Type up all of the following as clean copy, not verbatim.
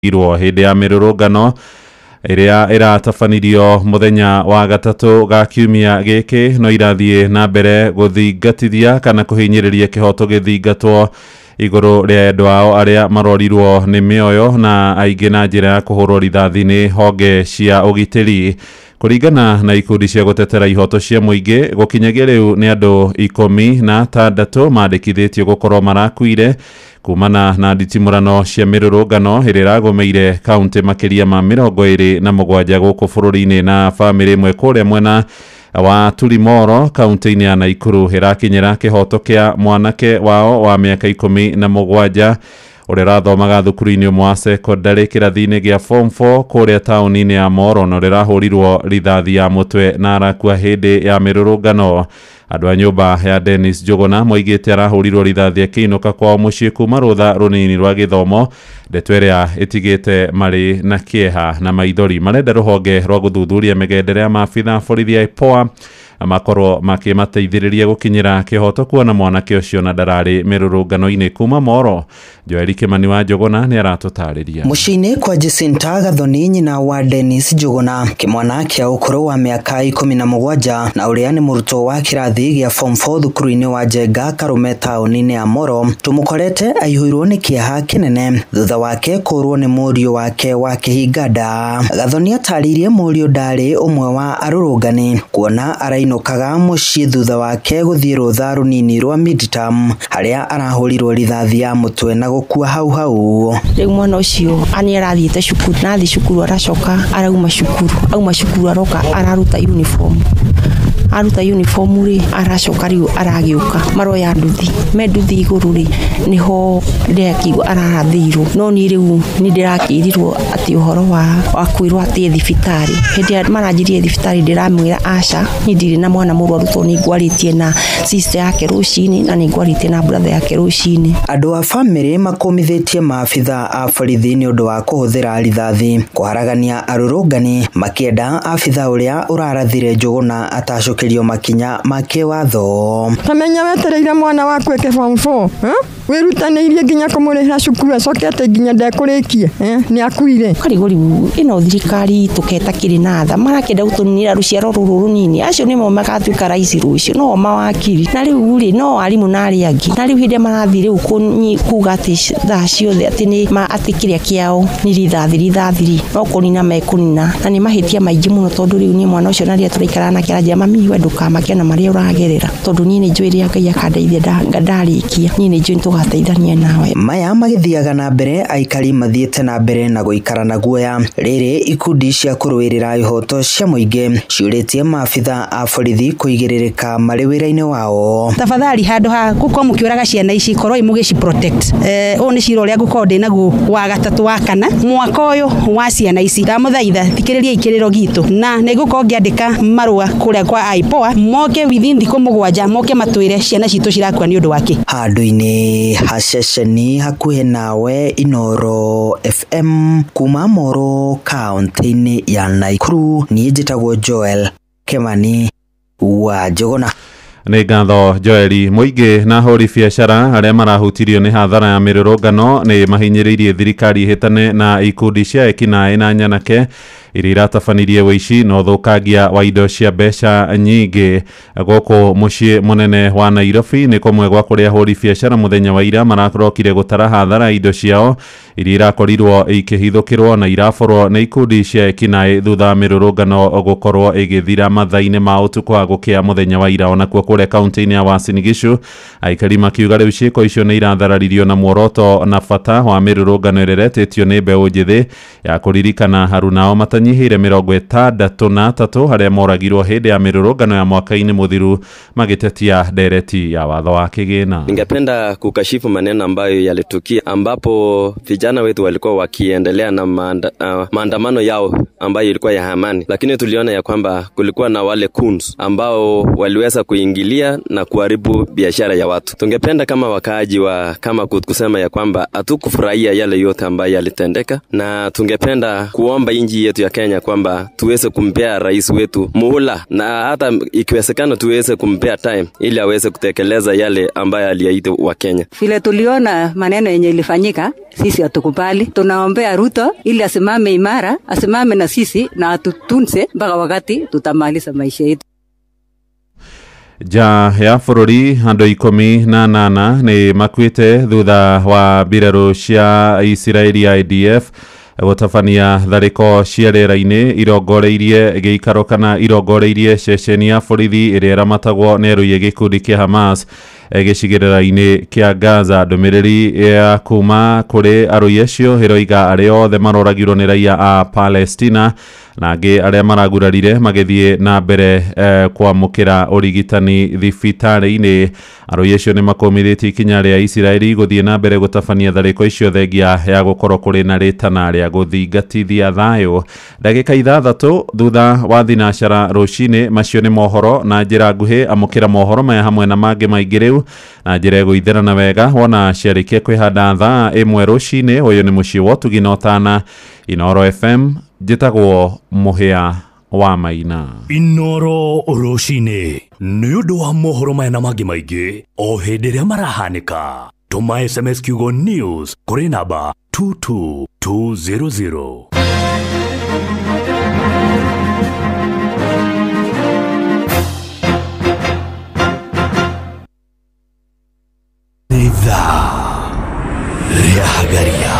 irwo hĩndĩ ya mĩrũrũngano ĩrĩa ĩratabanirio mũthenya wa gatatũ ga kiumia gĩkĩ no irathiĩ na mbere gũthingatithia kana kũhinyĩrĩria kĩhoto gĩthingatwo igũrũ rĩa andũ ao arĩa marorirwo nĩ mĩoyo na aingĩ na njĩra ya kũhũrwo rithathi nĩ honge cia ũgitĩri. Kũringana na ikundi cia gũtetera ihoto cia mũingĩ, gũkinyagia rĩu nĩ andũ 16 mandĩkithĩtio gũkorwo marakuire kumana na nditimũrano cia mĩrũrũngano ĩrĩa ĩragũmĩire kaunti makĩria ma 27 gũkũ bũrũri-inĩ, na bamĩrĩ ĩmwe kũrĩa mwena wa Turimoro kaunti-inĩ ya Naikuru ĩrakinyĩra kĩhoto kĩa mwanake wao wa mĩaka 17 ũrĩa rathomaga thukuru-inĩ ũmwe wa secondary kĩrathi-inĩ gĩa form 4 kũrĩa taũni-inĩ ya Moro, no rĩrahũrirwo rithathi ya mũtwe na arakua hĩndĩ ya mĩrũrũngano. Andũ a nyũmba ya Dennis Njuguna moigĩte arahũrirwo rithathi akĩinũka kwao mũciĩ kuma rũtha rũnini rwa gĩthomo, ndeto ĩrĩa ĩtigĩte marĩ na kĩeha na maithori. Marenda rũhonge rwa gũthuthuria mĩgendere ya maabitha borithi ya IPOA makorwo makĩmateithĩrĩria gũkinyĩra kĩhoto kuona mwanake ũcio na ndararĩ mĩrũrũngano-inĩ. Kuma Moro, Joel Kimani wa Njuguna nĩ aratũtarĩria. Mũciĩ-inĩ kwa Jacinta Gathoni, nyina wa Dennis Njuguna, kĩmwana kĩa ũkũrũ wa mĩaka 17 na ũrĩa nĩ mũrutwo wa kĩrathi gĩa form 4 thukuru-inĩ wa Njenga Karume taũni-inĩ ya Moro, tũmũkorete aihũirwo nĩ kĩeha kĩnene thutha wake kũrwo nĩ mũriũ wake wa kĩhinga nda. Gathoni atarĩirie mũriũ ndarĩ ũmwe wa arũrũngani kuona arainũkaga mũciĩ thutha wake gũthiĩ rũtha rũnini rwa midterm harĩa arahũrirwo rithathi ya mũtwe na gũkua hau. Rĩu mwana ũcio ani arathiĩte cukuru, nathi cukuru aracoka arauma cukuru aroka araruta uniform ri aracoka riu aragĩũka maroya nduthi igũrũ ri niho ndĩrakigwa ararathĩirwo, no ni rĩu ni ndĩrakĩrirwo atĩ ũhoro wa kwĩrwo atĩ thibitarĩ. Hĩndĩ maranjirie thibitarĩ ndĩramwĩra aca, ni ndirĩ na mwana mũrwaru to ni ngwarĩtie na sister yake rũcinĩ na ni ngwarĩtie na brother yake rũcinĩ. Andũ a bamĩrĩ makomithĩtie maabitha a borithi nĩ ũndũ wa kũhũthĩra rithathi kũharagania arũrũngani, makĩenda abitha ũrĩa ũrarathire Njuguna atacũkĩrio makinya make watho. Kamenya wetereire mwana waku eke form 4 wĩrutanĩirie nginya kũmũrĩhĩra cukuru acokete nginya ndekũrĩkie nĩ akuire. Karigori ĩno thirikari tũketa kĩrĩ na tha marakenda gũtũninĩra ruciaro rũrũ runini, acio nĩmo magatuĩka raici rũcio, no mawakiri na rĩu rĩ no arimũ na arĩa angĩ, na rĩu hĩndĩ marathiĩ rĩu kuga atĩ thaa ciothe atĩ nĩ atĩ kĩrĩa kĩao nĩ rithathi no kũnina mekũnina, na nĩ mahĩtia maingĩ mũno tondũ rĩu niĩ mwana ũcio na rĩrĩa tũraikara nake aranjĩra mami we ndũkamake na marĩa ũragerera tondũ niĩ nĩ njũĩ rĩrĩa Ngai akandeithia ndarĩkia niĩ nĩ njũĩ tũgateithania nawe. Maya magĩthiaga na mbere, aikari mathiĩte na mbere na gũikara na guoya. Rĩrĩ ikundi cia kũrũĩrĩra ihoto cia mũingĩ ciũrĩtie maabitha a borithi kũigĩrĩrĩka marĩ wĩra-inĩ wao. Tafadhali handũ ha gũkorwo mũkĩũraga ciana ici korwo mũgĩci protect. Ũũ nĩ cira ũrĩa ngũkorwo ndĩ naguo wa gatatũ wa kana mwaka ũyũ wa ciana ici. Ndamũthaitha thikĩrĩria ikĩrĩro gitũ na nĩ ngũkorwo ngĩandĩka marũa kũrĩa kwa IPOA moke within thikũ 7 moke matwĩre ciana citũ cirakua nĩ ũndũ wake. Handũ-inĩ haceceni hakuhĩ nawe Inooro FM kuma Moro kaunti-inĩ ya Naikuru, niĩ njĩtagwo Joel Kimani wa Njuguna. Nĩ ngatho Joeli. Mũingĩ na ahũri biacara arĩa marahutirio nĩ hathara ya mĩrũrũngano nĩ mahinyĩrĩirie thirikari hĩtane na ikundi cia ekinaĩ na nyanake iria iratabanirie wĩici na ũthũkangia wa indo cia mbeca nyingĩ gũkũ mũciĩ mũnene wa Nairobi. Nĩ kũmwe gwa kũrĩa ahũri biacara mũthenya wa ira marakorokire gũtara hathara indo ciao iria irakorirwo ikĩhithũkĩrwo na iraborwo nĩ ikundi cia ekinaĩ thutha wa mĩrũrũngano gũkorwo ĩgĩthira mathaa-inĩ ma ũtukũ wa gũkĩa mũthenya wa ira. Onakuo kũrĩa kaunti-inĩ ya Uasin Gishu, aikari makiuga rĩu ciĩko icio nĩ iratharario na muoroto na bata wa mĩrũrũngano ĩrĩa ĩretĩtio nĩ mbeũ njĩthĩ ya kũririkana harunao matanyihĩire 63 harĩa moragirwo hĩndĩ ya mĩrũrũngano ya mwaka-inĩ mũthiru magĩtetia ndereti ya watho wa kĩgĩna. Ningependa kukashifu maneno ambayo yalitukia ambapo vijana wetu walikuwa wakiendelea na maandamano yao ambayo ilikuwa ya amani, lakini tuliona ya kwamba kulikuwa na wale coons ambao waliweza kuingilia na kuharibu biashara ya watu. Tungependa kama wakaaji wa Kamakut kusema ya kwamba hatukufurahia yale yote ambayo yalitendeka, na tungependa kuomba nchi yetu ya Kenya kwamba tuweze kumpea rais wetu muhula, na hata ikiwezekana tuweze kumpea time ili aweze kutekeleza yale ambayo aliahidi wa Kenya. Vile tuliona maneno yenye ilifanyika, sisi hatukubali. Tunaombea Ruto ili asimame imara, asimame na sisi na atutunze mpaka wakati tutamaliza maisha yetu. Ja ya bururi andu 18 ni makuite thutha wa mbirarũ cia Isiraeli IDF gũtabania tharĩko cia rĩera-inĩ irongoreirie gĩikaro kana irongoreirie ceceni ya borithi ĩrĩa ĩramatagwo nĩ erũi gĩkundi kĩa Hamas gĩcigĩrĩra-inĩ kĩa Gaza. Ndũmĩrĩri ya kuma kũrĩ arũi acio ĩroiga arĩa othe maroragirwo nĩ raia a Palestina na angĩ arĩa maragurarire magĩthiĩ na mbere kwamũkĩra ũrigitani thibitarĩ-inĩ. Arũi acio nĩ makũmithĩtie ikinya rĩa Isiraeli gũthiĩ na mbere gũtabania tharĩko icio thengia ya gũkorwo kũrĩ na rĩtana rĩa gũthingatithia thayũ. Ndagĩka 6 thutha wa thinacara rũcinĩ, macio nĩ mohoro na njĩra nguhĩ. Amũkĩra mohoro maya hamwe na mangĩ maingĩ rĩu na njĩra ĩgũitherana wega wona ciarĩkia kwĩhanda thaa 1 rũcinĩ. Ũyũ nĩ mũciĩ wa ũtugi na ũtana, Inooro FM, njĩtagwo Mũhĩa wa Maina. Inooro rũcinĩ nĩ ũndũ wa mohoro maya na mangĩ maingĩ o hĩndĩ ĩrĩa marahanĩka. Tũma SMS kiugo news kũrĩ namba 22200. Nidha Riahagaria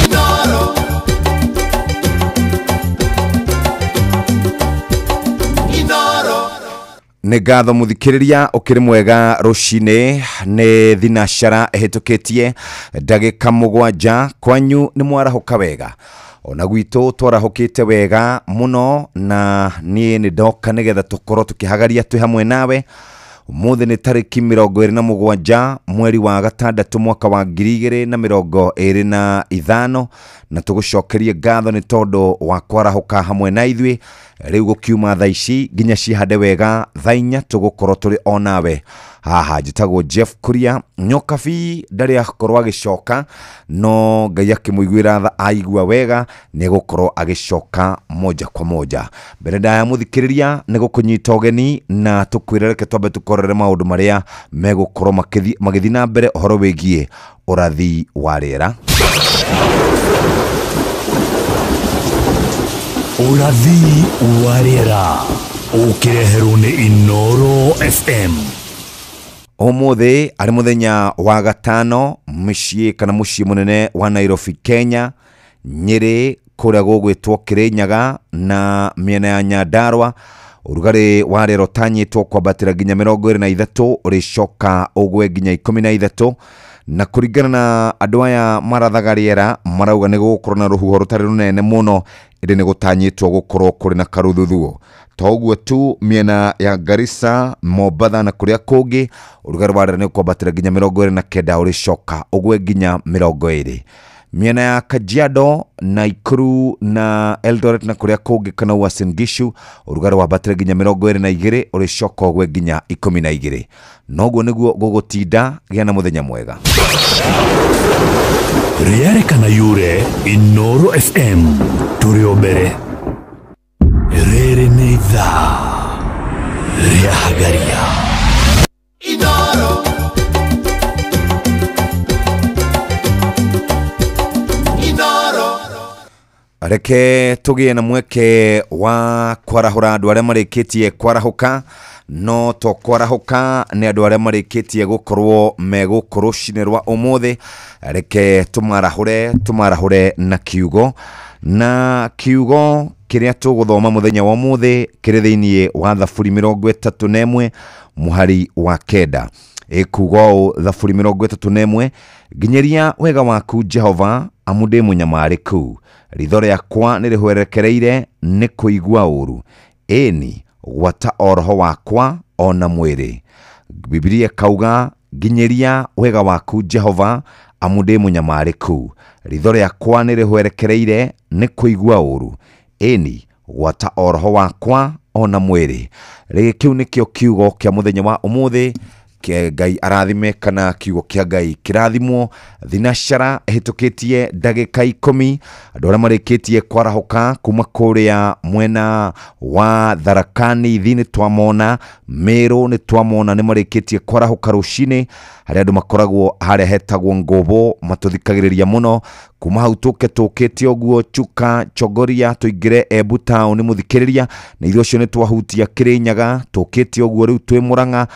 Inooro nĩ ngatho mũthikĩrĩria ũkĩrĩ mwega rũcinĩ. nĩ thinacara ĩhĩtũkĩtie ndagĩka 7 kwanyu nĩ mwarahũka wega, ona gwitũ twarahũkĩte wega mũno, na niĩ nĩ ndoka nĩgetha tũkorwo tũkĩhagaria twĩ hamwe nawe. Ũmũthĩ nĩ tarĩki 27 mweri wa gatandatũ mwaka wa 2025, na tũgũcokerie ngatho nĩ tondũ wa kwarahũka hamwe na ithuĩ. Rĩu gũkiuma thaa ici nginya cihande wega thaa 4 tũgũkorwo tũrĩ o nawe. Haha njĩtagwo Jeff Kuria. Nyokabi ndarĩ akorwo agĩcoka, no Ngai akĩmũiguĩra tha aigua wega nĩ gũkorwo agĩcoka moja kwa moja. Mbere ndaya mũthikĩrĩria nĩ gũkũnyita ũgeni na tũkwĩre reke twambe tũkorere maũndũ marĩa megũkorwo magĩthiĩ na mbere ũhoro wĩgiĩ ũrathi wa rĩera. Ũrathi wa rĩera ũkĩreherwo nĩ Inooro FM. Ũmũthĩ arĩ mũthenya wa gatano mũciĩ kana mũciĩ mũnene wa Nairobi, Kenya, Nyĩrĩ, kũrĩa gũgwĩtwo Kĩrĩnyaga na mĩena ya Nyandarua. Ũrugarĩ wa rĩera ũtanyĩtwo kwambatĩra nginya 23, ũrĩcoka ũgwe nginya 13, na kũringana na andũ aya marathaga rĩera marauga nĩ gũgũkorwo na rũhuho rũtarĩ rũnene mũno, ĩndĩ nĩ gũtanyĩtwo gũkorwo kũrĩ na karũthuthuo. Toguo tu mĩena ya Garissa, Mombasa na kũrĩa kũngĩ ũrugarĩ wa rĩera nĩ kwambatĩra nginya 29, ũrĩcoka ũgwe nginya 20. Mĩena ya Kajiado, Nakuru na Eldoret na kũrĩa kũngĩ kana Uasin Gishu ũrugarĩ wambatĩra nginya 22, ũrĩcoka ũgwe nginya 12. Noguo nĩguo gũgũtinda. Gĩa na mũthenya mwega. Rĩerĩkana yure Inooro FM tũrĩ o mbere. Rĩrĩ nĩ ithaa Riahagaria Inooro. Reke tũgĩe na mweke wa kwarahũra andũ arĩa marĩkĩtie kwarahũka, no to kwarahũka nĩ andũ arĩa marĩkĩtie gũkorwo megũkũ rũcinĩ rwa ũmũthĩ. Reke tũmarahũre na kiugo, na kiugo kĩrĩa tũgũthoma mũthenya wa ũmũthĩ kĩrĩ thĩinĩ wa Thaburi 31 mũhari wa 9. Ĩkuuga Thaburi 31: nginyeria wega waku Jehova, amu ndĩ mũnyamarĩku, ritho rĩakwa nĩ rĩhwerekereire nĩ kũigua ũũru, ĩni gwata o roho wakwa ona mwĩrĩ. Biblia kauga nginyeria wega waku Jehova, amu ndĩ mũnyamarĩku, ritho rĩakwa nĩ rĩhwerekereire nĩ kũigua ũũru, eni gwata oroho wakwa ona mwiri kiu nikio kiugo kia muthenya wa umuthi Ngai arathime kana kiugo kia Ngai kirathimwo. Thinashara hitukitie ndagika 10 andu aria marikitie kwarahuka kuma kuria mwena wa Tharakani thini twamona Meru ni twamona ni marikitie kwarahuka rucini haria andu makoragwo haria hetagwo Ngobo matuthikagiriria muno kuma hau tukite oguo Chuka Chogoria tuingire Embu Town ni muthikiriria na ithuo cio ni twahutia Kirinyaga tukite oguo riu twi Muranga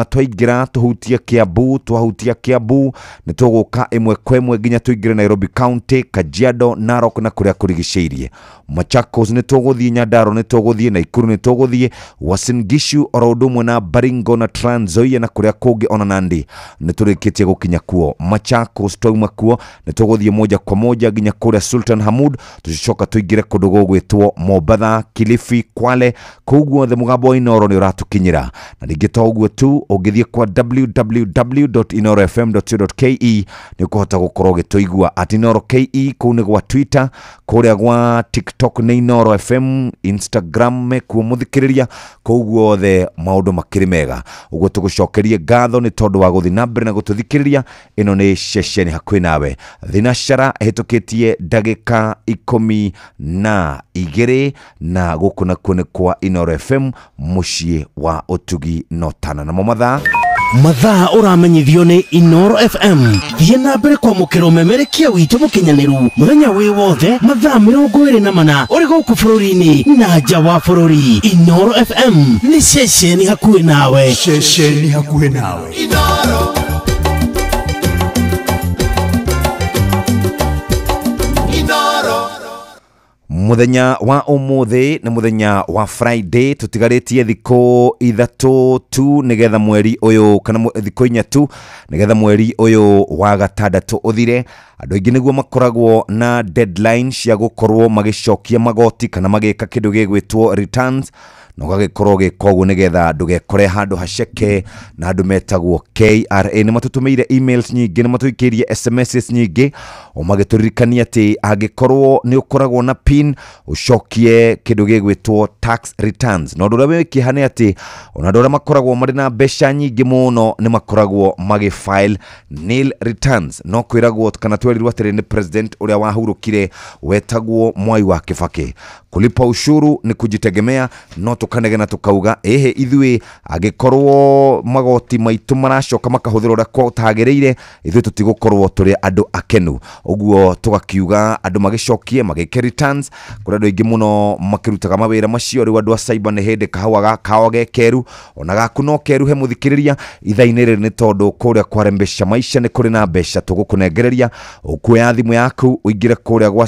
twaingira tuhutia Kiambu twahutia Kiambu ni tuguka imwe kwa imwe nginya tuingire Nairobi County Kajiado Narok na kuria kurigiceirie Machakos ni tuguthie Nyandarua ni tuguthie Nakuru ni tuguthie Uasin Gishu orodumwe na Baringo na Trans Nzoia na kuria kungi ona Nandi ni turikitie gukinya kuo Machakos twauma kuo ni tuguthie moja kwa moja nginya kuria Sultan Hamud tucoka tuingire kundu gugwitwo Mombatha Kilifi Kwale kuguo the mugambo Inoro ni uratukinyira na ningito uguo tu ugithie kwa www.inorofm.co.ke ni kuhota gukorwo gituigua @inoro.ke kuni gwa Twitter kuria gwa TikTok ni Inoro FM Instagram me ku muthikiriria kuguo the maundu makiri mega uguo tugucokerie ngatho ni tondu wa guthi na mbere na gututhikiriria ino ni ceceni hakwi nawe Thinashara hitukitie ndagika 12 na gukuna kune kwa Inoro FM mucii wa utugi notana na mathaa uramenyithio ni Inoro FM thie na mbere kwa mukiro memerekia witu mukinyaniru muthenya wi wothe mathaa 24 uri guku bururi-ini na nja wa bururi. Inoro FM ni ceceni hakuhi nawe, ceceni hakuhi nawe. Inoro muthenya wa umuthi na muthenya wa Friday tutigaritie thiko 3 tu nigetha mweri uyu kana thiko 4 tu nigetha mweri uyu wa gatandatu uthire. Andu aingi niguo makoragwo na deadline cia gukorwo magicokia magoti kana magika kindu gigwitwo returns no gagikorwo gikoguo nigetha ndugekore handu haceke na andu metagwo KRA ni matutumeire emails nyingi ni matuikirie SMS nyingi o magituririkania ati agikorwo ni ukoragwo na pin ucokie kindu gigwitwo tax returns no nduria wikihane ati ona nduria makoragwo mari na besha nyingi muno ni makoragwo magifile nil returns no kwiragwo kana twerirwo atiri ni president uria wahurukire wetagwo Mwai wa Kibaki. Kulipa ushuru ni kujitegemea no tukanegena tukauga ehe ithui agikorwo magoti maitu maracoka makahuthirwo uria kwagiriire ithui tutigukorwo turi andu akenu uguo tugakiuga andu magicokie magike returns kuri andu aingi muno makirutaga mawira macio riu andu a cyber ni hindi kahawa kao gekeru ona gaku no keru he muthikiriria ithaini riri ni tondu kuria kwarembesha maisha ni kuri na besha tugukunegereria ukuya thimu yaku uingire kuria gwa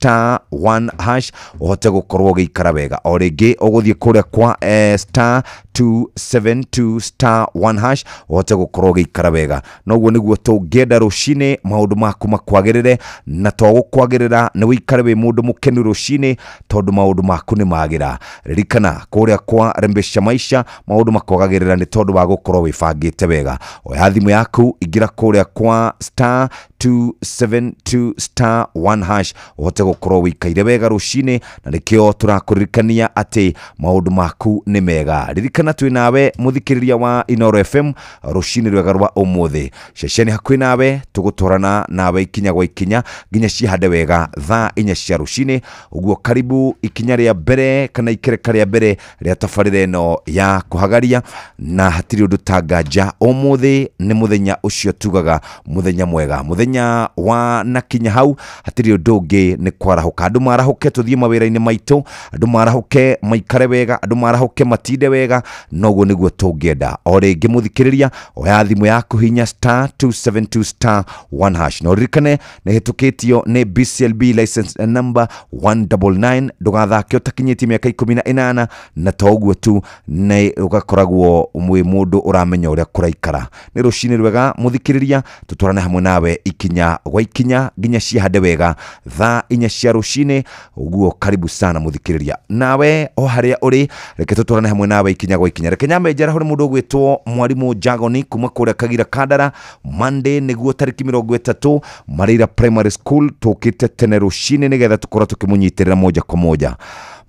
*272*1# uhote gukorwo giikara wega o ringi uguthie kuria kwa *272*1# uhote gukorwo giikara wega noguo niguo tungienda rucini maundu maku makwagirire na twagukwagirira ni wikare wi mundu mukenu rucini tondu maundu maku ni magira ririkana kuria kwa rembesha maisha maundu makwagirira ni tondu wa gukorwo wibangite wega oya thimu yaku ingira kuria kwa *272*1# uhote gukorwo wikaire wega rucini na nikio turakuririkania ati maundu maku ni mega. Ririkana twi nawe muthikiriria wa Inoro FM rucini rwega rwa umuthi ceceni hakwi nawe tugutwarana nawe ikinya gwa ikinya nginya cihande wega thaa 4 cia rucini uguo karibu ikinya ria mbere kana ikereka ria mbere ria tafarire no ya kuhagaria na hatiri undu tanganja umuthi ni muthenya ucio tugaga muthenya mwega muthenya wa nakinya hau hatiri undu ungi ni kwarahuka andu marahuke tuthie mawira-ini maitu andu marahuke maikare wega andu marahuke matinde wega noguo niguo tungienda o ringi muthikiriria oya thimu yaku hinya *272*1# no ririkane ni hitukitio ni BCLB license number 199 ndugathake utakinyitie miaka 18 na toguo tu ni ugakoragwo mwi mundu uramenya uria kuraikara ni rucini rwega muthikiriria tutwarane hamwe nawe ikinya gwa ikinya nginya cihande wega thaa 4 cia rucini uguo karibu sana guthikiriria nawe o haria uri reke tutwarane hamwe nawe ikinya gwa ikinya reke nyambe njara hori mundu gwitwo mwarimu Jagoni kuma kuria Kagira Kandara Monday niguo tariki 30 Marira Primary School tukite tene rushini nigetha tukora tukimunyitirira moja kwa moja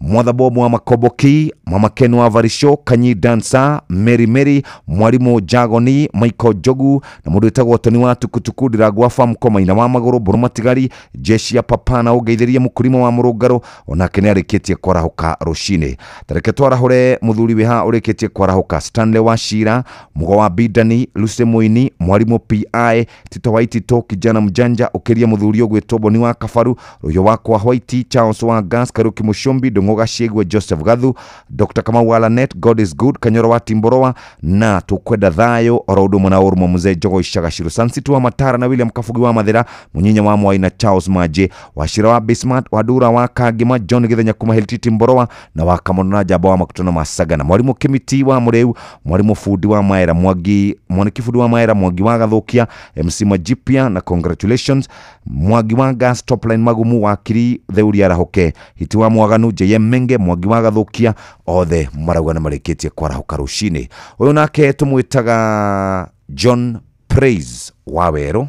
Mwadhabomu wa Makoboki, Mama Ken wa Varisho, Kanyi Dansa, Mary, Mwarimu Jagoni, Michael Jogu, na mundu witagwo Toni wa Tukutuku Ndiragwa Farm Komaina wa Maguru, Burumatigari, Jeshi ya Papana ugeithĩria mukurima wa Murungaro, onake ni arikitie kwarahuka rushini. Tareke twarahure muthuri wiha urikitie kwarahuka Stanley Wachira, Mugo wa Bidani, Lucy Muini, Mwarimu PI, Tito Waitito, kijana mjanja ukiria muthuri ogwitwo Boni wa Kafaru, Royo wakwa White, Charles wa Gas, Karuki Mushombi, Ngoga Shegwe, Joseph Gathu, Dr. Kamau Alanet, God is good, Kanyoro wa Timborowa, na tukwenda thayo orodo mwana orumo mzee Jogo Ishagashiru Sansitu wa Matara na William Kafugi wa Mathira, Munyinya wa Mwai na Charles Maje, Wachira wa Bismarck, Wadura wa Kagima, John Githenya kuma Heliti Timborowa, na wa Kamono na Jabo wa Makutano Masagana, Mwarimu Kimiti wa Mureu, Mwarimu Fudi wa Maera, Mwaniki Fudi wa Maera, Mwagi wa Gathukia, MC Majipia, na congratulations, Mwagi wa Gas, Topline Magumu wa Kiri, Theuri Arahoke, Hiti wa Mwaganu, Menge Mwagi wa Gathukia othe marauga na mareketie kwarahuka rushini. Uyu nake tumwitaga John Praise Wawero.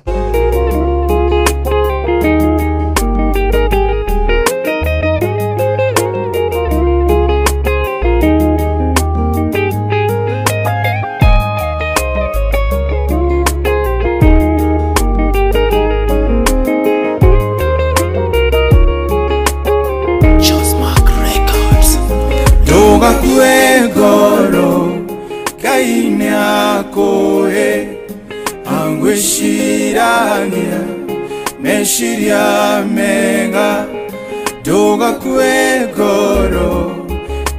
Kue goro kaine akoe angwishirania meshiria menga doga kue goro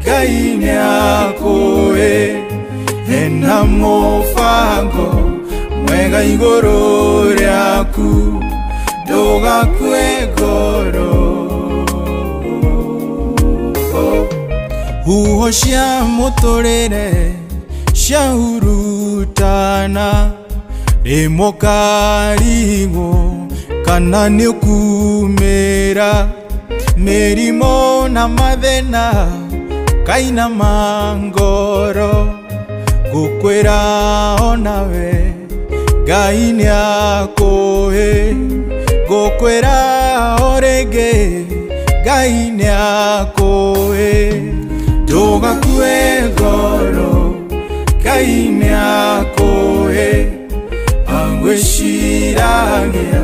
kaine akoe enamofango mwega igoro ryaku doga kue goro Uho cia muturire cia hurutana rimo karigo kana ni kumera mirimo na mathena kaina mangoro gukwira onawe Ngai ni akoe gukwira orege Ngai ni akoe Doga kue goro kaine akoe angwishirania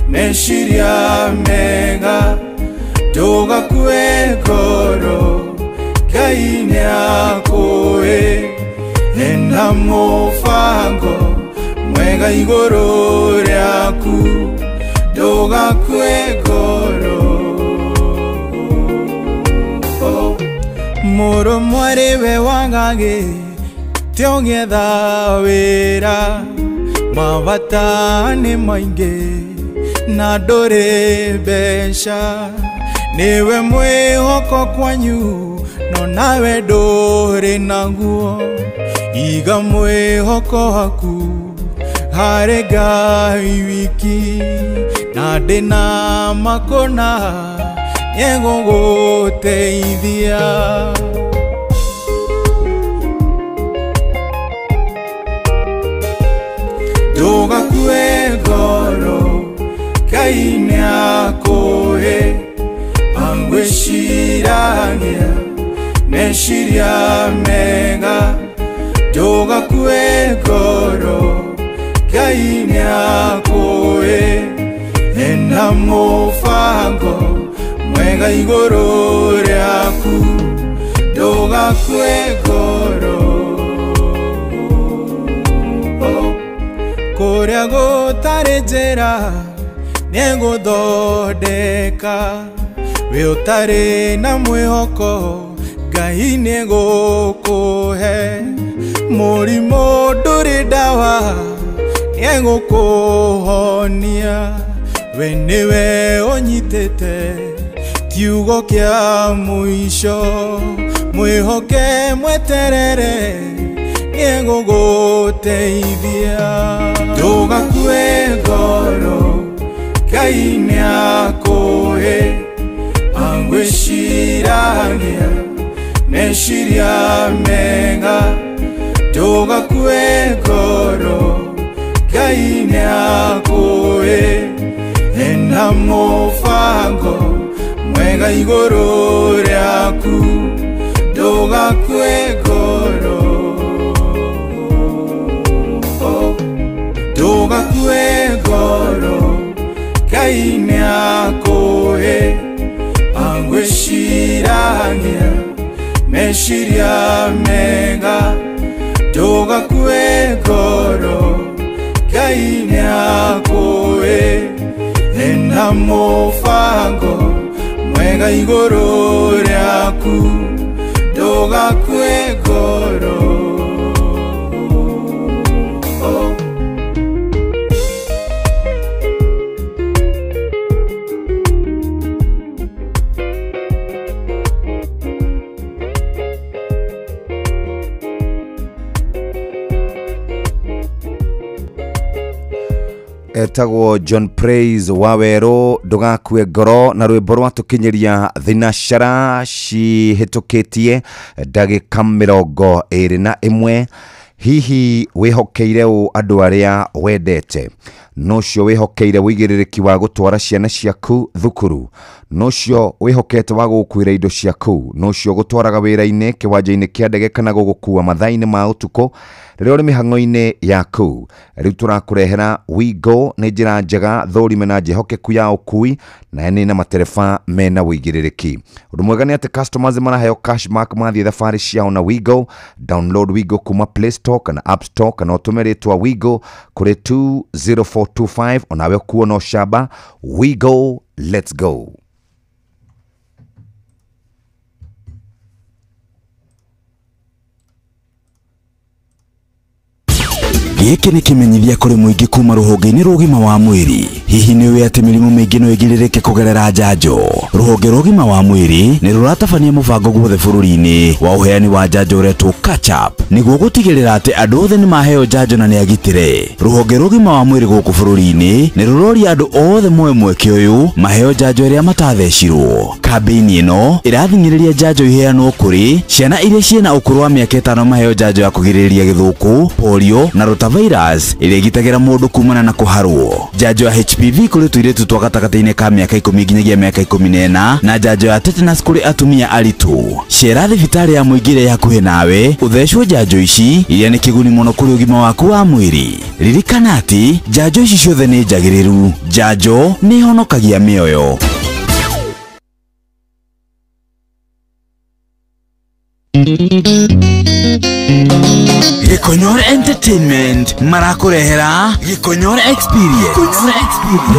meshiria mega Doga kue goro kaine akoe enamofango mwega igoro ryaku Doga kue goro Moro mwarewe wangage Tiongetha wira Mavatane mainge Na ndore besha Niwe mwihoko kwanyu No nawe ndore naguo Iga mwihoko haku Hare Ngai wiki Na ndina makona Yengo guteithia Doga kue goro kaine akoe angwishirania meshiria mega Doga kue goro kaine akoe enamofango mwega igoro ryaku doga kue goro kuria gutari njira niguthodeka we utari na mwihoko Ngai nigukuhe murimo nduri dawa nigukuhonia we niwe onyitete kiugo kia muisho mwihoke mweterere niguguteithia Doga kue goro kaine akoe angwe angweshiragia neshiria menga doga kwegoro gaine akoe ena mofango mwega igoro ryaku doga kwegoro doga kwegoro gaine akoe angweshiragia meshiria menga doga kwegoro gaine akoe ena mofango mwega igoro ryaku doga kwegoro etagwo John Praise Wawero ndugakue ngoro na rwimbo rwatukinyiria thinashara cihitukitie ndagika 21 hihi wihokeire u andu aria wendete nocio wihokeire wigiririki wa gutwara ciana ciaku thukuru nocio wihokete wa gukwira indo ciaku nocio gutwaraga wira-ini kiwanja-ini kia ndege kana gugukua mathaini ma utuko riria uri mihango-ini yaku riu turakurehera Wigo ni njira njega thorime na njehokeku ya ukui na eni na matereba mena wigiririki undu mwega ni ati customers maraheyo cashback mathie thabari ciao na Wigo. Download Wigo kuma Play Store kana App Store kana utume ritwa Wigo kuri 20425 onawe kuona shaba. Wigo, let's go. Giki ni kimenyithia kuri muingi kuma ruhonge-ini rugima wa mwiri. Hihi ni we ati mirimu mingi no igiririke kugerera njanjo. Ruhonge rugima wa mwiri ni ruratabania mubango guothe bururi-ini wa uheani wa njanjo uretwo catch up niguo gutigirira ati andu othe ni maheo njanjo na ni agitire. Ruhonge rugima wa mwiri guku bururi-ini ni ruroria andu othe mweke uyu maheo njanjo iria matathecirwo. Kambini ino irathingiriria njanjo iheanwo kuri ciana iria ciena ukuru wa miaka 5 maheo njanjo ya kugiriria githuku, polio na rotavirus iria igitagira mundu kumana na kuharwo. Njanjo ya HPV kuri tuiretu twa gatagati-ini ka miaka 10 nginyagia miaka 14 na njanjo ya tetanus kuri atumia aritu. Cera thibitari ya muingire yakuhi nawe uthecwo njanjo ici iria ni kiguni muno kuri ugima waku wa mwiri. Ririkana ati njanjo ici ciothe ni njagiriru. Njanjo ni honokagia mioyo. Gikonyore Entertainment marakurehera Gikonyore Experience.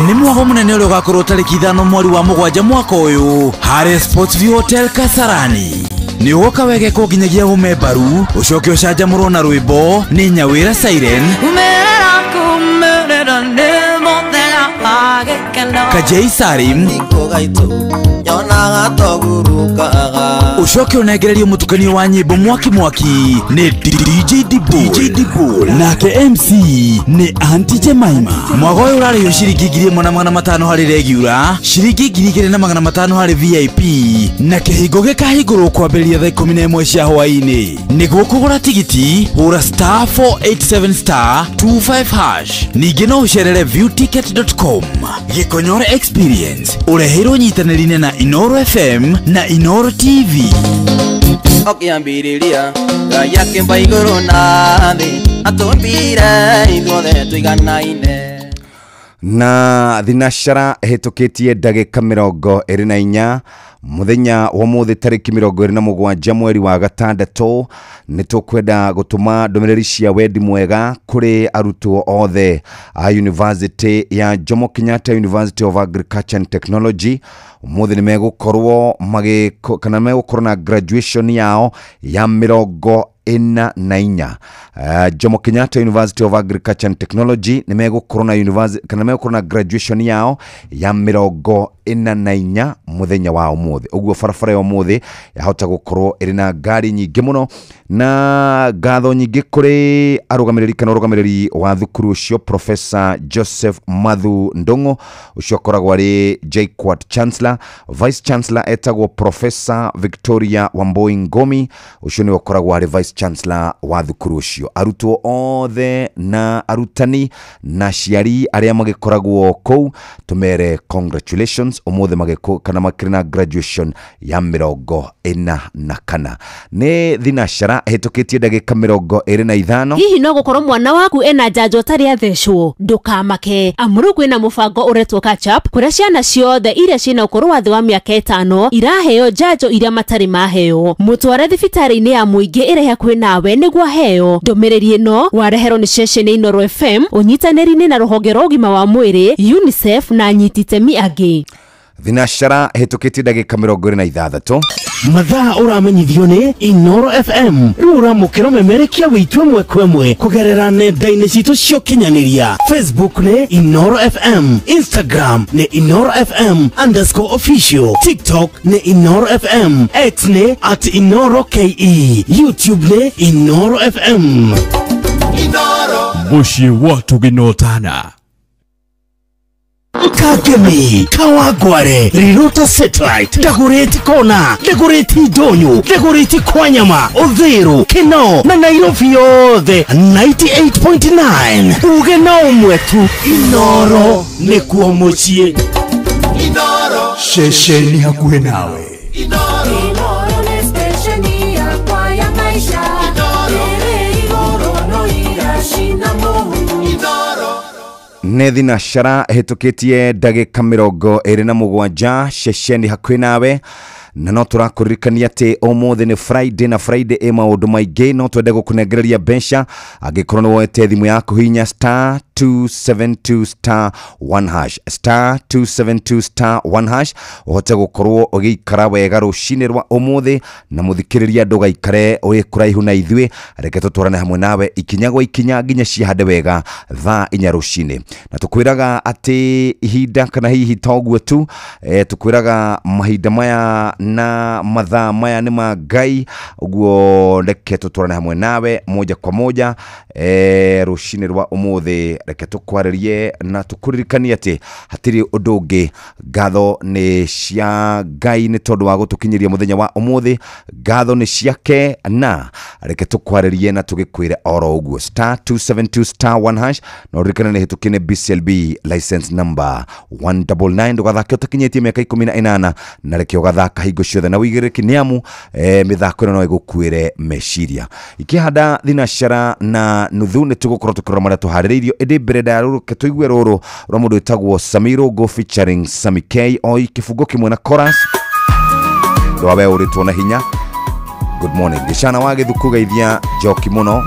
Ni mwago munene uri ugakorwo tariki 5 mweri wa 7 mwaka uyu Harry Sports View Hotel Kasarani. Ni ugoka wege kuginyagia umembaru ucoke ucanjamurwo na rwimbo ni Nyawira Siren Kajei Sarim ucoke unegererie mutukanio wa nyimbo mwaki ni DJ Dibu nake MC ni Auntie Jemima. Mwago uyu urarihio ciringi 1,500 hari regular, ciringi 2,500 hari VIP na kihingo gikahingurwo kwambĩrĩria thaa 11 cia hwaĩ-inĩ. Nĩguo kũgũra tigiti hũra *487*25#. Ningĩ no ũcerere viewticket.com. Gikonyore Experience ũreheirwo nyitanĩri-inĩ na Inoro FM na Inoro TV. Okiambiriria Ngai akimba iguru na thi atumbire ithuothe tuiganaine. Na thinashara hitukitie ndagika 24 muthenya wa muthi tariki 27 mweri wa gatandatu ni tukwenda gutuma ndomereri cia wendi mwega kuri arutwo othe a University ya Jomo Kenyatta University of Agriculture and Technology. Muthi ni megukorwo kana megukorwo na graduation yao ya 24. Jomo Kenyatta University of Agriculture and Technology ni megukorwo na graduation yao ya 24. 4 muthenya wa umuthi uguo barabara ya umuthi yahota gukorwo iri na ngari nyingi muno na ngatho nyingi kuri arugamiriri kana urugamiriri wa thukuru ucio Professor Joseph Mathu Ndongo ucio koragwo ari JKUAT Chancellor, Vice Chancellor etagwo Professor Victoria Wambui Ngomi ucio ni okoragwo ari Vice Chancellor wa thukuru ucio. Arutwo othe na arutani na ciari aria magikoragwo kou tumere congratulations umuthi magiko kana makirina graduation ya 44 ni thinashara hitukitie ndagika 25. Hihi no gukorwo mwana waku ena njanjo tari athecwo ndukamake amuru kwina mubango uretwo catch up kuria ciana ciothe iria cina ukuru wa thi wa miaka 5 iraheo njanjo iria matari maheo mutware thibitari-ini ya muingi iri hakuhi nawe niguo heo. Ndumiriri ino wareherwo ni ceceni Inoro FM unyitaniri-ini na ruhonge rwa ugima wa mwiri UNICEF na nyititemi angi. Thinashara hitukitie ndagika 26. mathaa uramenyithio ni Inoro FM rura mukiro memerekia witwe mwekwemwe kugerera nenda-ini citu cio kinyaniria. Facebook ni Inoro FM, Instagram ni Inoro FM_official, TikTok ni Inoro FM, X ni @InoroKE, YouTube ni Inoro FM. Inoro mushi watu ginotana Kagemi, Kawagware, Rirota Satellite, Dagoretti Kona, Dagoretti Donyo, Dagoretti Kwanyama, Odhero, Kino, na Nairobi yothe 98.9. Ugena mwetu Inoro nikuo mucie. Inoro shesheni hakuhe nawe. Inoro ni stesheni yakwa ya maisha. Inoro no irashina Mungu. Nä thinashara hitukitie ndagika 27 ceceni hakuhi nawe na no turakuririkania ati umuthi ni Friday na Friday e maundu maingi no twende gukunengereria mbeca angikorwo ni woete thimu yaku hinya *272*1# *272*1# uhote gukorwo ugiikara wega rucini rwa umuthi na muthikiriria ndugaikare uri kuraihu na ithwe reke tutwarane hamwe nawe ikinya gwa ikinya nginya ciahande wega thaa 4 rucini na tukwiraga ati ihinda kana hihi toguo tu tukwiraga mahinda maya na mathaa maya ni ma Ngai uguo reke tutwarane hamwe nawe moja kwa moja rucini rwa umuthi reke tukwaririe na tukuririkania ati hatiri undu ungi ngatho ni cia Ngai ni tondu wa gutukinyiria muthenya wa umuthi ngatho ni ciake na reke tukwaririe na tugikwire oro uguo *272*1# no rikana ni hitukine BCLB license number 199 ndugathake utakinyetie miaka 18 na reke ugathaka hingo ciothe na wigiriki niamu mithako no igukwire meciria ikihanda thinashara na nuthu ni tugukorwo tukirora maria tuhaririirio indi mbere ya ruru ke tuigwe ruru rwa mundu etagwo Samiro Go featuring Sammy K oi kifungo kimwe na chorus rwawe uritwo na hinya. Good morning gicana wa githuku geithia joki muno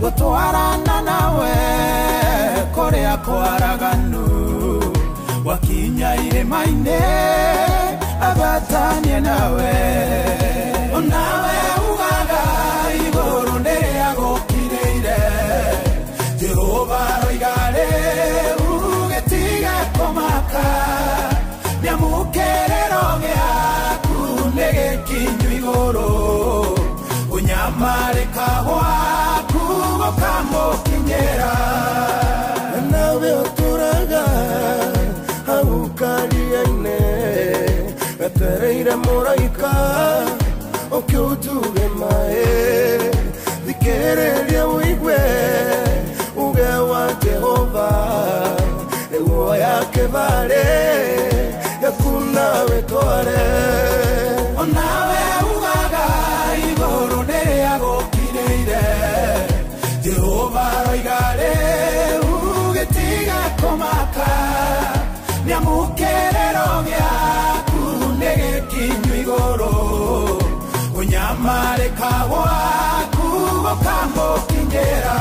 gutwarana nawe korea kwaraganu wakinya irema-ine agatanie nawe onawe ugaga iguru ndiria gukiriire Jehova roigare ugetiga komaka niamukerero giaku nigikinyu iguru unyamarika gwaku gokamukinyira nawe uturaga aukariaine gatereire muraika ukiutuge mae thikiriria uigwe uge wa Jehova niguo yake vale yakuna wetware onawe ugaga iguru ndiria gukiriire Jehova roigare ugetiga komaka niamukerero giaku nigikinyu iguru unyamarika nyamarĩka gwaku gũkamũkinyĩra.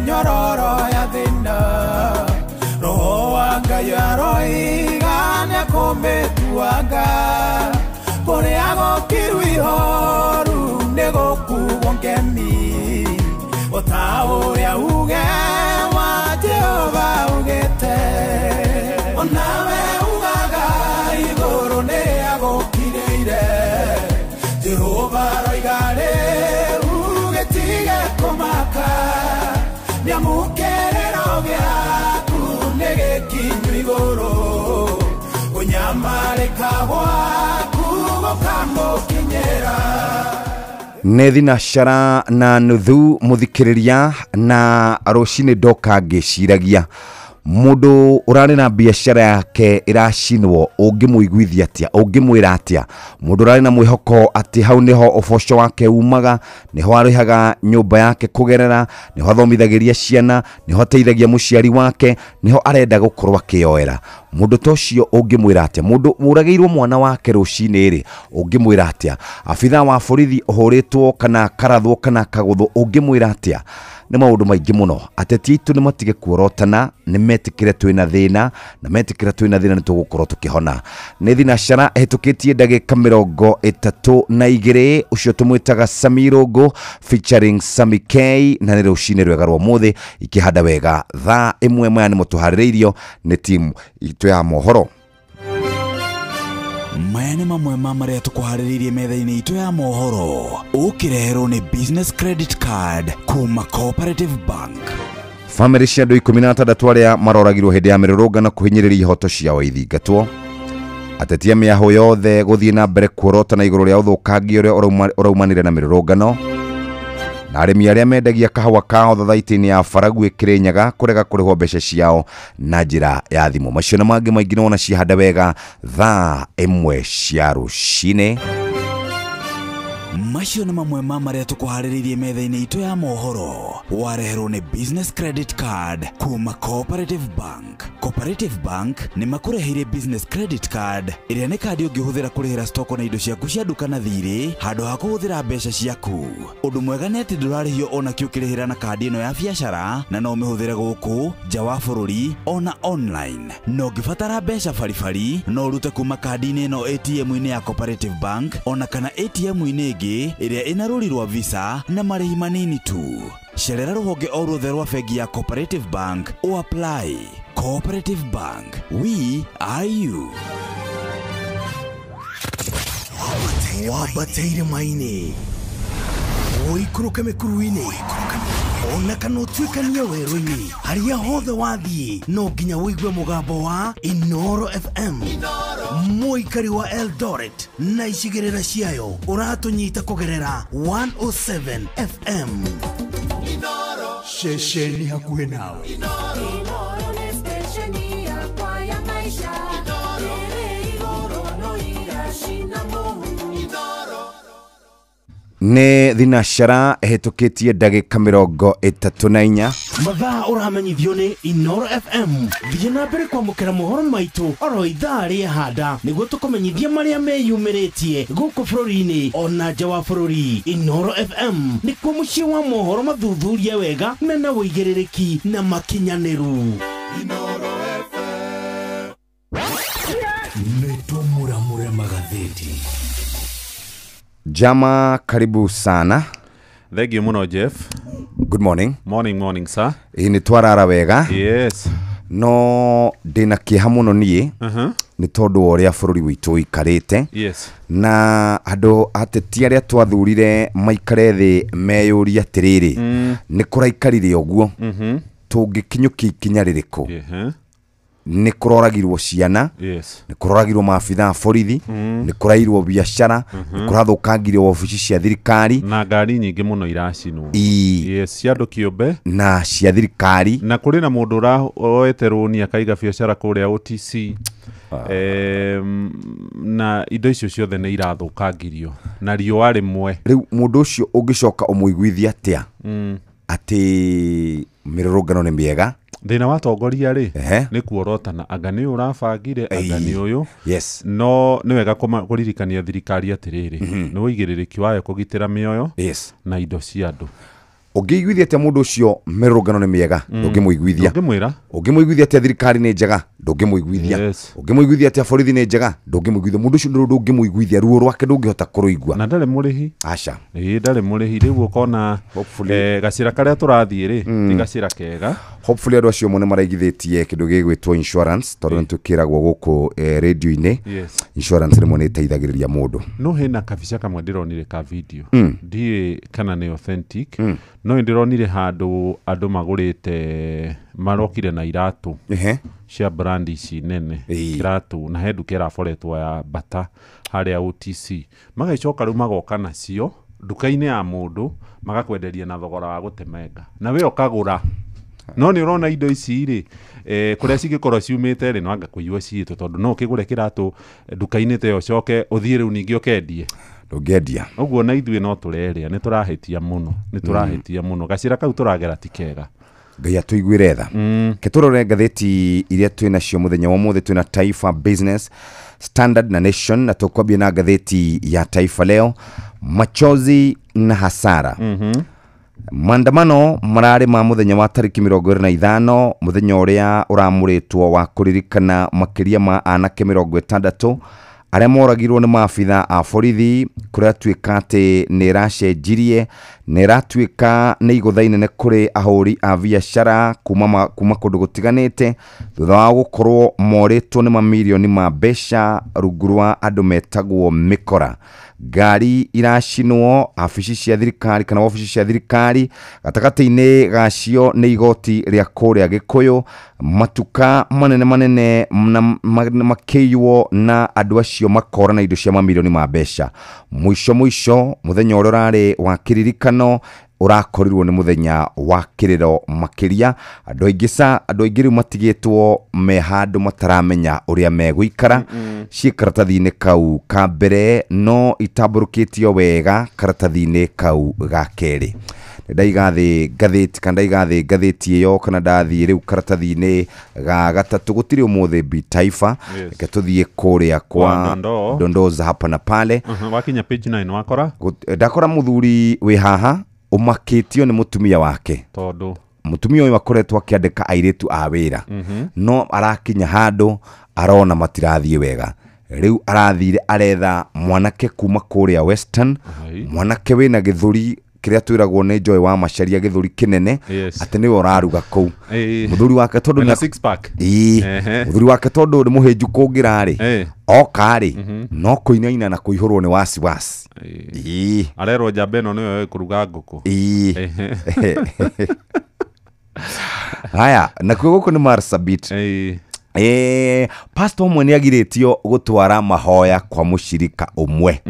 Nyororo ya thina roho wanga yaroigana kumetuanga kuria gokiru ihoru negokuo ngemi otauria uge wa Jehova ugete onawe ugaga iguru ne agokireire Jehova roigare ugetige komaka nyamukerero gyaku negekinyu iguru unyamarĩka gwaku gũkamũkinyĩra. Nĩ thinacara na nuthu muthikĩrĩria na rũcinĩ ndoka ngĩciragia mundu urari na biashara yake iracinwo ungimwiguithia atia ungimwira atia mundu urari na mwihoko ati hau niho uboco wake umaga niho arihaga nyumba yake kugerera niho athomithagiria ciana niho ateithagia muciari wake niho arenda gukorwa akioera mundu tocio ungimwira atia mundu urageirwo mwana wake rucini ri ungimwira atia abitha wa borithi uhuritwo kana karathwo kana kaguthwo ungimwira atia nĩ maũndũ maingĩ mũno ateti aitũ nĩ matige kuorotana nĩ metikire twĩna thĩna na metikire twĩna thĩna nĩ tũgũkorwo tũkĩhona nĩ thinacara hetũkĩtie ndagĩka 32 ũcio tũmwĩtaga Samirongo featuring Sami K na nĩ rũcinĩ rwega rwa mũthĩ ikĩhanda wega thaa 1 maya nĩ mũtũharĩrĩirio nĩ timu itũ ya mohoro. Maya nĩ mamwe ma marĩa tũkũharĩrĩirie metha-inĩ itũ ya mohoro ũkĩreherwo nĩ business credit card kuma Cooperative Bank. Family cia andũ 16 arĩa maroragirwo hĩndĩ ya mĩrũrũngano kũhinyĩrĩria ihoto ciao ithingatwo. Ateti a mĩahũ yothe gũthiĩ na mbere kuorotana igũrũ rĩa ũthũkangia ũrĩa ũraumanire na mĩrũrũngano. Na arĩmi arĩa mendagia kahawa kao thathaitĩ-inĩ ya Baragu Kirinyaga kũrega kũrĩhwo mbeca ciao na njĩra ya thimũ. Macio na mangĩ maingĩ nĩwona cihanda wega thaa 1 cia rũcinĩ. Macio nĩ mamwe ma marĩa tũkũharĩrĩirie metha-inĩ itũ ya mohoro wareherwo nĩ business credit card kuma Cooperative Bank. Cooperative Bank nĩ makũreheire business credit card ĩrĩa nĩ kandi ũngĩhũthĩra kũrĩhĩra stoko na indo ciaku cia nduka na thirĩ handũ ha kũhũthĩra mbeca ciaku. Ũndũ mwega nĩ atĩ ndũrarĩhio ona kĩ ũkĩrĩhĩra na kandi ĩno ya biacara na no ũmĩhũthĩre gũkũ nja wa bũrũri ona online. No ũngĩbatara mbeca baribari no ũrute kuma kandi-inĩ ĩno ATM-inĩ ya Cooperative Bank ona kana ATM-inĩ ĩngĩ ĩrĩa ĩna rũri rwa visa na marĩhi manini tu. Cerera rũhonge o ruothe rwa bengi ya Cooperative Bank o apply. Cooperative Bank, we are you. Wabateire maini oikũrũke mĩkuru-inĩ ona kana ũtuĩkanie werũ-inĩ harĩa hothe wathiĩ no nginya wĩigue mũgambo wa Inoro FM mũikari wa Eldoret na icigĩrĩra ciayo ũratũnyita kũgerera 107 FM Shesheni hakuhĩ nawe. Inoro nĩ stesheni yakwa ya maisha ĩrĩ igũrũ no igacina mũhu. Nĩ thinacara hetũkĩtie ndagĩka 34 mathaa ũramenyithio nĩ Inoro FM. Thiĩ na mbere kwamũkĩra mohoro maitũ oro ithaa rĩa handa nĩguo tũkũmenyithia marĩa meyumĩrĩtie gũkũ bũrũri-inĩ ona nja wa bũrũri. Inoro FM nĩkuo mũciĩ wa mohoro mathuthurie wega mena wũigĩrĩrĩki na makinyanĩru. Inoro FM nĩtũmuramure magathĩti. Jama, karibu sana. Thank you muno Jeff. Good morning. Morning sir. Nĩ twarara wega. Yes. No ndĩna kĩeha mũno niĩ nĩ tondũ wa ũrĩa bũrũri witũ ũikarĩte. Yes. Na andũ ateti arĩa twathurire maikare thĩ meyũria atĩrĩrĩ nĩ kũraikarire ũguo tũngĩkinyũkia ikinya rĩrĩkũ. nĩ kũroragirwo ciana, nĩ kũroragirwo maabitha a borithi, nĩ kũrairwo biacara, nĩ kũrathũkangirio ofici cia thirikari na ngari nyingĩ mũno iracinwo cia andũ kĩũmbe na cia thirikari, na kũrĩ na mũndũ ũroete rũni akaiga biacara kũrĩa OTC na indo icio ciothe nĩ irathũkangirio na riũa rĩmwe. Rĩu mũndũ ũcio ũngĩcoka ũmũiguithia atĩa atĩ mĩrũrũngano nĩ mĩega? Thĩna wa tongoria rĩ nĩ kuorotana anga nĩ ũrabangire anga nĩ ũyũ, no nĩ wega kũririkania thirikari atĩrĩrĩ nĩ ũigĩrĩrĩki wayo kũgitĩra mĩoyo na indo cia andũ. Ũngĩiguithia atĩa mũndũ ũcio mĩrũrũngano nĩ mĩega ndũngĩmũiguithia, ũngĩmũiguithia atĩa thirikari nĩ njega ndũngĩmũiguithia, ũngĩmũiguithia atĩa borithi nĩ njega ndũngĩmũiguithia, mũndũ ũcio ndũngĩmũiguithia, ruo rwake ndũngĩhota kũrũigua na ndarĩ mũrĩhi. Aca ndarĩ mũrĩhi. Rĩu ũkona gacĩra karĩa tũrathiĩ rĩ ti gacĩra kega. Hopefully andũ acio nĩ maraigithĩtie kĩndũ gĩgwĩtwo insurance, tondũ nĩ tũkĩragwo gũkũ radio-inĩ insurance rĩmwe nĩ ĩteithagĩrĩria mũndũ. No hena kabica kamwe ndĩronire ka video ndiĩ kana nĩ authentic, no ndĩronire handũ andũ magũrĩte marokire na iratũ cia brand ici nene, iratũ na henduka ĩraboretwo ya Bata harĩa OTC, magaicoka rĩu magoka nacio nduka-inĩ ya mũndũ magakwenderia na thogora wa gũtemenga na we ũkagũra. No nĩ ũrona indo ici rĩ kũrĩa cingĩkorwo ciumĩte rĩ no anga kũiywo ciĩtwo, tondũ no ũkĩgũre kĩratũ nduka-inĩ ta ĩyo ũcoke ũthiĩ rĩu ningĩ ũkendie ndũngĩendia. Ũguo na ithuĩ no tũrerĩa nĩ tũrahĩtia mũno, gacĩra kau tũragera ti kega. Ngai atũiguĩre tha. Ke tũrore ngathĩti iria twĩ nacio mũthenya wa ũmũthĩ. Twĩna Taifa Business, Standard na Nation, na tũkwambia na ngathĩti ya Taifa Leo. Machozi na hasara. Maandamano mararĩ ma mũthenya wa tarĩki 25 mũthenya ũrĩa ũramũrĩtwo wa kũririkana makĩria ma anake 60 arĩa moragirwo nĩ maabitha a borithi, kũrĩa tuĩka atĩ nĩ ĩracenjirie na ĩratuĩka nĩ igũtha inene kũrĩ ahũri a biacara kuma kũndũ gũtiganĩte thutha wa gũkorwo morĩtwo nĩ mamirioni ma mbeca rungu rwa andũ metagwo mĩkora. Ngari iracinwo abici cia thirikari kana ofici cia thirikari, gatagatĩ-inĩ gacio nĩ igoti rĩa kũrĩa Gĩkũyũ, matuka manene makĩiywo na andũ acio makora na indo cia mamirioni ma mbeca. Mũico mũthenya ũrĩa ũrarĩ wa kĩririkano ũrakorirwo nĩ mũthenya wa kĩrĩro makĩria. Andũ aingĩ rĩu matigĩtwo me handũ mataramenya ũrĩa megũikara. Ciĩ karatathi-inĩ kau ka mbere no itambũrũkĩtio wega karatathi-inĩ kau ga kerĩ. Ndaiga thĩ ngathĩti ĩyo kana ndathiĩ rĩu karatathi-inĩ ga gatatũ gũtirĩ ũmũthĩ Bi Taifa. Reke tũthiĩ kũrĩa kwa Dondoza hapa na pale. Wakinya page 9 wakora ndakora mũthuri wĩ haha ũmakĩtio nĩ mũtumia wake, tondũ mũtumia ũyũ akoretwo akĩandĩka airĩtu a wĩra no arakinya handũ arona matirathiĩ wega. Rĩu arathire aretha mwanake kuma kũrĩa Western, mwanake wĩna gĩthũri kĩrĩa twĩragwo nĩ Joy wa Macharia, gĩthũri kĩnene, atĩ nĩwe ũraruga kũu. Mũthuri wake tondũ na six pack, mũthuri wake tondũ nĩ mũhĩnju kũngĩrarĩ okarĩ no kũinaina na kũihũrwo nĩ wasiwasi. Arerwo njamba ĩno nĩwe kũruga ngũkũ. Haya, na kuo gũkũ nĩ Marsabit. Pastor ũmwe nĩ agirĩtio gũtwara mahoya kwa mũcirika ũmwe.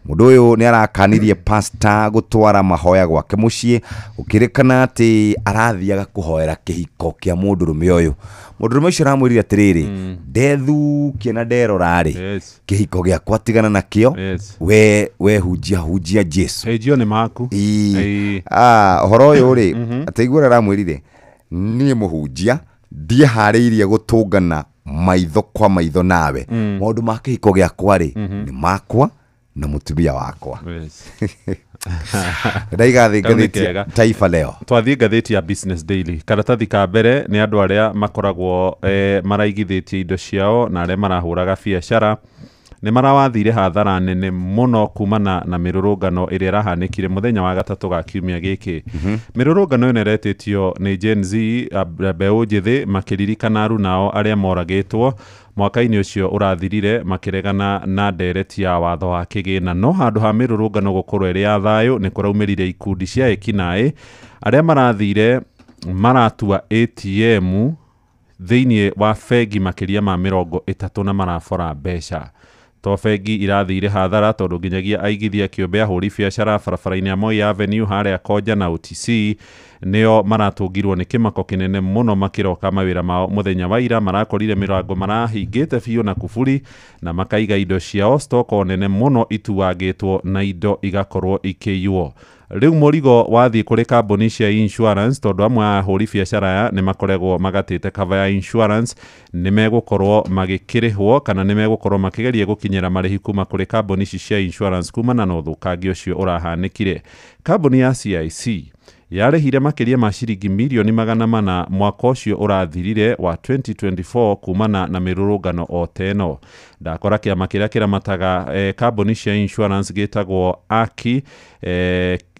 Mũndũ ũyũ nĩ arakanirie pastor gũtwara mahoya gwake mũciĩ, ũkĩrĩkana atĩ arathiaga kũhoera kĩhiko kĩa mũndũrũme ũyũ. Mũndũrũme ũcio aramwĩrire atĩrĩrĩ, ndethukie na nderorarĩ kĩhiko gĩakwa tigana nakĩo, we hunjia Jesu. Hejio nĩ maku. Ũhoro ũyũ rĩ ataigua ũrĩa aramwĩrire, niĩ mũhunjia ndiharĩirie gũtũngana maitho kwa maitho nawe, maũndũ ma kĩhiko gĩakwa rĩ nĩ makwa na mũtumia wakwa. Ndaiga thĩ ngathĩti Taifa Leo. Twathiĩ ngathĩti ya Business Daily. Karatathi ka mbere nĩ andũ arĩa makoragwo maraigithĩtie indo ciao na arĩa marahũraga biacara nĩ marawathire hathara nene mũno kumana na mĩrũrũngano ĩrĩa ĩrahanĩkire mũthenya wa gatatũ ga kiumia gĩkĩ. Mĩrũrũngano ĩno ĩretĩtio nĩ Gen Z, mbeũ njĩthĩ, makĩririkana aruna ao arĩa moragĩtwo mwaka-inĩ ũcio ũrathirire makĩregana na ndereti ya watho wa kĩgĩna. No handũ ha mĩrũrũngano gũkorwo ĩrĩ ya thayũ nĩ kũraumĩrire ikundi cia ekinaĩ arĩa marathire maratua ATM thĩinĩ wa bengi makĩria ma 30 na marabora mbeca. To bengi irathire hathara tondũ nginyagia aigithia kĩũmbe ahũri biacara barabara-inĩ ya Moi Avenue harĩa Koja na OTC nĩo maratũngirwo nĩ kĩmako kĩnene mũno makĩroka mawĩra mao mũthenya wa ira. Marakorire mĩrango marahingĩte biũ na kuburi na makaiga indo ciao stoko nene mũno ituangĩtwo na indo igakorwo ikĩiywo. Rĩu mũrigo wathiĩ kũrĩ kambuni cia insurance tondũ amwe a ahũri biacara nĩ makoragwo magatĩte cover ya insurance, nĩ megũkorwo magĩkĩrĩhwo kana nĩ megũkorwo makĩgeria gũkinyĩra marĩhi kuma kũrĩ kambuni ici cia insurance kumana na ũthũkangia ũcio ũrahanĩkire. Kambuni ya CIC yarĩhire makĩria ma ciringi mirioni 400 mwaka ũcio ũrathirire wa 2024 kumana na mĩrũrũngano o teno. Ndakora kĩama kĩrĩa kĩramataga kambuni cia insurance gĩtagwo AKI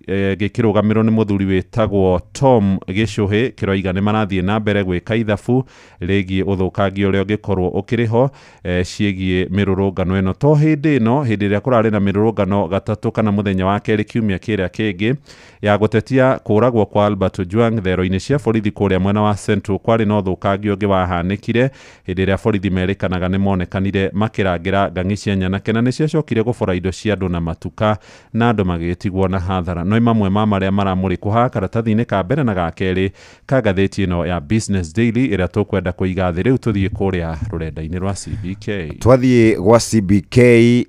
gĩkĩrũgamĩrwo nĩ mũthuri wĩtagwo Tom Gĩcũhĩ kĩroiga nĩ marathiĩ na mbere gwĩka ithabu rĩgiĩ ũthũkangia ũrĩa ũngĩkorwo ũkĩrĩho ciĩgiĩ mĩrũrũngano ĩno. To hĩndĩ ĩno, hĩndĩ ĩrĩa kũrarĩ na mĩrũrũngano gatatũ kana mũthenya wa kerĩ kiumia kĩrĩa kĩngĩ ya gũtetia kũragwo kwa Albert Ojwang thero-inĩ cia borithi kũrĩa mwena wa Central, kwarĩ na ũthũkangia ũngĩ wahanĩkire hĩndĩ ĩrĩa borithi merĩkanaga nĩ monekanire makĩrangĩra ngang'i cia Nyanake na nĩ ciacokire gũbora indo cia andũ na matuka na andũ magĩtigwo na hathara. No mamwe ma marĩa maramũrĩkwo ha karatathi-inĩ ka mbere na ga kerĩ ka ngathĩti ĩno ya Business Daily ĩrĩa tũkwenda kũiga thĩ. Rĩu tũthiĩ kũrĩa rũrenda-inĩ rwa CBK. Twathiĩ gwa CBK,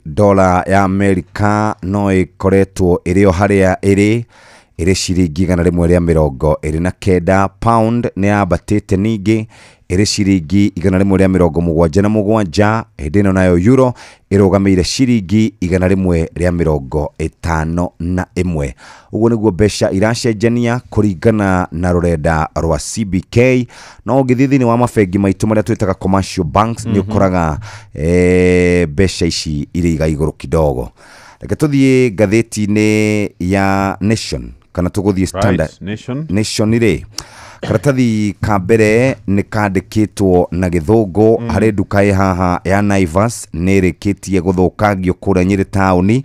dola ya Amerika no ĩkoretwo ĩrĩ o harĩa ĩrĩ ciringi 129. Pound nĩ yambatĩte ningĩ ĩrĩ ciringi 177. Hĩndĩ ĩno nayo euro ĩrũgamĩire ciringi 151. Ũguo nĩguo mbeca iracenjania kũringana na rũrenda rwa CBK. No ũgĩthiĩ thĩinĩ wa mabengi maitũ marĩa twĩtaga commercial banks nĩ ũkoraga mbeca ici irĩ iga igũrũ kidogo. Reke tũthiĩ ngathĩti-inĩ ya Nation kana tũgũthiĩ Standard Nation ĩrĩ karatathi ka mbere nĩ kandĩkĩtwo na gĩthũngũ harĩ nduka haha ya Naivas nĩ ĩrĩkĩtie gũthũkangio kũrĩa Nyĩrĩ taũni.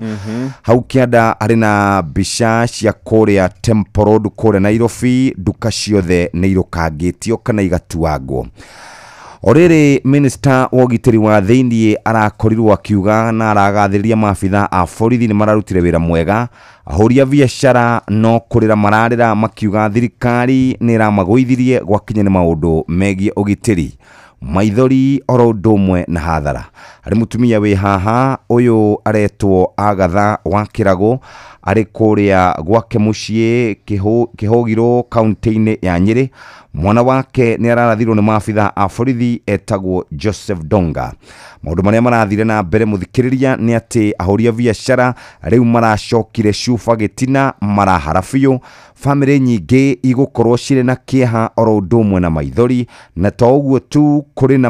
Hau kĩanda harĩ na mbica cia kũrĩa Temple Road kũrĩa Nairobi, nduka ciothe nĩ irũkangĩtio kana igatuangwo. Orĩrĩ Minister wa ũgitĩri wa thĩinĩ arakorirwo akiuga na aragathĩrĩria maabitha a borithi nĩ mararutire wĩra mwega. Ahũri a biacara no kũrĩra mararĩra makiuga thirikari nĩ ĩramagũithirie gwakinya nĩ maũndũ megiĩ ũgitĩri, maithori oro ũndũ ũmwe na hathara. Harĩ mũtumia wĩ haha ũyũ aretwo Agatha wa Kĩragũ arĩ kũrĩa gwake mũciĩ Kĩhũgirũ kaunti-inĩ ya Nyĩrĩ. Mwana wake nĩ ararathirwo nĩ maabitha a borithi etagwo Joseph Donga. Maũndũ marĩa marathire na mbere mũthikĩrĩria nĩ atĩ ahũri a biacara rĩu maracokire cuba gĩtina marahara biũ. Famĩlĩ nyingĩ igũkorwo cirĩ na kĩeha oro ũndũ ũmwe na maithori, na to ũguo tu kũrĩ na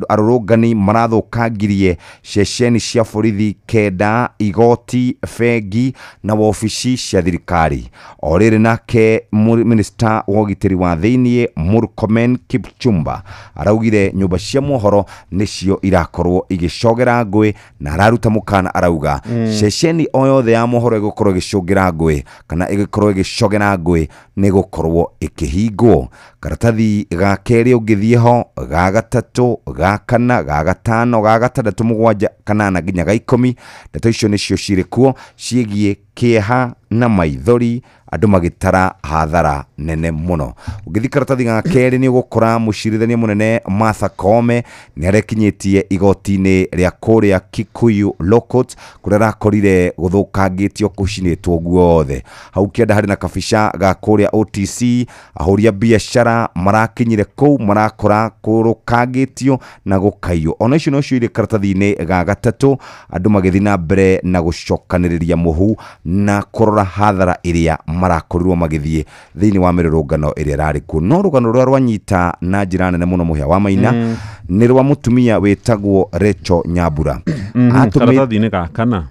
arũrũngani marathũkangirie ceceni cia borithi 9, igoti, bengi na wobici cia thirikari. O rĩrĩ nake Minister wa ũgitĩri wa thĩinĩ Murkomen Kipchumba araugire nyũmba cia mohoro nĩcio irakorwo igĩcogera ngũĩ na araruta mũkana arauga ceceni o yothe ya mohoro ĩgũkorwo ĩgĩcũngĩra ngũĩ kana ĩgĩkorwo ĩgĩcogera ngũĩ nĩ gũkorwo ĩkĩhingwo. Karatathi ga kerĩ ũngĩthiĩ ho, ga gatatũ, ga kana, ga gatano, ga gatandatũ, mũgwanja, kanana nginya ga 10, ndeto icio nĩcio cirĩ kuo ciĩgiĩ kĩeha na maithori, andũ magĩtara hathara nene mũno. Ũngĩthiĩ karatathi ga kerĩ nĩ ũgũkora mũcirithania mũnene Martha Koome nĩ arekinyĩtie igoti-inĩ rĩa kũrĩa Kikuyu Law Court kũrĩa arakorire gũthũkangĩtio gũcinĩtwo guothe. Hau kĩanda harĩ na kabica ga kũrĩa OTC, ahũri a biacara marakinyire kũu marakora kũrũkangĩtio na gũkaiywo. Ona icio nocio irĩ karatathi-inĩ ga gatatũ, andũ magĩthiĩ na mbere na gũcokanĩrĩria mũhu na kũrora hathara ĩrĩa marakorirwo magĩthiĩ thĩinĩ wa mĩrũrũngano ĩrĩa ĩrarĩ kuo. No rũgano rũrĩa rwanyita na njĩra nene mũno mũhĩa wa Maina nĩ rwa mũtumia wĩtagwo Rachel Nyambura. Karatathi-inĩ ga kana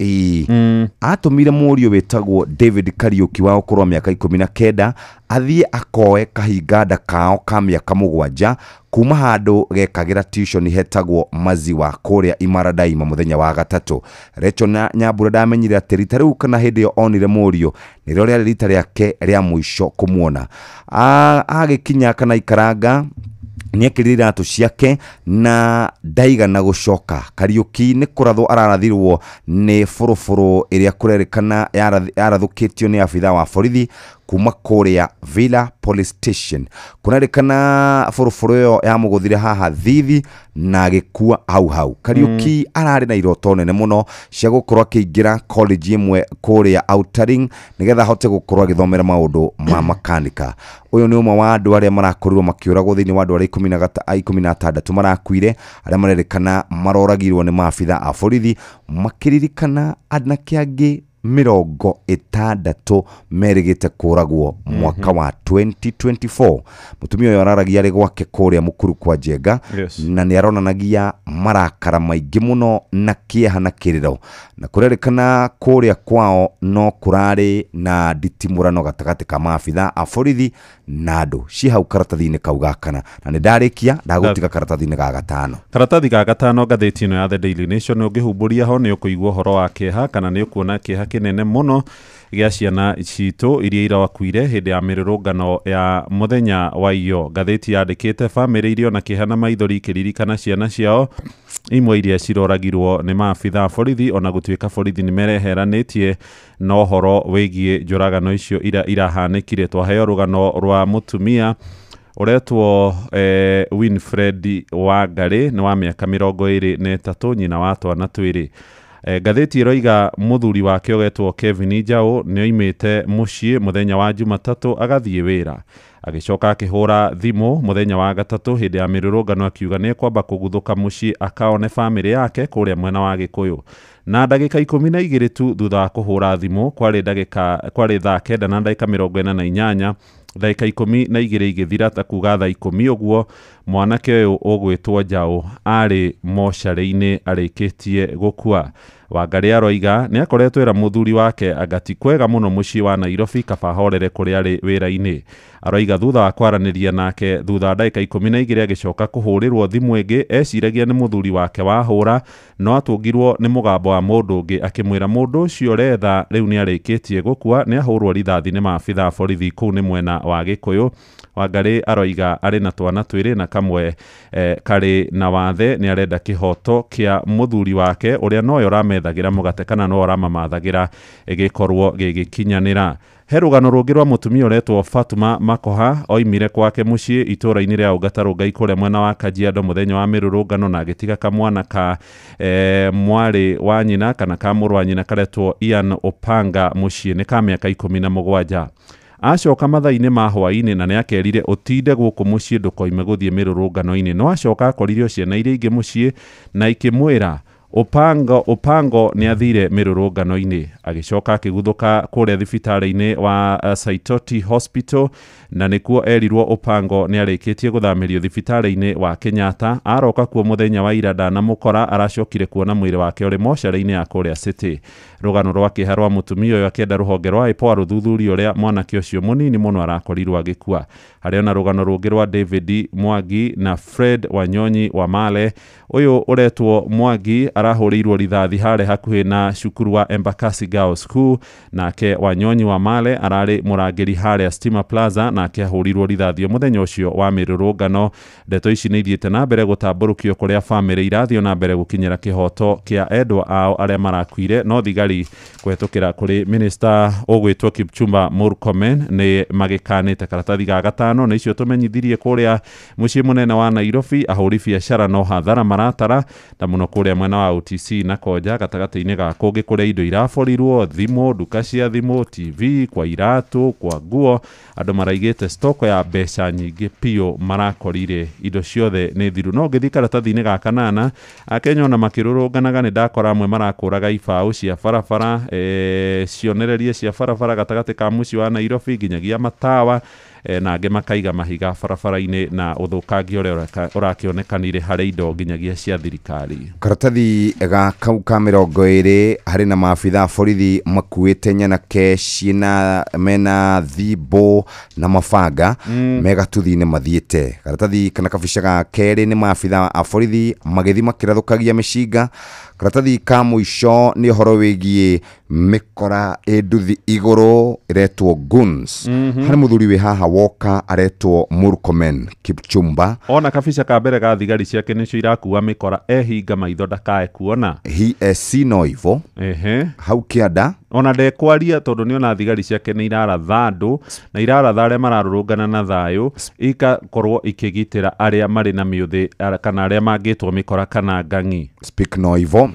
atũmire mũriũ wĩtagwo David Kariuki wa ũkũrũ wa mĩaka 19 athiĩ akoe kahinganda kao ka mĩaka 7 kuma handũ gekagĩra tuition hetagwo Maziwa kũrĩa Imara Daima mũthenya wa gatatũ. Rachel Nyambura ndamenyire atĩ rita rĩu kana hĩndĩ ĩyo onire mũriũ nĩrĩo rĩarĩ rita rĩake rĩa mũico kũmuona. Agĩkinya kana ikaranga niekirire iratu ciake na ndaigana gucoka. Kariuki ni kurathwo ararathirwo ni furufuru iria kurerikana yarathukitio ni afitha wa borithi kuma kuria Villa Police Station. Kunarikana furufuru yo yamuguthire haha thithi na agikua hau. Kariuki arari na iroto nene muno cia gukorwo akiingira college imwe kuria Outering nigetha hote gukorwo agithomera maundu ma makanika. Uyu ni umwe wa andu aria marakorirwo makiuragwo thiini wa andu aria 16 marakuire aria marerikana maroragirwo ni maabitha a borithi makiririkana anake angi 60 merigite kuragwo mwaka wa 2024. Mutumia uyu araragia ari gwake kuria mukuru kwa Njenga na ni aronanagia marakara maingi muno na kieha na kiriro na kurerikana kuria kwao no kurari na nditimurano gatagati ka maabitha a borithi na andu ci hau karatathi-ini kau gakana na ni ndarikia ndagutiga karatathi-ini ga gatano. Karatathi ga gatano gatheti ino ya The Daily Nation ungihumburia ho ni ukuigwa horo wa kieha kana ni ukuona kieha kinene muno gya ciana citu iria irawakuire hindi ya mirurungano ya muthenya wa iyo. Gatheti yandikite family irio na kihana maithori kiririkana ciana ciao imwe iria ciroragirwo ni maabitha borithi ona gutuika borithi ni mereheranitie no horo wigie njuragano icio irahanikire. Twaheo rugano rwa mutumia uretwo Winfred Wangari ni wa miaka 23 nyina wa twana twiri. Gatheti iroiga muthuri wake ugetwo Kevin Njau ni oimite mucii muthenya wa Jumatatu agathie wira agicoka akihura thimu muthenya wa gatatu hindi ya mirurungano akiuga ni kwamba kuguthuka mucii akaone family yake kuria mwena wa Gikuyu na ndagika 12 tu thutha wa kuhura thimu kwari thaa 9 na ndagika 48 ndagika 12 igithira ta kuga thaa 10 uguo mwanake uyu ugwitwo Njau ari mocarĩ-inĩ arikitie gukua. Wangari aroiga ni akoretwo era muthuri wake agati kwega muno mucii wa Nairobi kaba horere kuria ari wira-ini. Aroiga thutha wa kwaraniria nake thutha ndagika 12 agicoka kuhurirwo thimu ingi eciragia ni muthuri wake wahura no atungirwo ni mugambo wa mundu ungi akimwira mundu ucio retha riu ni arikitie gukua ni ahurwo rithathi ni maabitha borithi kuu ni mwena wa Gikuyu. Wangari aroiga ari na twana twiri na kamwe kari na wathe ni arenda kihoto kia muthuri wake uria noyo ramethagira mugate kana no ramamaathagira igikorwo gigikinyanira. He rugano rungi rwa mutumia uretwo Fatuma Makoha oimire kwake mucii itura-ini ria Ungataru kuria mwena wa Kajiado muthenya wa mirurungano na agitiga kamwana ka mwari wa nyina kana ka muru wa nyina karetwo Ian Opanga mucii ni ka miaka 17. Acoka mathaa-ini ma hwaini na ni akerire utinde guku mucii ndukoime guthie mirurungano-ini no acoka akoririo ciana iria ingi mucii na ikimwira Opango ni athire mirurungano-ini agicoka akiguthuka kuria thibitari-ini wa Saitoti Hospital na nikuo erirwo Opango ni arikitie guthamirio thibitari-ini wa Kenyatta. Aroka kuo muthenya wa ira ndanamukora aracokire kuona mwiri wake uri mocarĩ-ini ya kuria City. Rugano rwa kiha rwa mutumia uyu akienda ruhonge rwa IPOA ruthuthuria uria mwanake ucio munini muno arakorirwo agikua. Hari ona rugano rungi rwa David Mwangi na Fred Wanyonyi wa Male. Uyu uretwo Mwangi arahurirwo rithathi hare hakuhi na cukuru wa Embakasi Girls School nake Wanyonyi wa Male arari murangiri hare Stima Plaza nake ahurirwo rithathi muthenya ucio wa mirurungano. Ndeto ici ni ithiete na mbere gutamburukio kuria family irathio na mbere gukinyira kihoto kia endwa ao aria marakuire no thigari kwetukira kuri minister ugwitwo Kipchumba Murkomen ni magikanite karatathi ga gatano na icio tumenyithirie kuria mucii munene wa Nairobi ahuri biacara no hathara maratara na muno kuria mwena wa OTC na Koja gatagati-ini ga kungi kuria indo iraborirwo thimu duka cia thimu TV kwa iratu kwa nguo andu maraigite stoko ya mbeca nyingi pio marakorire indo ciothe ni thiru. No ngithi karatathi-ini ga kanana Akenya ona makirurunganaga ni ndakora amwe marakuraga ibau cia barabara cionererie cia barabara gatagati ka mucii wa Nairobi nginyagia matawa na ange makaiga mahiga barabara-ini na uthukangia uria urakionekanire hari indo nginyagia cia thirikari. Karatathi ga kau ka 20 hari na maabitha borithi makuite nyanake ciina mena thibo na mabanga mega tuthi-ini mathiete. Karatathi kana kabica ga keri ni maabitha a borithi magithi makirathukagia micinga. Karatathi ka muico ni horo wigie mikora enduthi iguru iretwo goons. Hari muthuri wi haha woka aretwo Murkomen Kipchumba. Ona kabisa ka mbere ga thigari ciake nicio irakuwa mikora ehinga maitho ndakae kuona. He sino hivyo. Hau kianda ona ndekwaria tondu ni ona thigari ciake ni iraratha andu na iraratha aria mararurungana na thayu ikakorwo ikigitira aria mari na miuthi kana aria mangitwo mikora kana ngangi. Speak no hivyo.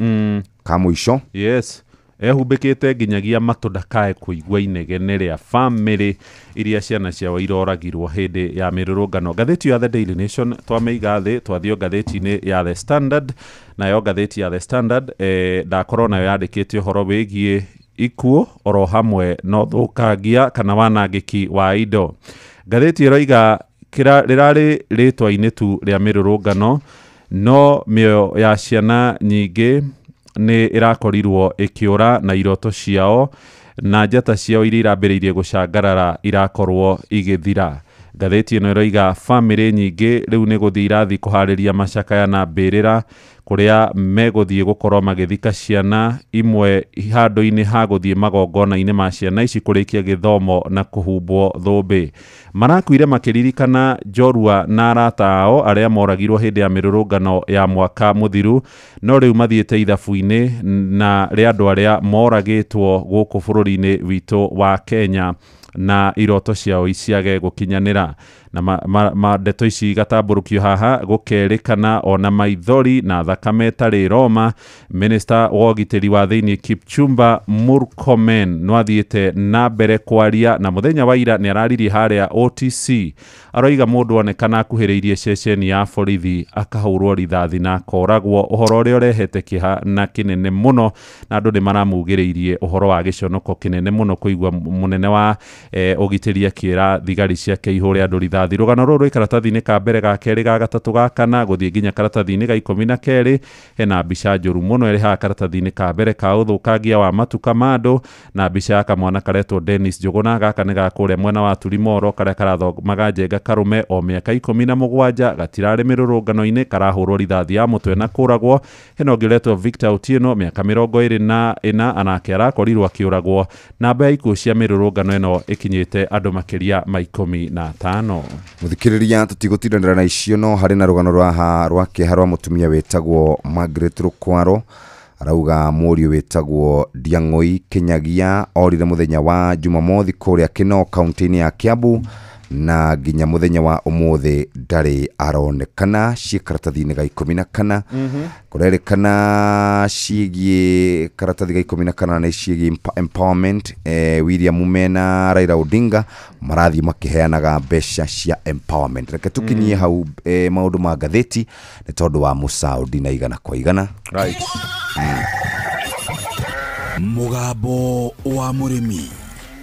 Kamwisho. Yes. Ehumbikite nginyagia matu ndakae kuigua inegene ria family iria ciana ciao iroragirwo hindi ya mirurungano. Gatheti ya The Daily Nation twameiga thi twathio gatheti-ini ya The Standard, nayo gatheti ya The Standard ndakorwo nayo yandikite uhoro wigie ikuo oro hamwe no thukangia kana wanangiki wa indo. Gatheti iroiga rirari ritwa-ini tu ria mirurungano no mioyo ya ciana nyingi ni irakorirwo ikiura na iroto ciao na njata ciao iria irambiriirie gucangarara irakorwo igithira. Gatheti ino iroiga family nyingi riu ni guthii irathi kuhariria macakaya na mbirira kuria meguthii gukorwo magithika ciana imwe handu-ini ha guthii magongona-ini ma ciana ici kurikia githomo na kuhumbwo thumbi. Marakuire makiririkana njorua na arata ao aria moragirwo hindi ya mirurungano ya mwaka muthiru, no riu mathiete ithabu-ini na ria andu aria moragitwo guku bururi-ini witu wa Kenya na iroto ciao iciage gukinyanira. Na ndeto ici gatamburukio haha gukerikana ona maithori na thakame tari Roma. Minister wa ugitiri wa thiini Kipchumba Murkomen no athiete na mbere kwaria na muthenya wa ira ni araririe haria OTC aroiga mundu onekana akuhiriirie ceceni ya borithi akahurwo rithathi na koragwo, uhoro uria urehete kiha na kinene muno na andu ni maramugiriirie uhoro wa giconoko kinene muno kuigwa munene wa ugitiri akiira thigari ciake ihure andu rithathi. Rugano ruru ikaratathi-ini ka mbere ga keri ga gatatu ga kana guthii nginya karatathi-ini ga 12 hena mbica njuru muno iri ha karatathi-ini ka mbere ka uthukangia wa matuka mando na mbica ya kamwana karetwo Dennis Njuguna gaka ni ga kuria mwena wa Turimoro karia karathomaga Njenga Karume o miaka 17 gatirari mirurungano-ini karahurwo rithathi ya mutwe na kuragwo. Hena ngiretwo Victor Otieno miaka 24 anake arakorirwo akiuragwo. Namba ya ikuo cia mirurungano ino ikinyite andu makiria ma 15. Muthikiriria tutigutiranira na icio no hari na rugano rwa kiha rwa mutumia wetagwo Margaret Rukwaro arauga murio wetagwo Diang'oi Kinyagia orire muthenya wa Jumamothi kuria Kino kaunti-ini ya Kiambu na nginya muthenya wa umuthi ndari aronekana. Cikaratathi-ini ga 14 kurerikana cigie karatathi ga 14 na cigie empowerment. William Mumena Raila Odinga marathi makiheanaga mbeca cia empowerment. Reke tukinyie hau maundu ma gatheti ni tondu wa Musaudi na igana kwa igana. Right. Mugambo wa murimi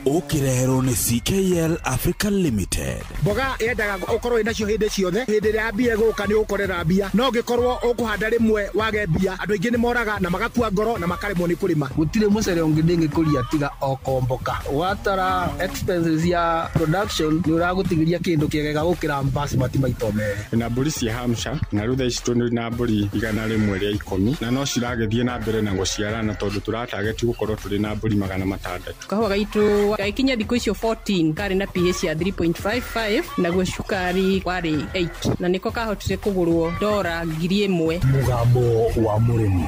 ukirehero ni CKL Africa Limited. Boga yendaga ukorwo inacio hindi ciothe. Hindi ria mbia guka ni ukorera mbia, no gikorwo ukuhanda rimwe wage mbia andu ingi ni moraga na magakua ngoro na makaremwo ni kurima. Gutire mucere ungi ndingi kuria tiga okomboka. Watara expenses ya production ni uragutigiria kindu kiegega gukira basmati maito mere. Na mburi cia Hampshire na rutha ici tuni na mburi igana rimwe ria 10 na no ciragethie na mbere na guciarana tondu turatarget gukorwo turi na mburi 600. Kahua gaitu gaikinya thikũ icio 14 kari na pH ya 3.55 naguo cukari wari 8 na niko kahotire kugurwo $1,000. Mugambo wa murimi.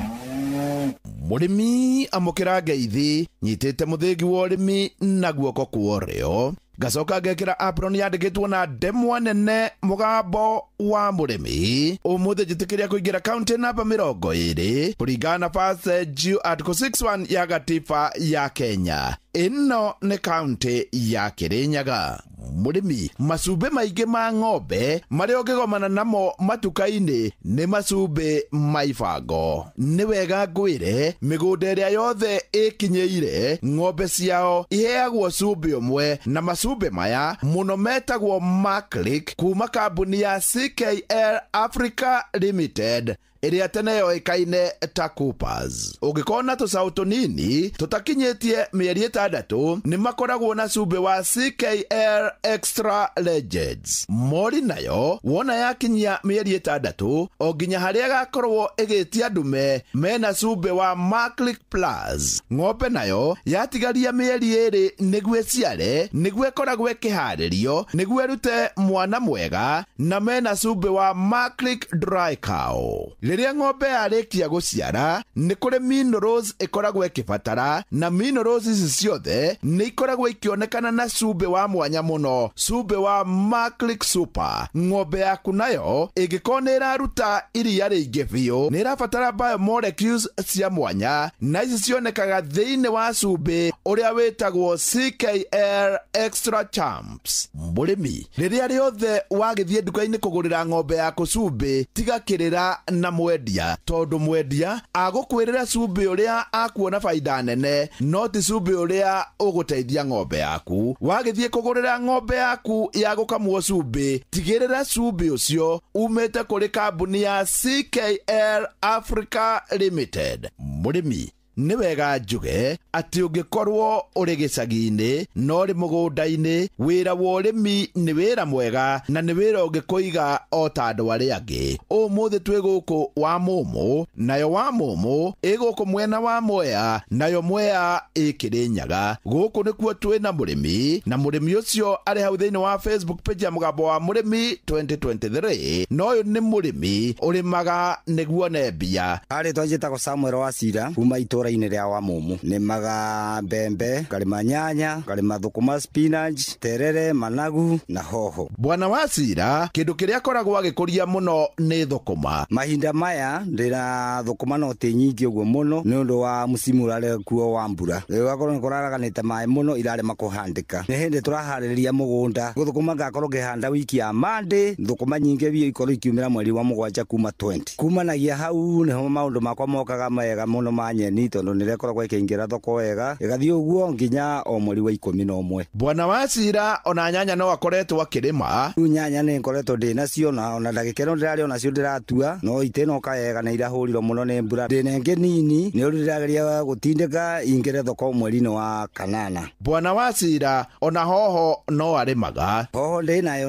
Murimi amukira ngeithi nyitite muthingi wa urimi na guoko kuorio gacoka ngekira apron yandikitwo na ndemwa nene mugambo wa murimi. Umuthi njitikiria kuingira county namba 20 kuringana na passage article 61 ya gatiba ya Kenya. Ino ni county ya Kirinyaga. Murimi macumbi maingi ma ng'ombe maria ungigomana namo matuka-ini ni macumbi ma ibango. Ni wega ngwire migunda iria yothe ikinyeire ng'ombe ciao iheagwo cumbi umwe na macumbi maya muno metagwo Maclick kuma kambuni ya CKL Africa Limited ĩrĩa tene yoĩkaine ta Coopers. Ũngĩkona tũcaũ tũnini tũtakinyĩtie mĩeri 6 nĩ makoragwo na cumbĩ wa CKR Extra Legends. Mori nayo wona yakinyia mĩeri 6 o nginya harĩa gakorwo ĩgĩtia ndume mena cumbĩ wa Maclick Plus. Ng'ombe nayo yatigaria mĩeri 2 nĩguo ĩciare nĩguo ĩkoragwo ĩkĩharĩrio nĩguo ĩrute mwana mwega na mena cumbĩ wa Maclick Dry Cow. Rĩrĩa ng'ombe yarĩkia gũciara nĩ kũrĩ minerals ĩkoragwo ĩkĩbatara, na minerals ici ciothe nĩ ikoragwo ikĩonekana na cumbĩ wa mwanya mũno, cumbĩ wa Maclick Super. Ng'ombe yaku nayo ĩngĩkorwo nĩ ĩraruta iria rĩingĩ biũ nĩ ĩrabatara biomolecules cia mwanya, na ici cionekaga thĩinĩ wa cumbĩ ũrĩa wĩtagwo CKR Extra Champs. Mũrĩmi rĩrĩa rĩothe wagĩthiĩ nduka-inĩ kũgũrĩra ng'ombe yaku cumbĩ, tigakĩrĩra na mwendia, tondũ mwendia agũkwĩrĩra cumbĩ ũrĩa akuona baida nene, no ti cumbĩ ũrĩa ũgũteithia ng'ombe yaku. Wagĩthiĩ kũgũrĩra ng'ombe yaku ya gũkamwo cumbĩ, tigĩrĩra cumbĩ ũcio umĩte kũrĩ kambuni ya CKR Africa Limited. Mũrĩmi nĩ wega njuge atĩ ũngĩkorwo ũrĩ gĩcagi-inĩ no ũrĩ mũgũnda-inĩ, wĩra wa ũrĩmi nĩ wĩra mwega na nĩ wĩra ũngĩkũiga o ta andũ arĩa angĩ. Ũmũthĩ twĩ gũkũ wa Mũmũ, nayo wa Mũmũ ĩ gũkũ mwena wa Mwea, nayo Mwea ĩ Kĩrĩnyaga. Gũkũ nĩkuo twĩ na mũrĩmi, na mũrĩmi ũcio arĩ hau thĩinĩ wa Facebook page ya Mũgambo wa Mũrĩmi 2023. No ũyũ nĩ mũrĩmi ũrĩmaga nĩguo ne mbia. Arĩ twajĩtagwo Samuel Wacira kuma itũra ine rĩa wa Mũmũ. Nĩmaga mbembe, ngarĩma nyanya, ngarĩma thũkũma, spinach, terere, managu na hoho. Bwana Wacira kĩndũ kĩrĩa akoragwo agĩkũria mũno nĩ thũkũma. Mahinda maya ndĩra thũkũma no tĩ nyingĩ ũguo mũno nĩ ũndũ wa musimu ũrarĩ kuo wa mbura. Gũgakorwo nĩ kũraraganĩte maĩ mũno irarema kũhandĩka. Nĩ hĩndĩ tũraharĩrĩria mũgũnda. Thũkũma ngakorwo ngĩhanda wiki ya Monday, thũkũma nyingĩ biũ ikorwo ikiumĩra mweri wa 7 kuma 20. Kumanagia hau nĩho maũndũ makwa mokaga mega mũno ma nyeni, tondũ nĩrekoragwo ĩkĩingĩra thoko wega, ĩgathiĩ ũguo nginya o mweri wa 11. Bwana Wacira ona nyanya no akoretwo akĩrĩma. Nyanya nĩ ngoretwo ndĩnacio na ona ndagĩka ĩno ndĩrarĩ onacio ndĩratua, no itĩnoka wega na irahũrirwo mũno nĩ mbura. Ndĩna ĩngĩ nini nĩ ũrĩa ndĩrageria gũtindĩka ingĩre thoko mweri-inĩ wa kanana. Bwana Wacira ona hoho no arĩmaga. Hoho ndĩnayo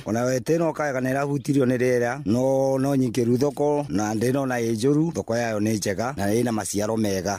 ona itĩnoka wega na irahutirio nĩ rĩera, no nyingĩru thoko na ndĩnona ĩ njũru, thoko yayo nĩ njega na ĩna maciaro mega.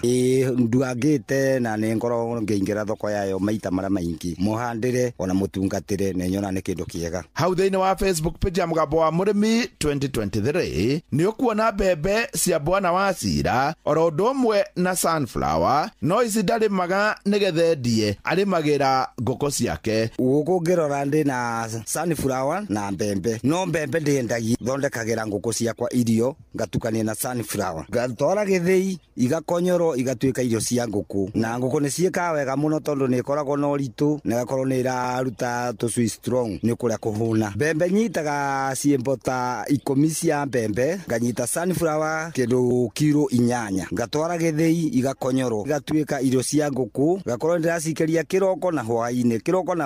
Nduangĩte na nĩ ngorwo ngĩingĩra thoko yayo maita marĩa maingĩ. Mũhandĩre ona mũtungatĩre nĩ nyona nĩ kĩndũ kĩega. Hau thĩinĩ wa Facebook page ya Mũgambo wa Mũrĩmi 2023 nĩ ũkuona mbembe cia Bwana Wacira oro ũndũ ũmwe na sunflower, no ici ndarĩmaga nĩgetha endie, arĩmagĩra ngũkũ ciake. Gũkũ ngĩrora ndĩ na sunflower na mbembe, no mbembe ndĩendagia, thondekagĩra ngũkũ ciakwa irio ngatukania na sunflower, ngatwara gĩthĩi igakonyorwo igatuĩka irio cia ngũkũ. Na ngũkũ nĩ ciĩkaga wega mũno tondũ nĩ ikoragwo na ũritũ na igakorwo nĩ iraruta tũcui strong nĩ kũrĩa kũhũna. Mbembe nyitaga ciĩmbo ta 10 cia mbembe, nganyita sunflower kĩndũ kiro 8, ngatwara gĩthĩi igakonyorwo igatuĩka irio cia ngũkũ, ngakorwo ndĩracikeria kĩroko na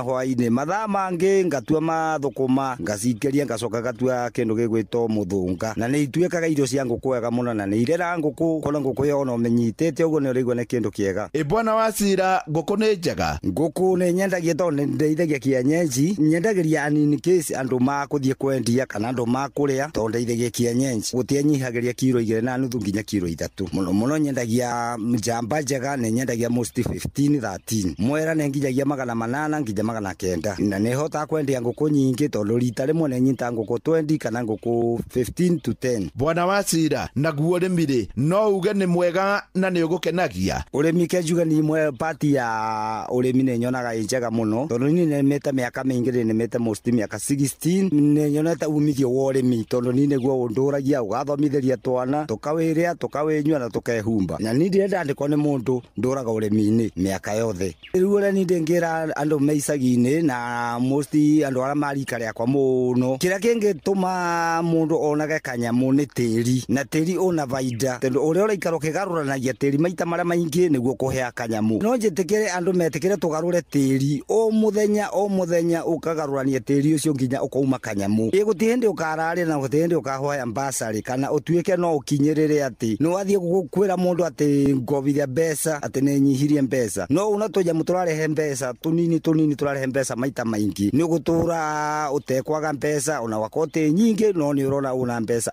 hwaĩ-inĩ. Mathaa mangĩ ngatua mathũkũma ngacikeria ngacoka gatua kĩndũ gĩgwĩtwo mũthũnga, na nĩ ituĩkaga irio cia ngũkũ wega mũno na nĩ irera ngũkũ, kona ngũkũ yo no menyitĩte ũguo nĩ ũrĩigua nĩ kĩndũ kĩega. Bwana Wacira ngũkũ nĩ njega. Ngũkũ nĩ nyendagia tondũ nĩ ndeithagia kienyeji, nyendagĩria anini case andũ makũthiĩ kwendia kana andũ makũrĩa, tondũ ndeithagia kienyeji gũtianyihagĩria kiro 2.5 nginya kiro 3. Mũno nyendagia njamba njega, nĩ nyendagia most 15-13. Mwera nĩ nginyagia 800 nginya 900, na nĩ hotaga kwendia ngũkũ nyingĩ tondũ rita rĩmwe nĩ nyita ngũkũ 20 kana ngũkũ 15 to 10. Bwana Wacira naguo ũrĩmi no uge nĩ mwega na nĩ ũgũkenagia. Ũrĩmi kenjuga ni mwe party ya ũrĩmi nĩ nyonaga ĩ njega mũno tondũ niĩ nĩmĩte mĩaka mĩingĩ, nĩmĩte most mĩaka 16, nĩ nyonete umithio wa ũrĩmi tondũ niĩ nĩguo ũndũragia, ũgathomithĩria twana, tũkawĩrĩa, tũkawĩnyua na tũkehumba, na niĩ ndirenda andĩkwo nĩ mũndũ ndũraga ũrĩmi-inĩ mĩaka yothe. Rĩu ũrĩa niĩ ndĩngĩra andũ me icagi-inĩ na most andũ arĩa marika rĩakwa mũno, kĩrĩa kĩngĩtũma mũndũ onage kanyamũ nĩ tĩri, na tĩri ũna baida, tondũ ũrĩa ũraikara ũkĩgarũranagia tĩri maita marĩa maingĩ nĩguo gukuhea kanyamu no njitikire andu metikire tugarure tiri o muthenya ukagarurania tiri ucio nginya ukauma kanyamu igutihindi ukarari na gutihindi ukahoya mbasari kana utuike no ukinyirire ati no athie gukwira mundu ati ngobithia mbeca ati ne nyihirie mbeca no una tuja muturarehe mbeca tunini turarehe mbeca maita maingi ni gutura utekwaga mbeca una wakote nyingi no ni urona una mbeca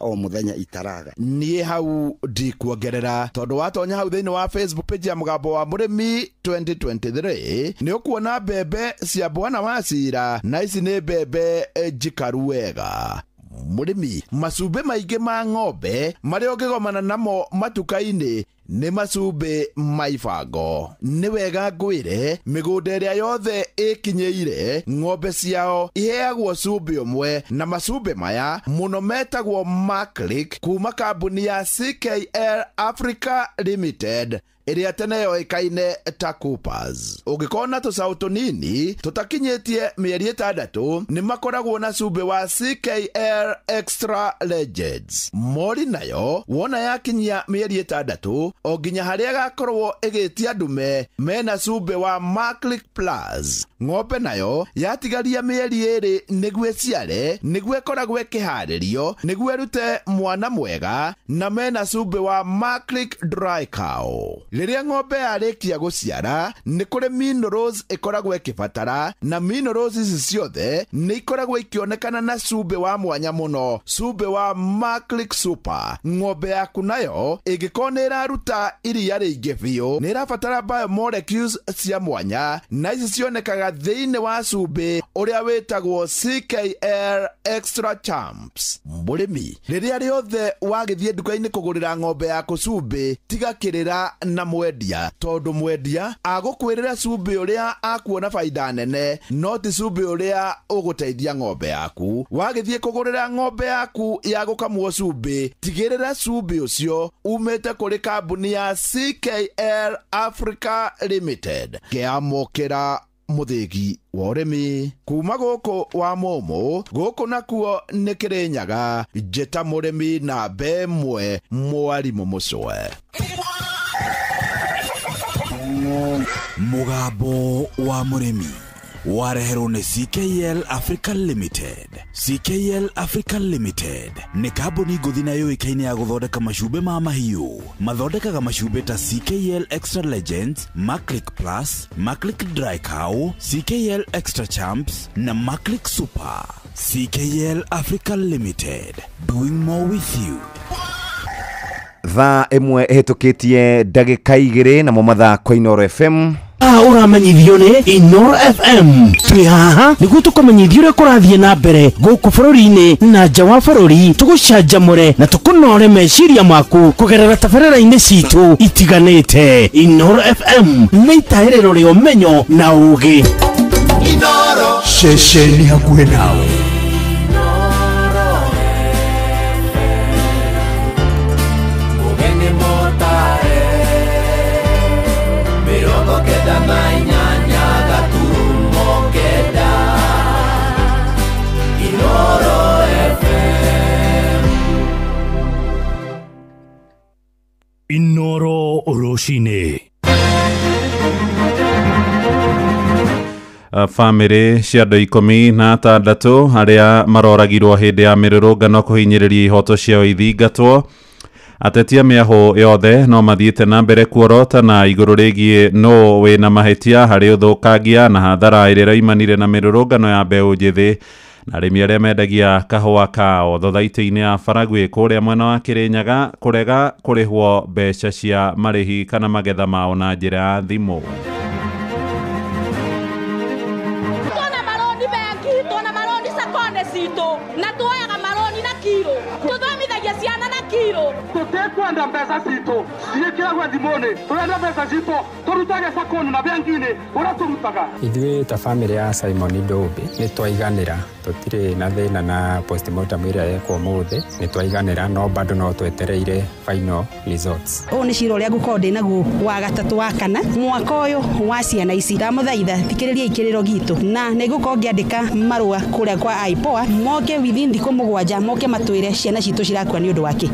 o muthenya itaraga nie hau ndikuongerera tondu watonya hau thiini wa Facebook page ya Mugambo wa Murimi 2023 ni ukuona mbembe cia Bwana Wacira na ici ni mbembe njikaru wega murimi macumbi maingi ma ng'ombe maria ungigomana namo matuka-ini ni macumbi maibango ni wega ngwire migunda iria yothe ikinyeire ng'ombe ciao iheagwo cumbi umwe na macumbi maya muno metagwo Maclick kuma kambuni ya CKL Africa Limited iria tene yoikaine ta Coopers. Ungikona tucau tunini tutakinyitie mieri 6 ni makoragwo na cumbi wa CKL Extra Legends. Mori nayo wona yakinyia mieri 6 o nginya haria gakorwo igitia ndume mena cumbi wa Maclick Plus. Ng'ombe nayo yatigaria mieri 2 niguo ciare niguo ikoragwo ikiharirio niguo erute mwana mwega na mena cumbi wa Maclick Dry Cow. Riria ng'ombe yarikia guciara ni kuri minerals ikoragwo ikibatara na minerals ici ciothe ni ikoragwo ikionekana na cumbi wa mwanya muno cumbi wa Maclick Super. Ng'ombe yaku nayo igikona iraruta iria ringi biu ni irabatara biomolecules cia mwanya na ici cionekaga thiini wa cumbi uria witagwo CKL Extra Champs. Murimi riria riothe wagithie nduka-ini kugurira ng'ombe yaku cumbi tigakirira na mwendia tondu mwendia agukwirira cumbi uria akuona faida nene no ti cumbi uria uguteithia ng'ombe yaku. Wagithie kugurira ng'ombe yaku ya gukamwo cumbi tigirira cumbi ucio umete kuri kambuni ya CKL Africa Limited. Kiamukira muthigi wa urimi kuma guku wa Momo guku nakuo ni Kirinyaga njeta murimi na bemwe mwarimu mucwe. Mugambo wa Murimi wareherwo ni CKL Africa Limited. CKL Africa Limited ni kambuni nguthi na yoikaine ya guthondeka macumbi ma mahiu. Mathondekaga macumbi ta CKL Extra Legends, Maclick Plus, Maclick Dry Cow, CKL Extra Champs na Maclick Super. CKL Africa Limited, doing more with you. Thaa imwe hitukitie ndagika 2 na mathako Inoro FM. Uramenyithio ni Inoro FM. Twi haha niguo tukumenyithio uria kurathie na mbere guku bururi-ini na nja wa bururi, tugucanjamure na tukunore meciria maku kugerera tabarĩra-inĩ citu itiganĩte. Inoro FM nĩ itaĩrĩro rĩa ũmenyo na ũũgĩ. Inoro ceceni hakuhĩ nawe. Inoro Oroshine. Family cia andũ 16 aria maroragirwo hindi ya mirurungano kuhinyiriria ihoto ciao ithingatwo. Ateti a mĩahũ yothe no mathiĩte na mbere kuorotana igũrũ rĩgiĩ no wĩna mahĩtia harĩ ũthũkangia na hathara ĩrĩa ĩraimanire na mĩrũrũngano ya mbeũ njĩthĩ na arĩmi arĩa mendagia kahũa kao thothaitĩ-inĩ ya Baragwĩ kũrĩa mwena wa Kĩrĩnyaga kũrega kũrĩhwo mbeca cia marĩhi kana magetha mao na njĩra ya thimũ. Tuna maroni bengi, tuna maroni sakonde citũ na tuoyaga maroni na kiro, tuthomithagia ciana na kiro. Tũtekwenda mbeca citũ ciĩkĩragwo thimũ-inĩ, tũrenda mbeca citũ tũrutage sakoni na bengi-inĩ ũrĩa tũrutaga. Ithuĩ ta family ya Simon Ndũmbi nĩ twaiganĩra, tũtirĩ na thĩna na postmortem ĩrĩa yekwo mũthĩ, nĩ twaiganĩra no bado no twetereire final results. Ũũ nĩ cira ũrĩa ngũkorwo ndĩ naguo wa gatatũ wa kana mwaka ũyũ wa ciana ici. Ndamũthaitha thikĩrĩria ikĩrĩro gitũ na nĩ ngũkorwo ngĩandĩka marũa kũrĩa kwa IPOA moke within thikũ 7 moke matwĩre ciana citũ cirakua nĩ ũndũ wake.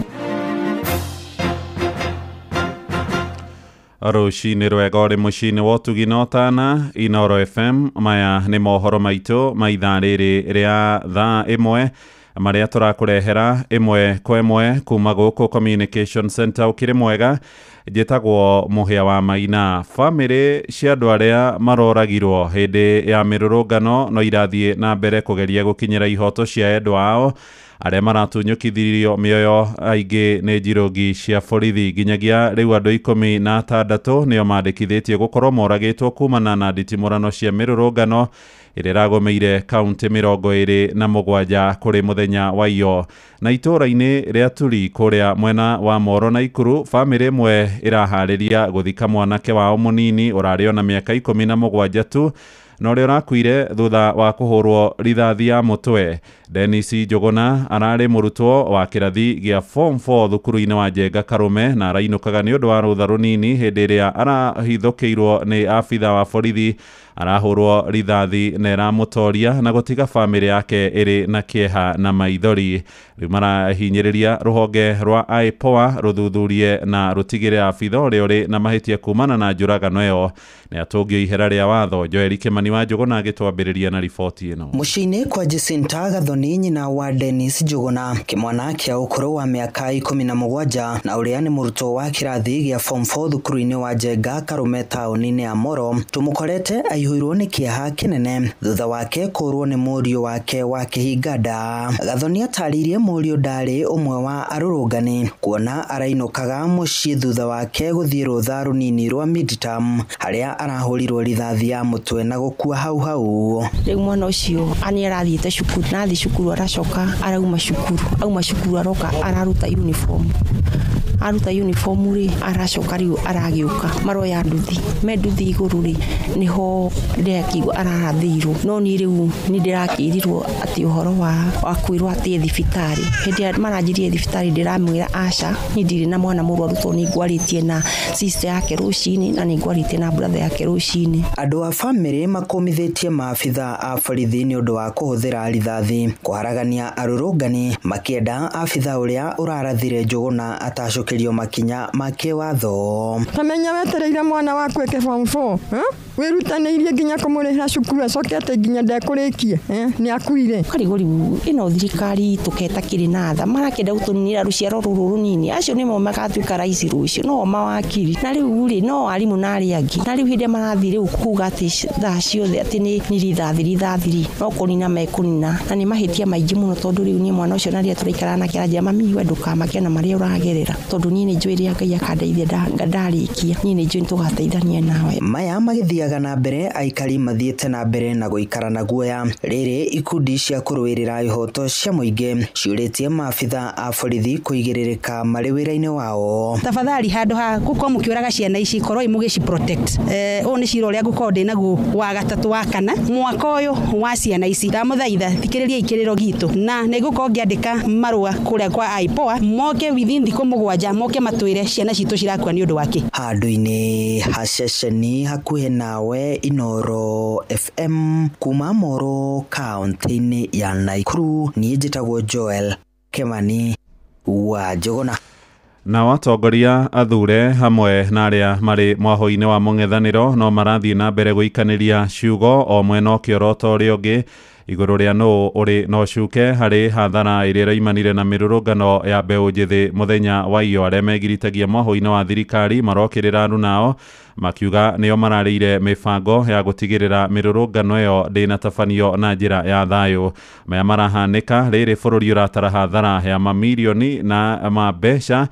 Rucini rwega uri mucini wa utugi na utana Inoro FM. Maya ni mohoro maitu ma ithaa riri ria thaa imwe maria turakurehera imwe kwa imwe kuma guku Communication Center ukiri mwega. Njitagwo Muhia wa Maina. Family cia andu aria maroragirwo hindi ya mirurungano no irathie na mbere kugeria gukinyira ihoto cia endu ao aria maratunyukithirio mioyo aingi ni njirungi cia borithi. Nginyagia riu andu 16 nio mandikithitie gukorwo moragitwo kumana na nditimurano cia mirurungano iria iragomeire kaunti 27 kuri muthenya wa iyo. Na itura-ini ria Turi kuria mwena wa Moro na Ikuru, family imwe irahariria guthika mwanake wao munini urario na miaka 17 tu no ria rakuire thutha wa kuhurwo rithathi ya mutwe. Dennis Njuguna arari murutwo wa kirathi gia form 4 thukuru-ini wa Njenga Karume na arainukaga ni undu wa rutha runini hindi ria arahithukiirwo ni afitha wa borithi arahurwo rithathi na iramutoria na gutiga family yake iri na kieha na maithori. Riu marahinyiriria ruhonge rwa IPOA ruthuthurie na rutigire afitha uria uri na mahitia kumana na njuragano iyo. Ni atungio ihera ria watho. Joel Kimani wa Njuguna agitwambiriria na riboti ino. Mucini kwa Jacinta Gathoni nyina wa Dennis Njuguna, kimwana kia ukuru wa miaka 17 na uria ni murutwo wa kirathi gia form 4 thukuru-ini wa Njenga Karume tauni-ini ya Moro, tumukorete aihurwo ni kieha kinene thutha wake kurwo ni murio wake wa kihingada. Gathoni ataririe murio ndari umwe wa arurungani kuona arainukaga mucii thutha wake guthie rutha runini rwa midterm haria arahurirwo rithathi ya mutwe na gukua hau. Riu mwana ucio ani arathiete cukuru nathi cukuru aracoka arauma cukuru aroka araruta uniform ri aracoka riu aragiuka maroya nduthi menduthi iguru ri niho ndekigo ararathirwo no ni riu ni ndirakirirwo ati uhoro wa kwirwo ati thibitari hindi maranjirie thibitari ndiramwira aca ni ndiri na mwana murwaru to ni ngwaritie na sister yake rucini na ni ngwaritie na brother yake rucini. Andu a family makomithitie maafitha a borithi ni undu wa kuhuthira rithathi kuharagania arurungani makienda afitha uria urarathire Njuguna atacokerio makinya make watho. Kamenya wetereire mwana waku eke form 4 wirutaniirie nginya kumurihira cukuru acokete nginya ndekurikie ni akuire karigori ino thirikari tuketa kirinatha marakenda gutuninira ruciaro ruru runini acio nimo magatuika raisi rucio no mawakiri na riu ri no arimu na ari angi na riu hindi marathire ukuga ati thaa ciothe ati ni rithathi no kunina mekunina na ni mahitia maingi muno tondu riu ni mwana ucio naria turaikara na kiranjia mami wenduka makena maria uragerera tondu ni njwiria Ngai akandeithia ndarikia ni njwi tugateithania nawe. Maya magithiaga na mbere aikari mathiete na mbere na guikara na guoya riri ikundi cia kuruirira ihoto cia muingi ciuritie maafitha a borithi kuigiririka mari wira-ini wao. Tafadhali handu ha gukorwo mukiuraga ciana ici korwo imugici protect o ni ciro ria gukorwo ndi naguo wa gatatu wa kana mwaka uyu wa ciana ici ndamuthaitha thikiriria ikiriro gitu na ni gukorwo ngiandika marua kuria kwa IPOA moke within thiku 7 moke matwire ciana citu cirakua ni undu wake. Handu-ini haceceni hakuhe nawe Inoro FM kuma Moro kaunti-ini ya Nakuru. Ni njitagwo Joel Kimani wa Njuguna. Na watongoria athure hamwe na aria mari mwaho-ini wa mung'ethaniro no marathie na mbere guikaniria ciugo o mwena kioroto ri ungi iguru ria no uri no cuke hari hathara iria raimanire na mirurungano ya mbeu njithi muthenya wa iyo aria megiritagia mwaho-ini wa thirikari marokirira runao makiuga nio mararire mibango ya gutigirira mirurungano iyo ndina tabanio na njira ya thayu. Maya marahanika riri bururi uratara hathara ya mamilioni na mabeca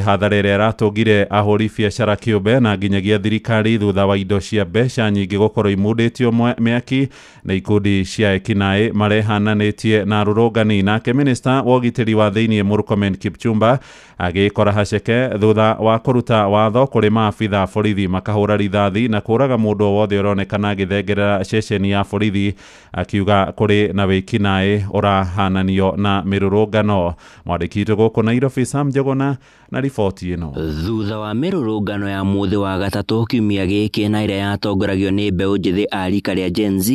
hathara iria iratungire ahuri biacara kiumbe na nginyagia thirikari thutha wa indo cia mbeca nyingi gukorwo imunditio miaki na ikundi cia ekinaĩ marehananitie na rurungani. Nake minista wa ugitiri wa thiini Murkomen Kipchumba agikora haceke thutha wa kuruta watho kuri maafitha borithi borithi makahũra rithathi na kũraga mũndũ wothe ũronekana agĩthengerera ceceni ya borithi, akiuga kũrĩ na wĩkinaĩ ũrahananio na mĩrũrũngano. Mwandĩki witũ gũkũ Nairobi Sam Njogona na riboti ĩno. Thutha wa mĩrũrũngano ya mũthĩ wa gatatũ kiumia gĩkĩ na ĩrĩa yatongoragio nĩ mbeũ njĩthĩ a rika rĩa Gen Z,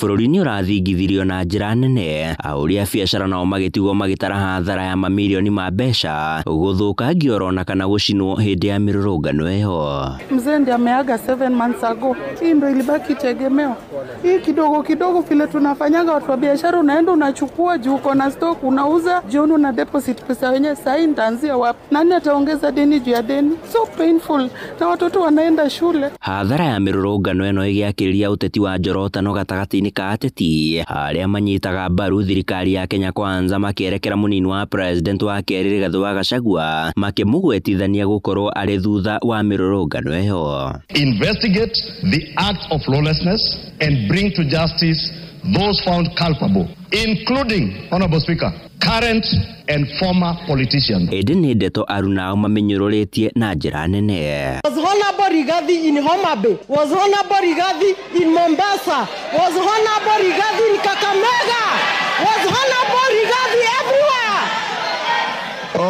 bũrũri-inĩ ũrathingithirio na njĩra nene, ahũri a biacara nao magĩtigwo magĩtara hathara ya mamirioni ma mbeca gũthũkangio orona kana gũcinwo hĩndĩ ya mĩrũrũngano ĩyo. Mzee ndiye ameaga 7 months ago. Hii ndio ilibaki tegemeo. Hii kidogo kidogo vile tunafanyaga watu wa biashara, unaenda unachukua juu uko na stock unauza, jioni una deposit pesa wenyewe. Sasa nitaanzia wapi? Nani ataongeza deni juu ya deni? So painful. Na watoto wanaenda shule. Hathara ya mĩrũrũngano ĩno ĩgĩakĩrĩria ũteti wa njorotano gatagatĩ-inĩ ka ateti arĩa manyitaga mbaru thirikari ya Kenya Kwanza makĩerekera mũnini wa president wa kerĩ Rigathĩ wa Gachagua makĩmũgwetithania gũkorwo arĩ thutha wa mĩrũrũngano ĩyo. Investigate the acts of lawlessness and bring to justice those found culpable, including, Honorable Speaker, current and former politicians. Ĩndĩ nĩ ndeto arunao mamenyũrũrĩtie na njĩra nene. Was Honorable Rigathi in Homa Bay? Was Honorable Rigathi in Mombasa? Was Honorable Rigathi in Kakamega? Was Honorable Rigathi everywhere?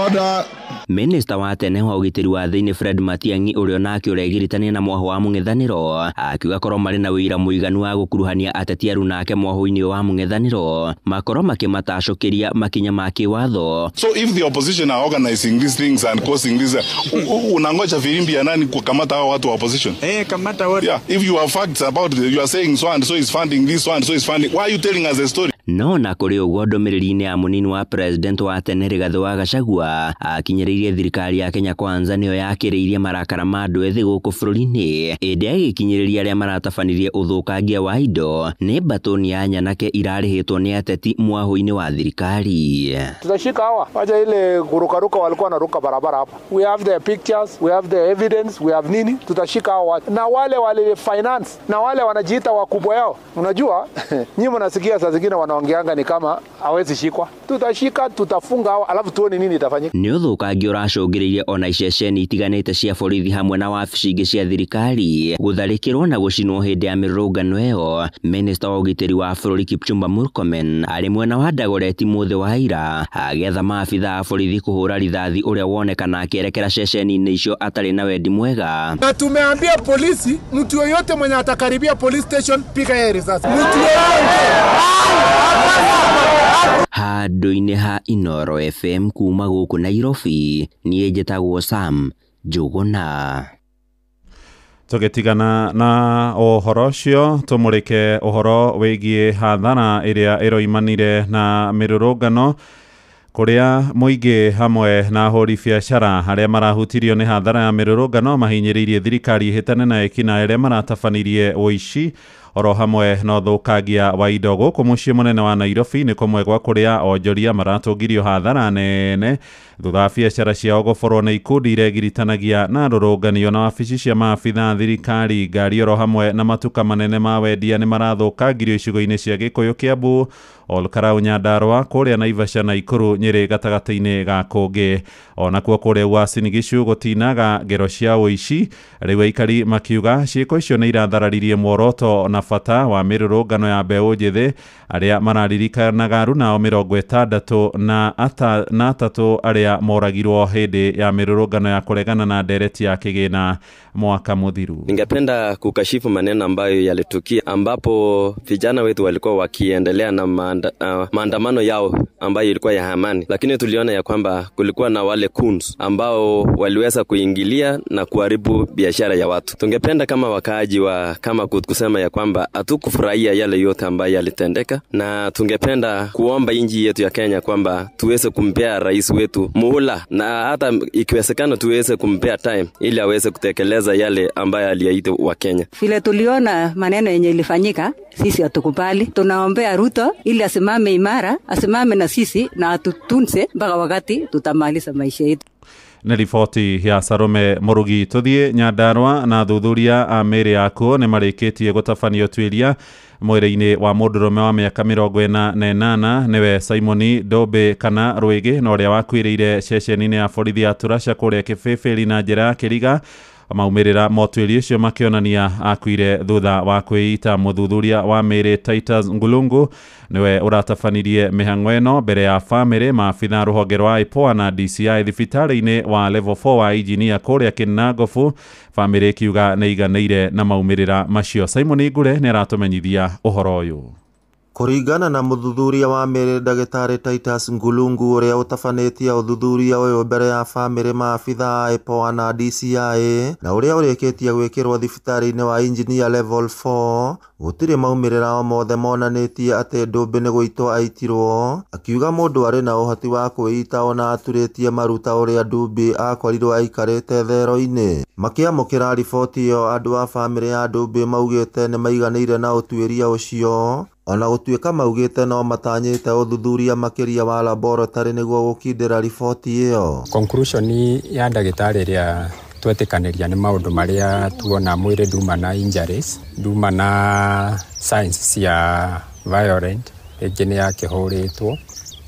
Order. Minista wa tene wa ũgitĩri wa thĩinĩ Fred Matiang'i ũrĩa nake ũregiritania na mwaho wa mũng'ethanĩro akiuga korwo marĩ na wĩira mũiganu wa gũkuruhania ateti aru nake mwaho-inĩ wa mũng'ethanĩro makorwo makĩmatacũkĩria makinya ma kĩwatho. So if the opposition are organizing these things and causing this, unangoja filimbi ya nani kukamata hao watu wa opposition? Kamata wote. Yeah, if you have facts about you are saying so and so is funding this, so and so is funding, why are you telling us the story? No na kũrĩ ũguo ndũmĩrĩri-inĩ ya mũnini wa president wa tene Rigathĩ wa Gachagua akinyĩrĩirie thirikari ya Kenya Kwanza nĩyo yakĩrĩirie marakara ma andũ ethĩ gũkũ bũrũri-inĩ, ĩndĩ agĩkinyĩrĩria arĩa maratabanirie ũthũkangia wa indo nĩ mbatoni ya nyanake irarĩhĩtwo nĩ ateti mwaho-inĩ wa thirikari. Tutashika hawa wacha ile kurukaruka walikuwa wanaruka barabara hapa. We have the pictures, we have the evidence, we have nini, tutashika hawa na wale finance na wale wanajiita wakubwa yao. Unajua nyinyi mnasikia saa zingine wanaongeanga ni kama hawezi shikwa. Tutashika, tutafunga hawa alafu tuone nini itafanyika. Nĩ ũthũkangio ũracũngĩrĩirie ona iceceni itiganĩte cia borithi hamwe na wabici ingĩ cia thirikari gũtharĩkĩrwo na gũcinwo hĩndĩ ya mĩrũrũngano ĩyo. Minista wa ũgitĩri wa bũrũri Kipchumba Murkomen arĩ mwena wa Dagoretti mũthĩ wa ira agĩetha maabitha a borithi kũhũra rithathi ũrĩa wonekana akĩerekera ceceni-inĩ icio atarĩ na wendi mwega. Na tumeambia polisi mtu yoyote mwenye atakaribia police station piga yeye risasi. Mtu yoyote. Handũ-inĩ ha Inoro FM kuma gũkũ Nairobi niĩ njĩtagwo Sam Njogona. Tũgĩtigana na ũhoro ũcio tũmũrĩke ũhoro wĩgiĩ hathara ĩrĩa ĩroimanire na mĩrũrũngano kũrĩa mũingĩ hamwe na ahũri biacara arĩa marahutirio nĩ hathara ya mĩrũrũngano mahinyĩrĩirie thirikari hĩtane na ekina arĩa maratabanirie ũici oro hamwe na ũthũkangia wa indo gũkũ mũciĩ mũnene wa Nairobi nĩ kũmwe gwa kũrĩa onjoria maratũngirio hathara nene thutha wa biacara ciao gũborwo nĩ ikundi iregiritanagia na rũrũnganio na wabici cia maabitha thirikari. Ngari oro hamwe na matuka manene ma wendia nĩ marathũkangirio icigo-inĩ cia Gĩkũyũ, Kiambu, Olkarau, Nyandarua, kũrĩa Naivasha, Naikuru, Nyĩrĩ gatagatĩ-inĩ ga kũngĩ. Ona kuo kũrĩa Uasin Gishu gũtinaga ngero cia ũici, rĩu aikari makiuga ciĩko icio nĩ irathararirie muoroto na bata wa mĩrũrũngano ya mbeũ njĩthĩ arĩa mararirikanaga runao 63 arĩa moragirwo hĩndĩ ya mĩrũrũngano ya kũregana na ndereti ya kĩgĩna mwaka mũthiru. Ningependa kukashifu maneno ambayo yalitukia ambapo vijana wetu walikuwa wakiendelea na maandamano yao ambayo ilikuwa ya amani, lakini tuliona ya kwamba kulikuwa na wale coons ambao waliweza kuingilia na kuharibu biashara ya watu. Tungependa kama wakaaji wa kama kusema ya kwamba hatukufurahia yale yote ambayo yalitendeka, na tungependa kuomba nchi yetu ya Kenya kwamba tuweze kumpea rais wetu muhula, na hata ikiwezekana tuweze kumpea time ili aweze kutekeleza yale ambayo aliahidi wa Kenya. Vile tuliona maneno yenye ilifanyika, sisi hatukubali. Tunaombea Ruto ili asimame imara, asimame na sisi na atutunze mpaka wakati tutamaliza maisha yetu. Nĩ riboti ya Salome Murugi. Tũthiĩ Nyandarua na thuthuria a mĩĩrĩ yakuo nĩ marĩkĩtie gũtabanio tuĩria mwĩrĩ-inĩ wa mũndũrũme wa mĩaka 48 nĩwe Simon Dobe kana Rwĩgĩ na ũrĩa wakuĩrĩire ceceni-inĩ ya borithi ya Turasha kũrĩa Kĩbĩbĩri na njĩra ya kĩriga. Maumirira motuĩri ũcio makĩonania akuire thutha wa kwĩita mũthuthuria wa mĩĩrĩ Titus Ngulungu niwe ũratabanirie mĩhang'o ĩno mbere ya bamĩrĩ. Maabitha rũhonge rwa IPOA na DCI thibitarĩ-inĩ wa level 4 wa Injinia kũrĩa Kinangofu, bamĩrĩ ikiuga nĩ iganĩire na maumĩrĩra macio. Simon Ngure nĩ aratũmenyithia ũhoro ũyũ. Kũringana na mũthuthuria wa mĩĩrĩ ndagĩtarĩ Titus Ngulungu ũrĩa ũtabanĩtie ũthuthuria ũyũ mbere ya bamĩrĩ, maabitha a IPOA na DCI na ũrĩa ũrĩkĩtie gwĩkĩrwo thibitarĩ-inĩ wa Engineer level 4, gũtirĩ maumĩrĩra o mothe monanĩtie atĩ Ndũmbĩ nĩ gũitwo aitirwo, akiuga mũndũ arĩ na ũhoti wa kwĩita ona aturĩtie maruta ũrĩa Ndũmbĩ akorirwo aikarĩte thero-inĩ. Makĩamũkĩra riboti ĩyo, andũ a bamĩrĩ ya Ndũmbĩ maugĩte nĩ maiganĩire na ũtuĩria ũcio, ona gũtuĩka maugĩte no matanyĩte ũthuthuria makĩria wa laboratory nĩguo gũkindĩra riboti ĩyo. Conclusion ya ndagĩtarĩ ĩrĩa twetĩkanĩria nĩ maũndũ marĩa tuona mwĩrĩ nduma na injuries, nduma na signs cia violent, ĩngĩ nĩ yakĩhũrĩtwo.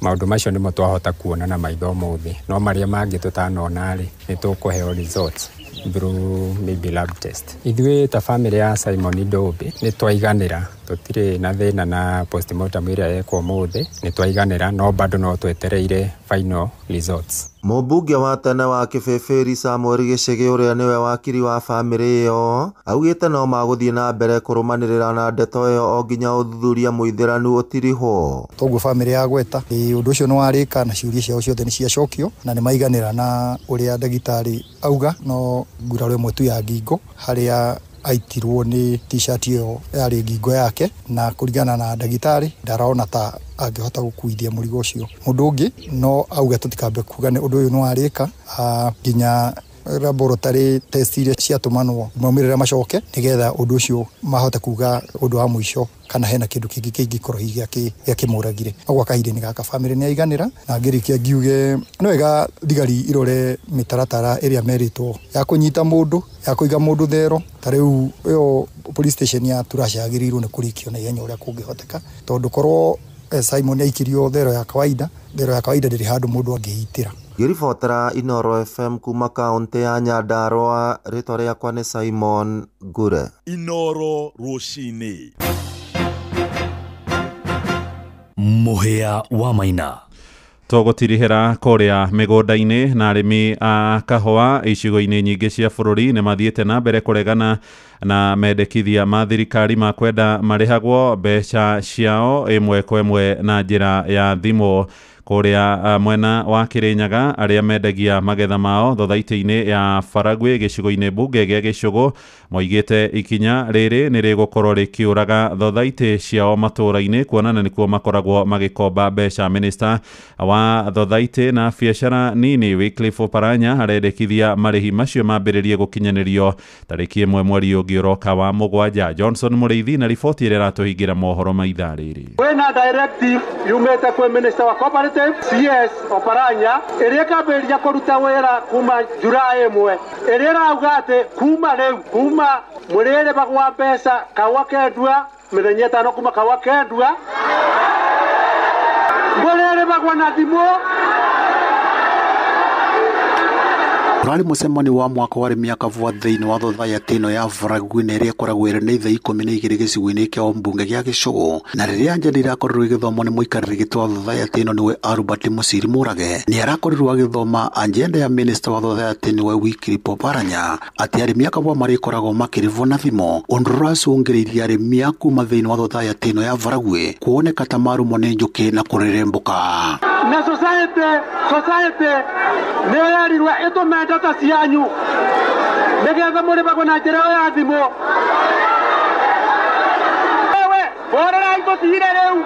Maũndũ macio nĩmo twahota kuona na maitho mothe, no marĩa mangĩ tũtanona-rĩ nĩ tũkũheo results through maybe lab test. Ithuĩ ta family ya Simon Ndũmbĩ nĩ twaiganĩra, tũtirĩ na thĩna na postmortem ĩrĩa yekwo mũthĩ, nĩ twaiganĩra, no bado no twetereire final results. Mũmbunge wa tene wa Kĩbĩbĩri Samuel Gĩchĩgĩ ũrĩa nĩwe wakiri wa bamĩrĩ ĩyo augĩte no magũthiĩ na mbere kũrũmanĩrĩra na ndeto ĩyo o nginya ũthuthuria mũithĩranu ũtirihwo. Toguo bamĩrĩ ya gweta ũndũ ũcio nĩ warĩka na ciũria ciao ciothe nĩ ciacokio na nĩ maiganĩra na ũrĩa ndagĩtarĩ auga, no nguraro ĩmwe tu ya ngingo harĩa aitirwo nĩ t-shirt ĩyo yarĩ ngingo yake, na kũringana na ndagĩtarĩ ndarona ta angĩhota gũkuithia mũrigo ũcio. Mũndũ ũngĩ no auga tũtikambe kuga ũndũ ũyũ nĩ warĩka nginya laboratory test iria ciatũmanwo maumĩrĩra macoke nĩgetha ũndũ ũcio mahote kuga ũndũ wa mũico kana hena kĩndũ kĩngĩ kĩngĩkorwo gĩakĩmũragire. Gwa kahinda-inĩ gaka bamĩrĩ nĩ aiganĩra, na ngĩrĩkia ngiuge nĩ wega thigari irore mĩtaratara ĩrĩa merĩtwo ya kũnyita mũndũ, ya kũiga mũndũ thero. Ta rĩu ĩyo police station ya Turasha yagĩrĩirwo nĩ kũrĩkio na ihenya ũrĩa kũngĩhoteka, tondũ korwo Simon aikirio thero ya kawaida ndĩrĩ handũ mũndũ angĩitĩra. Ngĩribotera Inoro FM kuma kaunti ya Nyandarua, rĩtwa rĩakwa nĩ Simon Ngure. Inoro rũcinĩ. Mũhĩa wa Maina. Tũgũtirihĩra kũrĩa mĩgũnda-inĩ na arĩmi a kahũa icigo-inĩ nyingĩ cia bũrũri nĩ mathiĩte na mbere kũregana na mendekithia ma thirikari ma kwenda marĩhagwo mbeca ciao ĩmwe kwa ĩmwe na njĩra ya thimũ. Kũrĩa mwena wa Kĩrĩnyaga arĩa mendagia magetha mao thothaitĩ-inĩ ya Faragwe gĩcigo-inĩ mbunge gĩa Gĩcũgũ moigĩte ikinya rĩrĩ nĩ rĩgũkorwo rĩkĩũraga thothaitĩ ciao matũũra-inĩ, kuonana nĩkuo makoragwo magĩkomba mbeca. Minista wa thothaitĩ na biacara nini Wycliffe Oparanya arendekithia marĩhi macio mambĩrĩrie gũkinyanĩrio tarĩki 1 mweri ũngĩ ũroka wa Mũgwanja. Johnson Mũrĩithi na riboti ĩrĩa ĩratũhingĩra mohoro ma ithaa rĩrĩ. Wena directive yumĩte kwĩ minister wa cooperative CS Oparanya ĩrĩa ĩkambĩrĩria kũruta wĩra kuma Julai 1, ĩrĩa ĩrauga atĩ kuma rĩu kuma mũrĩrĩhagwo mbeca kahũa kendua mĩthenya 5 kuma kahũa kendua mũrĩrĩhagwo na thimũ. Urari mũcemanio wa mwaka wa arĩmi a kahũa thĩinĩ wa thothaitĩ ĩno ya Faragwe na ĩrĩa ĩkoragwo ĩrĩ nĩ ithaa 12 gĩcigo-inĩ kĩa mbunge gĩa Gĩcũgũ, na rĩrĩa njĩra irakorirwo igĩthomwo nĩ mũikarĩri gĩtĩ wa thothaitĩ ĩno nĩwe Albert Mũciri Mũrage, nĩ arakorirwo agĩthoma ajenda ya minista wa thothaitĩ nĩwe Wycliffe Oparanya atĩ arĩmi a kahũa marĩkoragwo makĩrĩhwo na thimũ, ũndũ ũracũngĩrĩirie arĩmi a kuma thĩinĩ wa thothaitĩ ĩno ya Faragwe kuoneka ta marũmwo nĩ njũkĩ na kũrerembũka. Na society nĩ yerirwo ĩtũme data cianyu nĩgetha mũrĩhagwo na njĩra ya thimũ. Borera igũthire rĩu.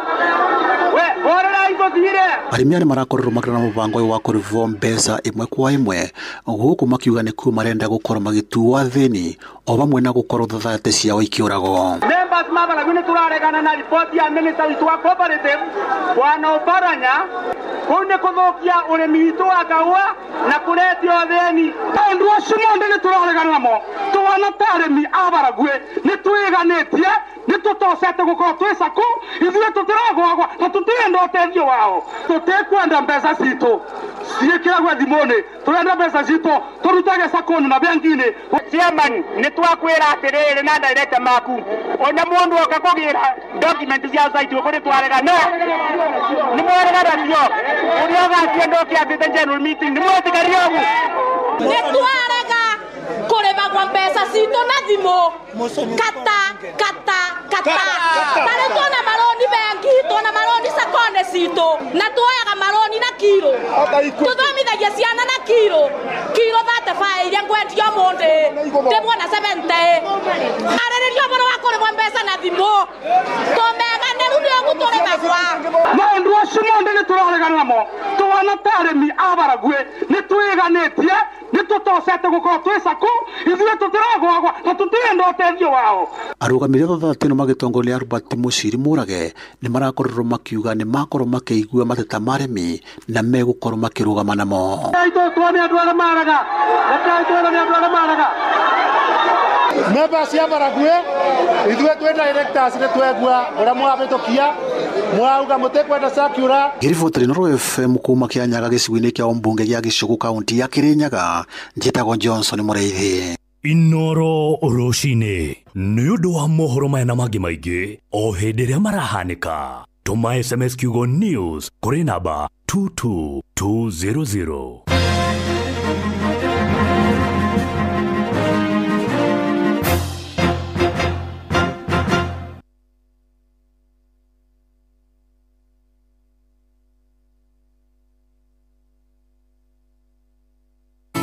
Borera igũthire. Arĩmi arĩa marakorwo makĩrĩ na mũbango ũyũ wa kũrĩhwo mbeca ĩmwe kwa ĩmwe, gũkũ makiuga nĩ kuo marenda gũkorwo magĩtuo thĩni o hamwe na gũkorwo thothaitĩ ciao ikĩũragwo. Members ma Faragwe nĩ tũraregana na riboti ya minister witũ wa cooperative Bwana Oparanya, kũu nĩ kũthũkia ũrĩmi witũ wa kahũa na kũretio thĩni. Ũndũ ũcio mothe nĩ tũraregana namo. Twana ta arĩmi a Faragwe nĩ twĩganĩtie, nĩ tũtocete gũkorwo twĩ sako, ithuĩ tũtiragwagwa na tũtirenda ũteithio wao. Tũtekwenda mbeca citũ ciikira gwa thimuni turenda mbeca cito turutage sakoni na bengi-ini. Chairman, ni twakwira atiriri na director maku ona mundu oka kugira document cia site ukuri twarega no ni mwarega ratio uri ogatia ndoki atite general meeting ni mwetigario ugu ni twarega kureba kwa mbeca cito na thimu kata tare tona maroni bengi tona maroni sakone cito na tuoyaga maroni na kilo tuthomithagia ciana na kilo 35 iria ngwendio munde ndibwona 70 arĩrĩrio mũno wa kũrĩmwo mbeca na thimũ tũmeganĩru nĩ gũtũrĩmagwa maũndũ acio mothe nĩ tũraregana namo twana ta arĩmi a Baragwe nĩ twĩganĩtie nĩ tũtocete gũkorwo twĩ saku ithuĩ tũtiragwagwa na tũtirenda ũteithio wao. Arũgamĩrĩri athatũ magĩtongoria Albert Mũciri Mũrage nĩ marakorirwo makiuga nĩ makorwo makĩigua mateta ma arĩmi na megũkorwo makĩrũgama namo. Members ya Baragwe ithuĩ twĩ directors nĩ twegua ũrĩa mwabĩtũkia mwauga mũtekwenda circular. Ngĩribotera Noro FM kuma Kĩanyaga gĩcigo-inĩ kĩa Ombunge gĩa Gĩcũgũ kaunti ya Kĩrĩnyaga, njĩtagwo Johnson Mũrĩithi. Inoro rũcinĩ nĩ ũndũ wa mohoro maya na mangĩ maingĩ o hĩndĩ ĩrĩa marahanĩka. Tũma SMS kiugo news kũrĩ namba 22200.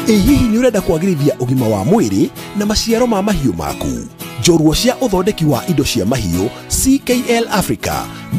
Hihi nĩ ũrenda kwagĩrithia ũgima wa mwĩrĩ na maciaro ma mahiũ maku? Njorua cia ũthondeki wa indo cia mahiũ CKL Africa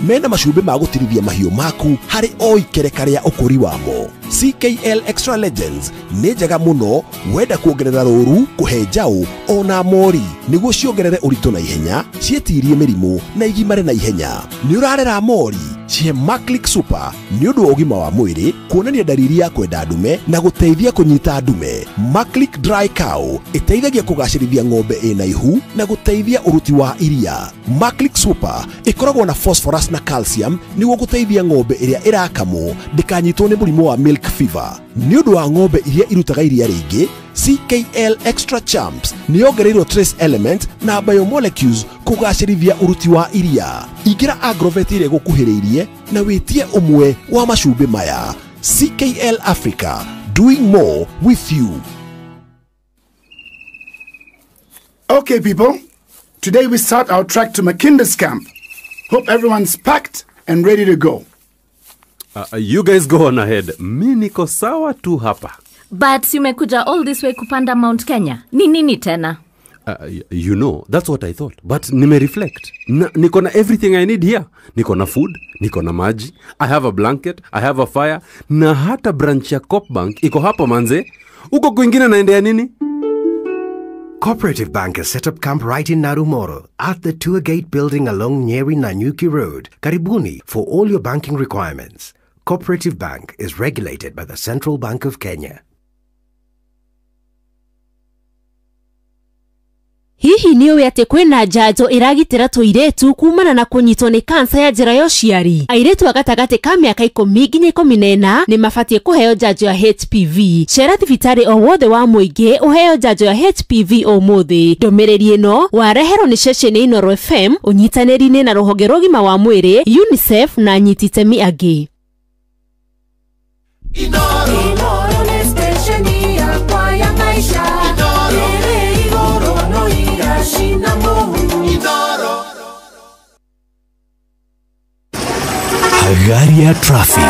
mena macumbĩ ma gũtirithia mahiũ maku harĩ o ikereka rĩa ũkũri wamo. CKL Extra Legends nĩ njega mũno wenda kuongerera rũru, kũhe njaũ ona mori nĩguo ciongerere ũritũ na ihenya, cietirie mĩrimũ na igimare na ihenya. Nĩ ũrarera mori? Cihe Maclick Super nĩ ũndũ wa ũgima wa mwĩrĩ, kuonania dalili ya kwenda ndume na gũteithia kũnyita ndume. Maclick Dry Cow ĩteithagia kũgacĩrithia ng'ombe ĩna ihu na gũteithia ũruti wa iria. Maclick Super ĩkoragwo na phosphorus na calcium nĩguo gũteithia ng'ombe ĩrĩa ĩrakamwo ndĩkanyitwo nĩ mũrimũ wa milk fever. Nĩ ũndũ wa ng'ombe iria irutaga iria rĩingĩ, CKL Extra Champs nĩ yongereirwo trace element na biomolecules kũgacĩrithia uruti wa iria. Ingĩra Agrovet ĩrĩa gũkuhĩrĩirie na wĩtie ũmwe wa macumbĩ maya. CKL Africa, doing more with you. Okay, people. Today we start our trek to Makinda's camp. Hope everyone's packed and ready to go. You guys go on ahead. Mi niko sawa tu hapa. But umekuja all this way kupanda Mount Kenya. Ni nini tena? You know, that's what I thought. But nime reflect. Niko na everything I need here. Niko na food, niko na maji, I have a blanket, I have a fire, na hata branch ya Copbank iko hapo manze. Uko kwingine naendea nini? Cooperative Bank has set up camp right in Narumoro at the Tour Gate building along Nyeri Nanyuki Road. Karibuni for all your banking requirements. Cooperative Bank is regulated by the Central Bank of Kenya. Hihi ni ũĩ atĩ kwĩna njanjo ĩragitĩra tũirĩtu kumana na kũnyitwo nĩ kansa ya njĩra ya ũciari? Airĩtu a gatagatĩ ka mĩaka 10 nginya 14 nĩ mabatie kũheo njanjo ya HPV. Cera thibitarĩ o wothe wa mũingĩ ũheo njanjo ya HPV ũmũthĩ. Ndũmĩrĩri ĩno wareherwo nĩ ceceni Inoro FM ũnyitanĩri-inĩ na rũhonge rwa ũgima wa mwĩrĩ, UNICEF na anyiti itemi angĩ. Inoro nĩ stesheni yakwa ya maisha. Gari ya traffic.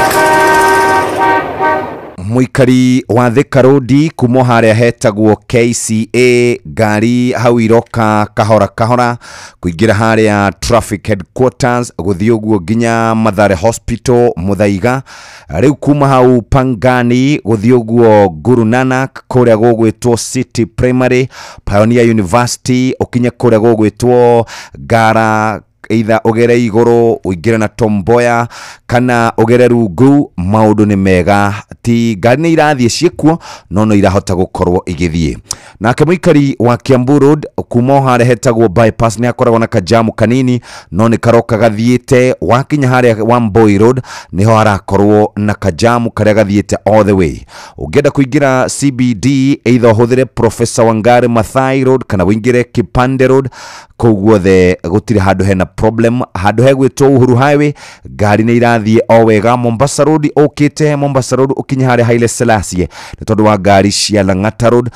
Muikari wa Thika Road kumo harĩa hetagwo KCA, ngari hau iroka kahora kahora kuingira harĩa traffic headquarters guthii uguo nginya Mathare Hospital Muthaiga. Riu kuma hau Pangani guthii uguo Guru Nanak kuria gugwitwo City Primary, Pioneer University, ukinya kuria gugwitwo Ngara either ogere igoro uingire na tomboya kana ogere rungu maundu ni mega ti ngari ni irathie ciekuo no irahota gukorwo igithie nake muikari wa Kiambu Road kuma hare hetagwo bypass ni akoragwo na kajamu kanini no ni karoka gathiete wakinya hare Wamboi Road niho harakorwo na kajamu karia gathiete all the way ungenda kuingira CBD either huthire Professor Wangari Maathai Road kana wingire Kipande Road koguothe gutire handu hena problem handu hegwitwo Uhuru Highway ngari ni irathie o wega Mombasa Road okite Mombasa Road ukinya hare Haile Selassie ni tondu wa ngari cia Lang'ata Road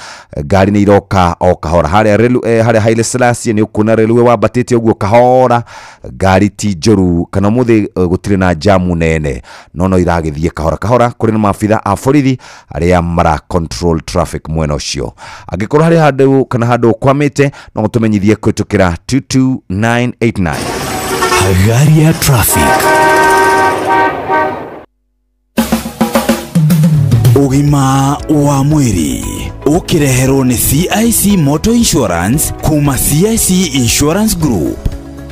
ngari ni iroka o kahora hare Haile Selassie ni ukuna railway wabatite uguo kahora ngari ti njoru kana muthi gutire na jamu nene no iragithie kahora kuri na maabitha a borithi aria mara control traffic mwena ucio angikorwo hari handu kana handu kwamite no gutumenyithie kwitukira 22989 Hagari ya traffic. Ugima wa mwiri ukireherwo ni CIC Motor Insurance kuma CIC Insurance Group.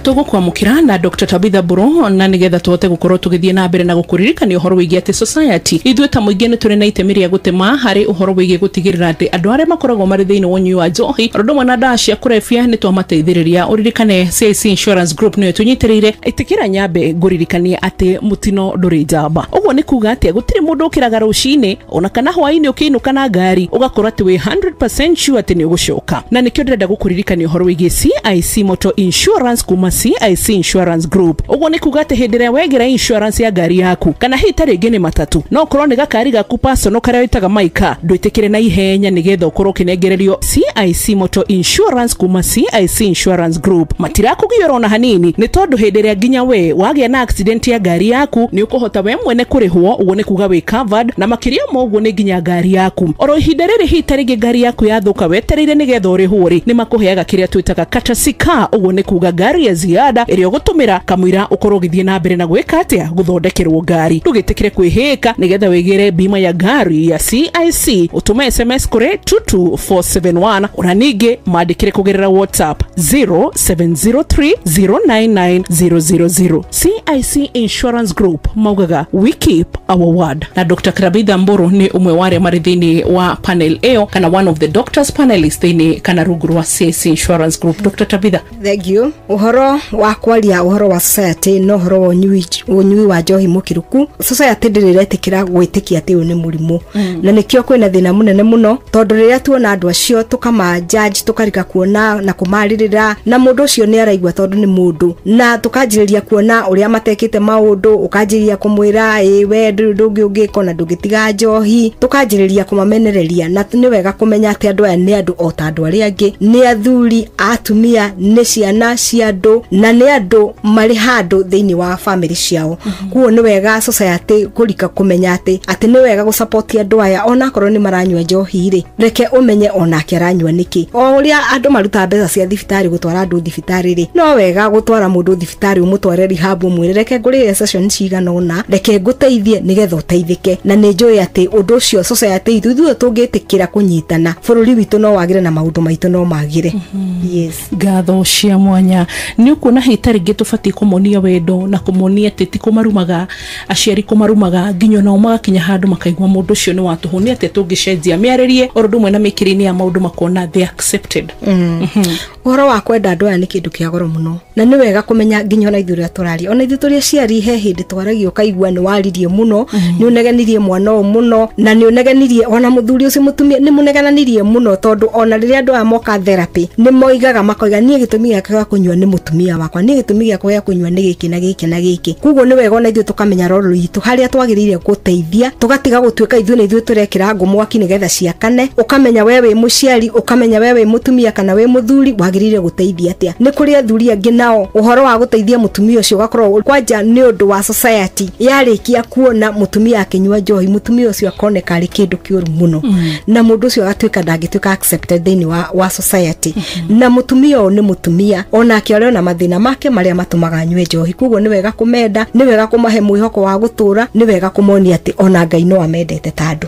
Tugukwamukira na Dr. Tabitha Buro na nigetha tuhote gukorwo tugithie na mbere na gukuririkania uhoro wigie ati society ithuĩ ta muingĩ nĩ tũrĩ na itemi rĩa gũtema harĩ uhoro wigie gutigirira ati andũ arĩa makoragwo marĩ thĩinĩ wa ũnyui wa njohi rũndũmwe na ndawa cia kũrebia nĩ twamateithĩrĩria ũririkane CIC Insurance Group nĩyo tũnyitĩrĩire itikira nyambe ngũririkanie ati mutino ndũrĩ njamba ũguo nĩ kuga ati gũtirĩ mũndũ ũkĩraga rũcinĩ ona kana hwainĩ ũkĩinũka na ngari ũgakorwo ati wĩ 100% sure ati nĩ ũgũcoka na nĩkĩo ndĩrenda gũkuririkania uhoro wigie CIC Motor Insurance kuma CIC Insurance Group. Uguo ni kuga ati hindire wegera insurance ya gari yaku kana hita ringi ni matatu no korwo ni gakari gaku personal karia witaga maika ndwitikire na ihenya nigetha ukorwo kinengererio CIC Motor Insurance kuma CIC Insurance Group. Matirakugiora na hanini ni tondu hindire nginya we wagĩa na accident ya gari yaku ni ukuhota we mwene kurihwo uguo ni kuga we covered na makiria moguo ni nginya gari yaku oro hindire hita ringi gari yaku yathuka wetereire nigetha urihwo ni makuheaga kiria twitaga courtesy car uguo ni kuga gari ya ziada irio gutumira kamwira ukorwo githie na mbere na gwika atia guthondekerwo ngari ndugitikire kwihika nigetha wegere bima ya gari ya CIC utume SMS kuri 22471 ona ningi maandikire kugerera WhatsApp 0703099000 CIC Insurance Group maugaga we keep our word na Dr. Tabitha Buro ni umwe ware marithini wa panel eo kana one of the doctors panelists ni kana ruguru wa CIC Insurance Group. Dr. Tabitha, thank you. Uhoro wa kwaria uhoro wa society no uhoro wa unyui wa njohi mukiruku society ndiriretikira gwitikia ati uyu ni murimu na nikio kwina thina munene muno tondu riria tuona andu acio tukama judge tukarika kuona na kumaririra na mundu ucio ni araigwa tondu ni mundu na tukanjiriria kuona uria matekite maundu ukanjiria kumwira we ndungi ungikona ndungitiga njohi tukanjiriria kumamenereria na ni wega kumenya ati andu aya ni andu o ta andu aria angi ni athuri atumia ni ciana cia andu na ni andu mari handu thiini wa family ciao kuo ni wega society kurika kumenya ati ni wega gusupport andu aya ona korwo ni maranywa njohi ri reke umenye ona kiranywa niki o uria andu maruta mbeca cia thibitari gutwara andu thibitari ri no wega gutwara mundu thibitari umutware rehab umwire reke ngurire session cigana ona reke nguteithie nigetha uteithike na ni njui ati undu ucio society ithu tungitikira kunyitana bururi witu no wagire na maundu maitu no magire yes gatho cia mwanya ni ukuna hitari gitubati kumonia wendo na kumonia teti kumarumaga aciari kumarumaga nginyo no magakinya handu makaigwa mundu ucio ni watuhunia ati tungicenjia miarerie orundu mwe na mikirini ya maundu makona they accepted uhoro wa kwenda andu aya ni kindu kia goro muno na ni wega kumenya nginyo na ithuria turari ona ithu turia ciari he hindi twaragio kaigwa ni waririe muno ni unegenirie mwana o muno na ni unegenirie ona muthuri ucio mutumia ni munegananirie muno tondu ona riria andu aya moka therapy ni moigaga makoiga nie gitumi giake kunywa ni mutumia wakwa nie gitumi giake kunywa ni giki na giki na giki kuguo ni wega ona ithu tukamenya roro itu haria twagirire guteithia tugatiga gutwika ithu ni ithu turekira ngumwaki nigetha ciakane ukamenya wewe muciari ukamenya wewe mutumia kana we muthuri wagirire guteithia atia ni kuri athuri angi nao uhoro wa guteithia mutumia ucio gakorwo kwanja ni undu wa society yarikia kuona mutumia akinywa njohi mutumia ucio akoneka ari kindu kiuru muno na mundu ucio agatwika ndangitwika accepted thini wa society na mutumia o ni mutumia ona akioreo na mathina make maria matumaga anywe njohi kuguo ni wega kumenda ni wega kumahe mwihoko wa gutura ni wega kumonia ati ona Ngai no amendete tandu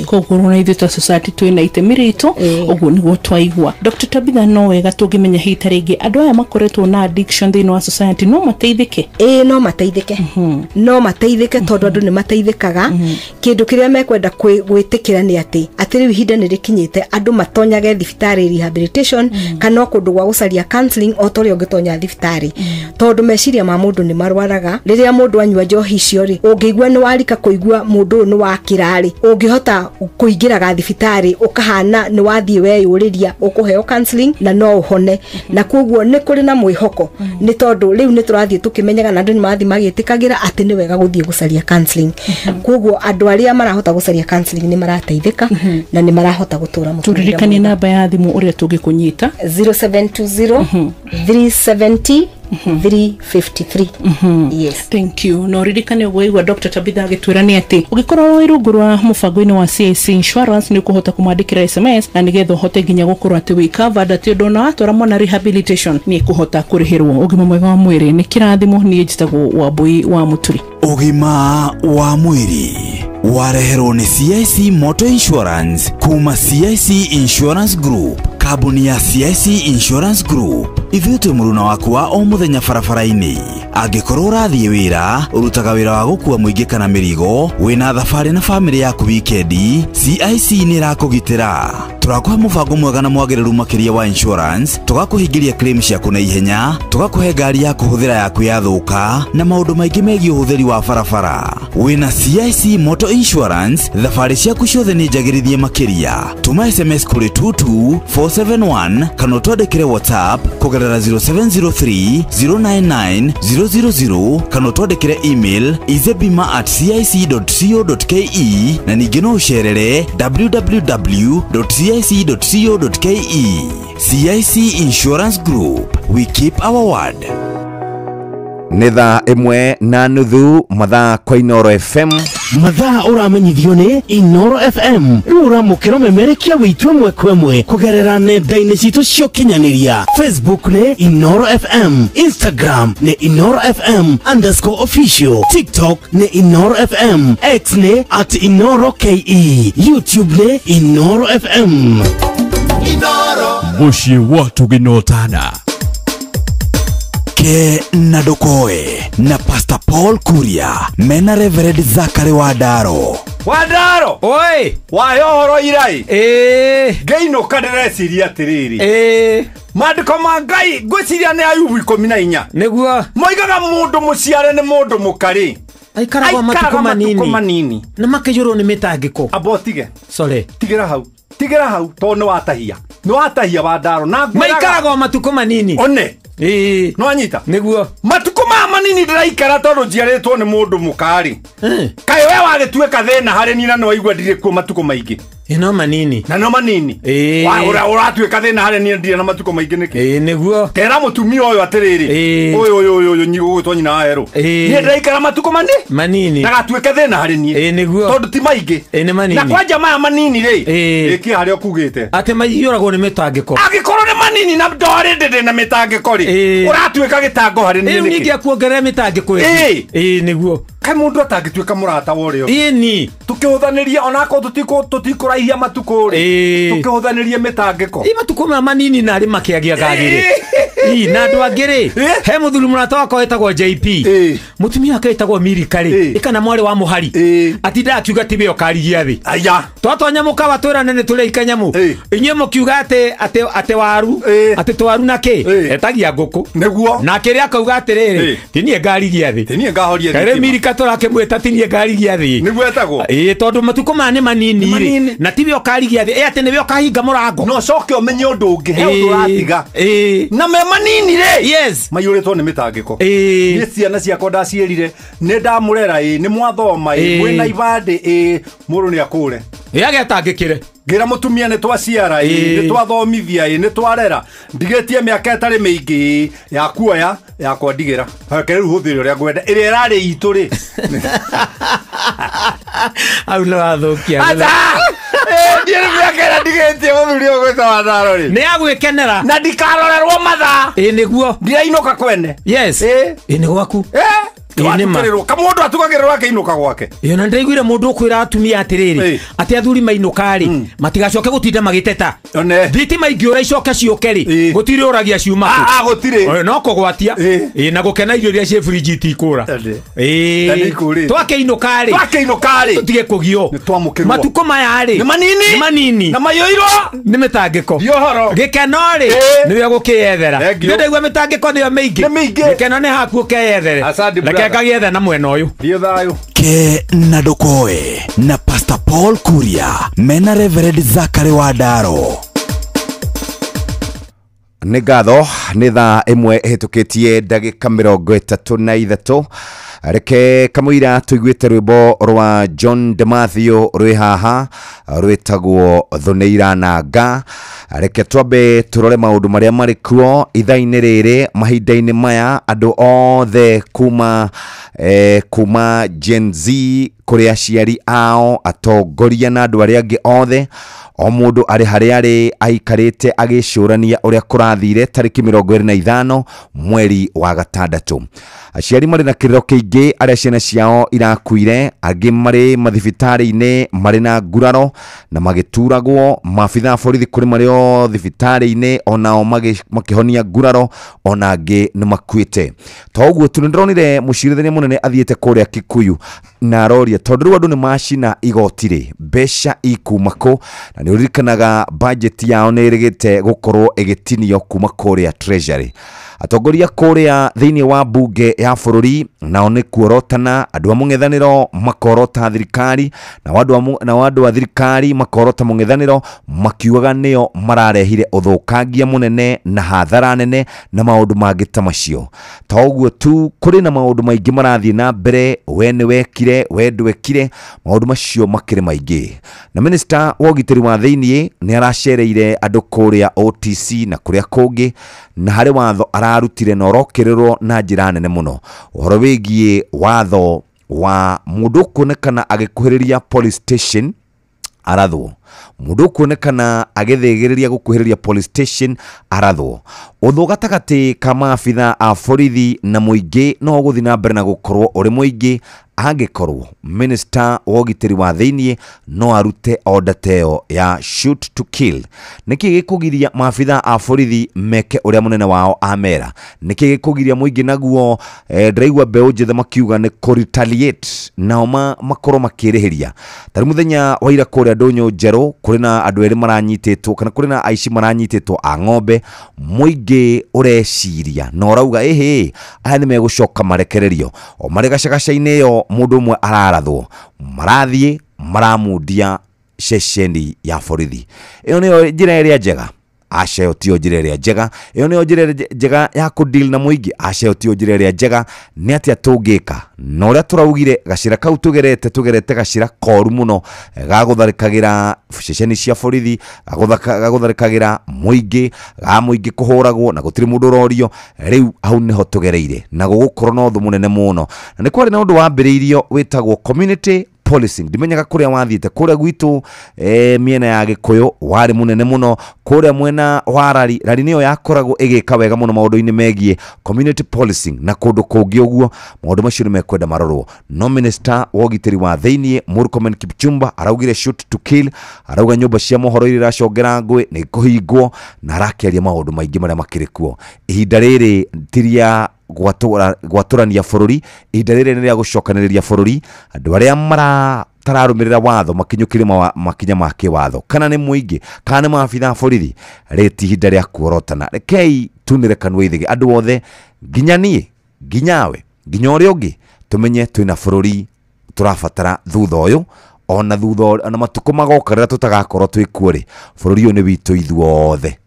koguo na ithu ta society twina itemi ritu uguo niguo twaigua. Dr. Tabitha no wega tungimenya hita ringi andu aya makoretwo akoretwo na addiction thĩinĩ wa society no mateithĩke? No mateithĩke. No mateithĩke tondũ andũ nĩ mateithĩkaga. Kĩndũ kĩrĩa mekwenda gwĩtĩkĩra nĩ atĩ rĩu ihinda nĩ rĩkinyĩte andũ matonyage thibitarĩ rehabilitation kana kũndũ gwa gũcaria counseling o torĩa ũngĩtonya thibitarĩ. Tondũ meciria ma mũndũ nĩ marwaraga rĩrĩa mũndũ anyua njohi icio rĩ, ũngĩigua nĩ warika kũigua mũndũ nĩ wakĩrarĩ, ũngĩhota kũingĩraga thibitarĩ ũkahana nĩ wathiĩ weyũrĩria ũkũheo counseling na no ũhone. Na koguo nĩ kũrĩ na mwĩhoko nĩ tondũ rĩu nĩ tũrathiĩ tũkĩmenyaga na andũ nĩ marathiĩ magĩtĩkagĩra atĩ nĩ wega gũthiĩ gũcaria counseling. Koguo andũ arĩa marahota gũcaria counseling nĩ marateithĩka na nĩ marahota gũtũra mũtũrĩre. Tũririkanie namba ya thimũ ũrĩa tũngĩkũnyita. 0720 370 353. Yes. Thank you. No ririkane ũgũigua Dr. Tabitha agĩtwĩra nĩ atĩ ũgĩkorwo rungu rwa mũbango-inĩ wa CIC Insurance nĩ ũkũhota kũmwandĩkĩra SMS na nĩgetha ũhote nginya gũkorwo atĩ wĩ covered atĩ ũndũ ona watwara mwana rehabilitation nĩ ũkũhota kũrĩhĩrwo. Ũgima mwega wa mwĩrĩ nĩ kĩrathimo. Niĩ njĩtagwo Wambui wa Mũturi. Ũgima wa mwĩrĩ wareherwo nĩ CIC Motor Insurance kuma CIC Insurance Group, kambuni ya CIC Insurance Group. Ithuĩ twĩ mũruna waku wa o mũthenya barabara-inĩ. Angĩkorwo ũrathiĩ wĩra, ũrutaga wĩra wa gũkua mũingĩ kana mĩrigo, wĩna thabarĩ na famĩlĩ yaku wikendi, CIC nĩ ĩrakũgitĩra. Tũrakũhe mũbango mwega na mwagĩrĩru makĩria wa insurance, tũgakũhingĩria claim ciaku na ihenya, tũgakũhe ngari ya kũhũthĩra yaku yathũka na maũndũ maingĩ megiĩ ũhũthĩri wa barabara. Wĩna CIC Motor Insurance, thabarĩ ciaku ciothe nĩ njagĩrithie makĩria. Tuma SMS kũrĩ 22471 kana ũtwandĩkĩre WhatsApp kũgerera 0703 099 000 kana ũtwandĩkĩre email izebima@cic.co.ke na ningĩ no ũcerere www.cic.co.ke. CIC Insurance Group, we keep our word. Nĩ thaa 1:30 mathaa kwa Inoro FM. Mathaa ũramenyithio nĩ Inoro FM. Rĩu ũramũkĩra memerekia wĩtũ ĩmwe kwa ĩmwe kũgerera nenda-inĩ citũ cia ũkinyanĩria. Facebook nĩ Inoro FM, Instagram nĩ Inoro FM_official, TikTok nĩ Inoro FM, X nĩ @InoroKE, YouTube nĩ Inoro FM. Inoro Mũciĩ watu ginotana ke na dokoe na Pastor Paul Kuria mena Reverend Zachary Wadaro. Wadaro oi wayohoro irai ngeino kadereciria atiriri mandiko ma Ngai ngwiciria nĩ Ayubu 14 nĩguo moigaga mũndũ mũciare nĩ mũndũ mũkari aikaraga matuko manini na makĩjũrwo nĩ mĩtangĩko. Abotige sorry tigĩra hau to nĩ watahia Wadaro na maikaraga matuko manini one no anyita nĩguo matuko manini ndĩraikara tondũ njiarĩtwo nĩ mũndũ mũkari kaĩ we wagĩtuĩka thĩna harĩ niĩ na no waigua ndirĩ kuo matuko maingĩ no manini ũratuĩka thĩna harĩ niĩ ndirĩ na matuko maingĩ nĩkĩ nĩguo tera mũtumia ũyũ atĩrĩrĩ ũyũ nyigũgwĩtwo nyina wa Erũ niĩ ndĩraikara matuko manini ndagatuĩke thĩna harĩ niĩ nĩguo tondũ ti maingĩ na kwanja maya manini rĩ ĩkĩ harĩa ũkugĩte atĩ maiyũragwo nĩ mĩtangĩko angĩkorwo nĩ manini na ndorĩ ndĩ na mĩtangĩko rĩ ũratuĩka gĩtango harĩ niĩ nĩkĩ ningĩ akuongerera mĩtangĩko nĩguo kai mũndũ atangĩtuĩka mũrata wa ũrĩa ĩni tukĩhũthanĩria onakorwo tũtikũraihia matukũ rĩ tukĩhũthanĩrie mĩtangĩko matukũ maya manini na arĩ makĩagĩa gagĩrĩ na andũ angĩ rĩ he mũthuri mũrata wakwa wetagwo JP mũtumia wake wetagwo Mirika rĩ ĩkana mwarĩ wa mũhari atinda akiuga tiwe ũkarigia thĩ twatonya mũkawa twĩrane nĩ tũrĩa ikanyamũ inyuĩ mũkiuga atĩ waru atĩ twaru na kĩ etagia ngũkũ nĩguo na kĩrĩa akauga atĩrĩrĩ tinie ngarigia thĩ tinie ngahoria thĩ kare Mirika tũrakĩmwĩta tinie ngarigia thĩ nĩguo etagwo tondũ matukũ maya nĩ manini na tiwe ũkarigia thĩ atĩ nĩwe ũkahinga mũrango no coke ũmenye ũndũ ũngĩ he ũndũ ũratiga na me manini rĩ yes maiyũrĩtwo nĩ mĩtangĩko niĩ ciana ciakwa ndaciĩrire nĩ ndamũrera nĩ mwathoma mwĩna ibandĩ mũndũ nĩ akũre agĩatangĩkĩre ngira mũtumia nĩ twaciara nĩ twathomithia nĩ twarera ndigĩtie mĩaka ĩtarĩ mĩingĩ ya kuoya yakwa ndigĩra reke rĩu hũthĩre ũrĩa ngwenda ĩrĩa ĩrarĩ itũ rĩ au no athũkia ndiĩ mĩaka ĩrĩa ndigĩtie mũthuri ũyũ gwĩtwo Wadaro rĩ nĩ agwĩkenera na ndikarorerwo mathaa nĩguo ndirainũka kwene yes nĩ gwaku Watukererwo kamundu atugagererwo keinuka gwake. Iyo na ndaiguire mundu kwira atumia atiriri ati athuri mainukari matigacoke gutinda magiteta. Thitima ingiura icoke ciukeri gutiri uragia ciuma. Gutiri. No kugwatia na gukena irio ria cie fridge itikura. Twakeinukari. Tutige kugio. Matuko maya ri. Ni manini. Na mayoiro ni mitangiko. Gikenori niwe gukiyethera. Ndaigua mitangiko niyo mingi. Gikeno ni haku ukeyethere. Reke ngagiethe na mwena uyu. Thio thayo. Ke na Ndokoe na Pastor Paul Kuria mena Reverend Zachary Wadaro. Nĩ ngatho nĩ thaa ĩmwe ĩhĩtũkĩtie ndagĩka 33 reke kamũira tũiguĩte rwĩmbo rwa John DeMathew rwĩ haha rwĩtagwo Thũ Irananga. Reke twambe tũrore maũndũ marĩa marĩ kuo ithaa-inĩ rĩrĩ mahinda-inĩ maya andũ othe kuma Gen Z kũrĩ aciari ao atongoria na andũ arĩa angĩ othe o mundu ari harĩa arĩ aikarĩte agĩcũrania ũrĩa kũrathire tarĩki 25 mweri wa gatandatũ. Aciari marĩ na kĩrĩro kĩingĩ arĩa ciana ciao irakuire, angĩ marĩ mathibitarĩ-inĩ marĩ na nguraro na magĩturagwo, maabitha borithi kũrĩ marĩ o thibitarĩ-inĩ onao makĩhonia nguraro, ona angĩ nĩ makuĩte. To ũguo tu nĩndĩronire mũcirithania mũnene athiĩte kũrĩa Kikuyu na aroria tondũ rĩu andũ nĩ macina igoti-rĩ mbeca ikuma kũ, na nĩ ũririkanaga budget yao nĩ ĩrĩgĩte gũkorwo ĩgĩtinio kuma kũrĩa treasury. Atongoria kũrĩa thĩinĩ wa bunge ya bũrũri nao nĩ kuorotana, andũ a mũng'ethanĩro makorota thirikari na andũ a thirikari makorota mũng'ethanĩro makiugaga nĩo mararehire ũthũkangia mũnene na hathara nene na maũndũ mangĩ ta macio. To ũguo tu kũrĩ na maũndũ maingĩ marathiĩ na mbere, we nĩ wekire, we ndwekire, maũndũ macio makĩrĩ maingĩ. Na minister wa ũgitĩri wa thĩinĩ nĩ aracereire andũ kũrĩa OTC na kũrĩa kũngĩ, na harĩ watho ararutire na orokererwo na njĩra nene mũno ũhoro wĩgiĩ watho wa mũndũ kuonekana agĩkuhĩrĩria police station arathwo, mundu kuonekana agĩthĩgĩrĩria gũkuhĩrĩria police station arathwo. Ũthũ gatagatĩ ka maabitha a borithi na mũingĩ no gũthiĩ na mbere na gũkorwo ũrĩ mũingĩ angĩkorwo minister wa ũgitĩri wa thĩinĩ no arute order teo ya shoot to kill. Nĩkĩ gĩkũgiria maabitha a borithi meke ũrĩa mũnene wao amera? Nĩkĩ gĩkũgiria mũingĩ naguo ndĩraigua mbeũ njĩthĩ makiuga nĩ kũretaliate nao makorwo makĩrĩhĩria? Tarĩ mũthenya wa ira kũrĩa Ndũnyũ Njerũ kũrĩ na andũ erĩ maranyitĩtwo kana kũrĩ na aici maranyitĩtwo a ng'ombe, mũingĩ ũreciria na ũrauga aya nĩ megũcoka marekererio. O marĩ gacagaca-inĩ ĩyo mũndũ ũmwe ararathwo, marathiĩ maramundia ceceni ya borithi. Ĩyo nĩyo njĩra ĩrĩa njega? Aca ĩyo tiyo njĩra ĩrĩa njega. Ĩyo nĩyo njĩra njega ya kũdeal na mũingĩ? Aca ĩyo tiyo njĩra ĩrĩa njega. Nĩ atĩa tũngĩka? Na ũrĩa tũraugire gacĩra kau tũgerete gacĩra koru mũno gagũtharĩkagĩra ceceni cia borithi, gagũtharĩkagĩra mũingĩ, mũingĩ kũhũragwo na gũtirĩ mũndũ ũrorio. Rĩu hau nĩho tũgereire na gũgũkorwo na ũndũ mũnene mũno, na nĩ kwarĩ na ũndũ wambĩrĩirio wĩtagwo community policing. Ndimenyaga kũrĩa wathiĩte kũrĩa gwitũ miena ya Gĩkũyũ warĩ mũnene mũno, kũrĩa mwena wa Rari nĩyo yakoragwo ĩgĩka wega mũno maũndũ-inĩ megiĩ community policing na kũndũ kũngĩ ũguo. Maũndũ macio nĩ mekwenda marorwo. No minister wa ũgitĩri wa thĩinĩ Murkomen Kipchumba araugire shoot to kill, arauga nyũmba cia mohoro iria iracongera ngũĩ nĩ kũhingwo na arakĩaria maũndũ maingĩ marĩa makĩrĩ kuo. Ihinda rĩrĩ tiria gwatũrania bũrũri, ihinda rĩrĩ nĩ rĩa gũcokanĩrĩria bũrũri. Andũ arĩa tararũmĩrĩra watho makinyũkĩre makinya ma kĩwatho, kana nĩ mũingĩ kana nĩ maabitha borithi, rĩti ihinda rĩa kuorotana. Rekei tunĩre kanua ithĩgĩ andũ othe, nginya niĩ, nginyawe, nginya ũrĩa ũngĩ, tũmenye twĩna bũrũri tũrabatara thutha ũyũ, ona thutha na matukũ magoka rĩrĩa tũtagakorwo twĩ kuo rĩ, bũrũri ũyũ nĩ witũ ithuothe.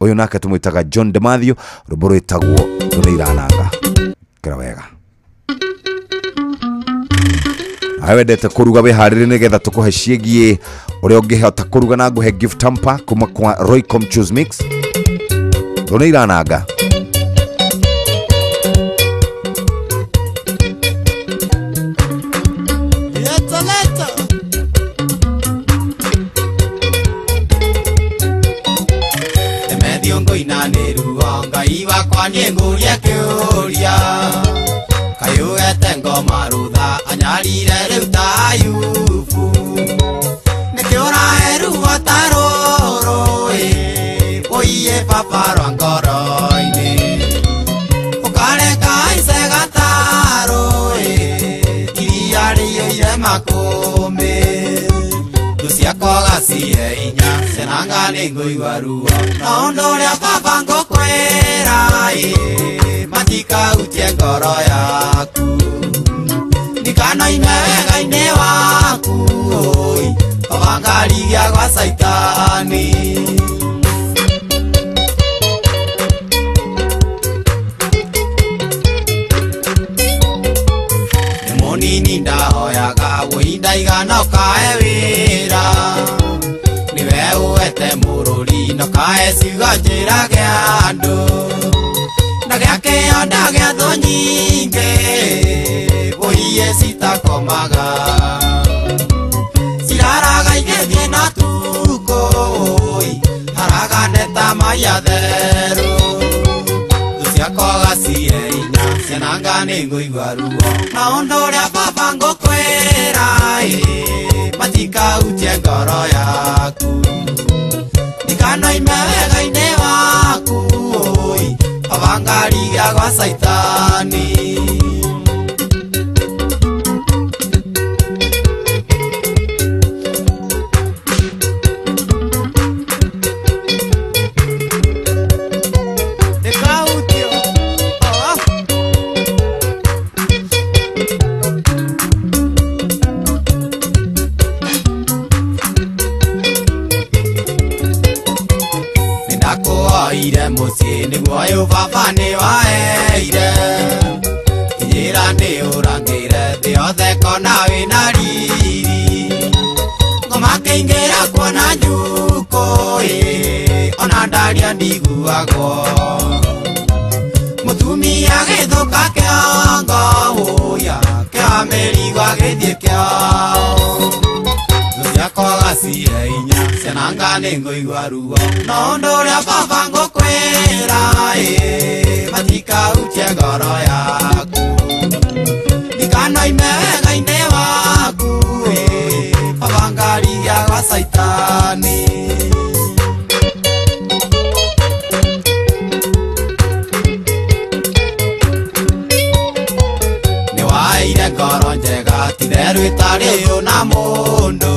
Ũyũ nake tũmwĩtaga John DeMathew, rwĩmbo rwĩtagwo Thũ Irananga. Kĩra wega. Wendete kũruga wĩharĩrie nĩgetha tũkũhe ciĩgiĩ ũrĩa ũngĩhota kũruga na ngũhe gift hamper kuma kwa Roycom Choose Mix. Thũ Irananga. Ngai wakwa nĩ ngũria kĩũria, kayũ gaciye inya ciananga nĩ ngũigua ruo na ũndũ ũrĩa baba ngũkwĩra matikahutie ngoro yaku ndikanoime wega-inĩ waku baba ngarigia gwa caitani nini ndahoyaga wĩindaigana ũkahe wĩra nĩwe ũwete mũrũri na ũkahe ciugo njĩrage andũ na gĩakĩo ndagĩathwo nyingĩ wũiye citakomaga ciraraga igĩthiĩ na tukũ haraga ndeta maiya therũ ciakwaga ciĩ inya ciananga nĩ ngũigua ruo na ũndũ ũrĩa baba ngũkwĩra matikahutie ngoro yaku ndikanoime wega-inĩ waku baba ngarigia gwa caitani ire muciĩ nĩguo ũyũ baba nĩ waheire kinyĩra nĩ ũrangĩire thĩ yothe kona wĩna riri ngoma kĩingĩra kuona njukũ ona ndaria ndiguagwo mũtumia gĩthũka kĩongo ũya kĩa mĩrigo gĩthiĩ kĩao ciakwaga ciĩ inya ciananga nĩ ngũigua ruo na ũndũ ũrĩa baba ngũkwĩra matikahutie ngoro yaku ndikanoime wega-inĩ waku baba ngarigia gwa caitani nĩ waheire ngoro njega ti therũ ĩtarĩ na mũndũ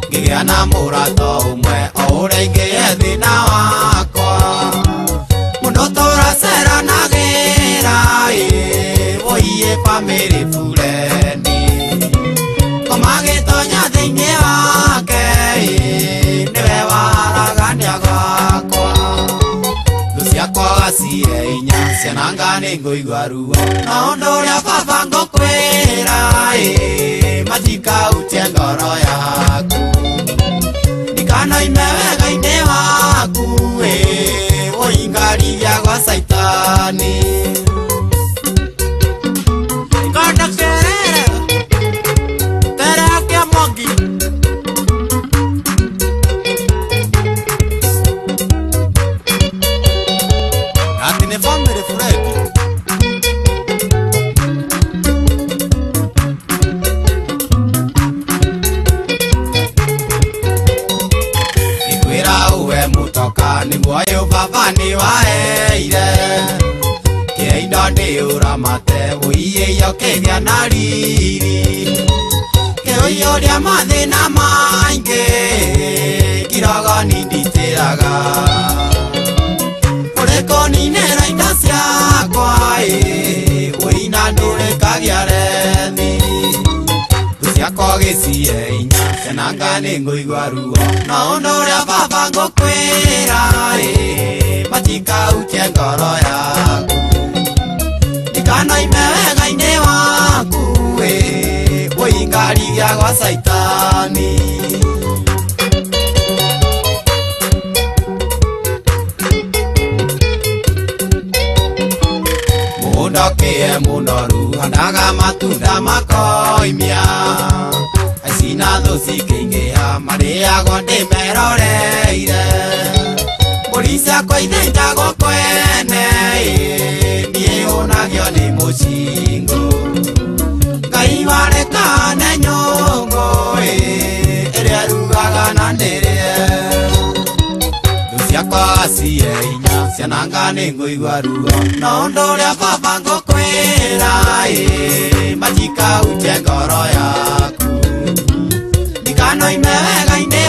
ngĩgĩa na mũrato ũmwe o ũrĩa ingĩe thĩna wakwa mũndũ tũraceranagĩra wũiye bamĩrĩ bureni ngoma gĩtonya thĩinĩ wake nĩwe waragania gwakwa thũ ciakwaga ciĩ inya ciananga nĩ ngũigua ruo na ũndũ ũrĩa baba ngũkwĩra matikahutie ngoro yaku ndikanoime wega-inĩ waku ũingarigia gwa caitani ngondo kĩrere tereke mogi ati nĩ bamĩrĩ bureki nĩguo ũyũ baba nĩ waheire kĩindo nĩ ũramate wũiyĩio kĩgĩa na riri kĩũiyũria mathĩna maingĩ ngirogoni nditĩraga ũrĩkũninĩra indo ciakwa wũina ndũrĩkagĩa rethi thũ ciakwa gĩciĩ inya ciananga nĩ ngũigua ruo na ũndũ ũrĩa baba ngũkwĩra matikahutie ngoro yaku ndikanoime wega-inĩ waku wũingarigia gwa caitani mũndũ kĩe mũnoru handaga matunda makoimia acina thũ cikĩingĩha marĩagwo ndĩmeroreire mbũri ciakwa ithĩnjagwo kwene niĩ ũnagio nĩ mũcingo ngai warekane nyũngũ ĩrĩa rugaga na ndĩrĩe thũ ciakwa ciĩ inya ciananga nĩ ngũigua ruo na ũndũ ũrĩa baba ngũkwĩra matikahutie ngoro yaku ndikanoime wega-inĩ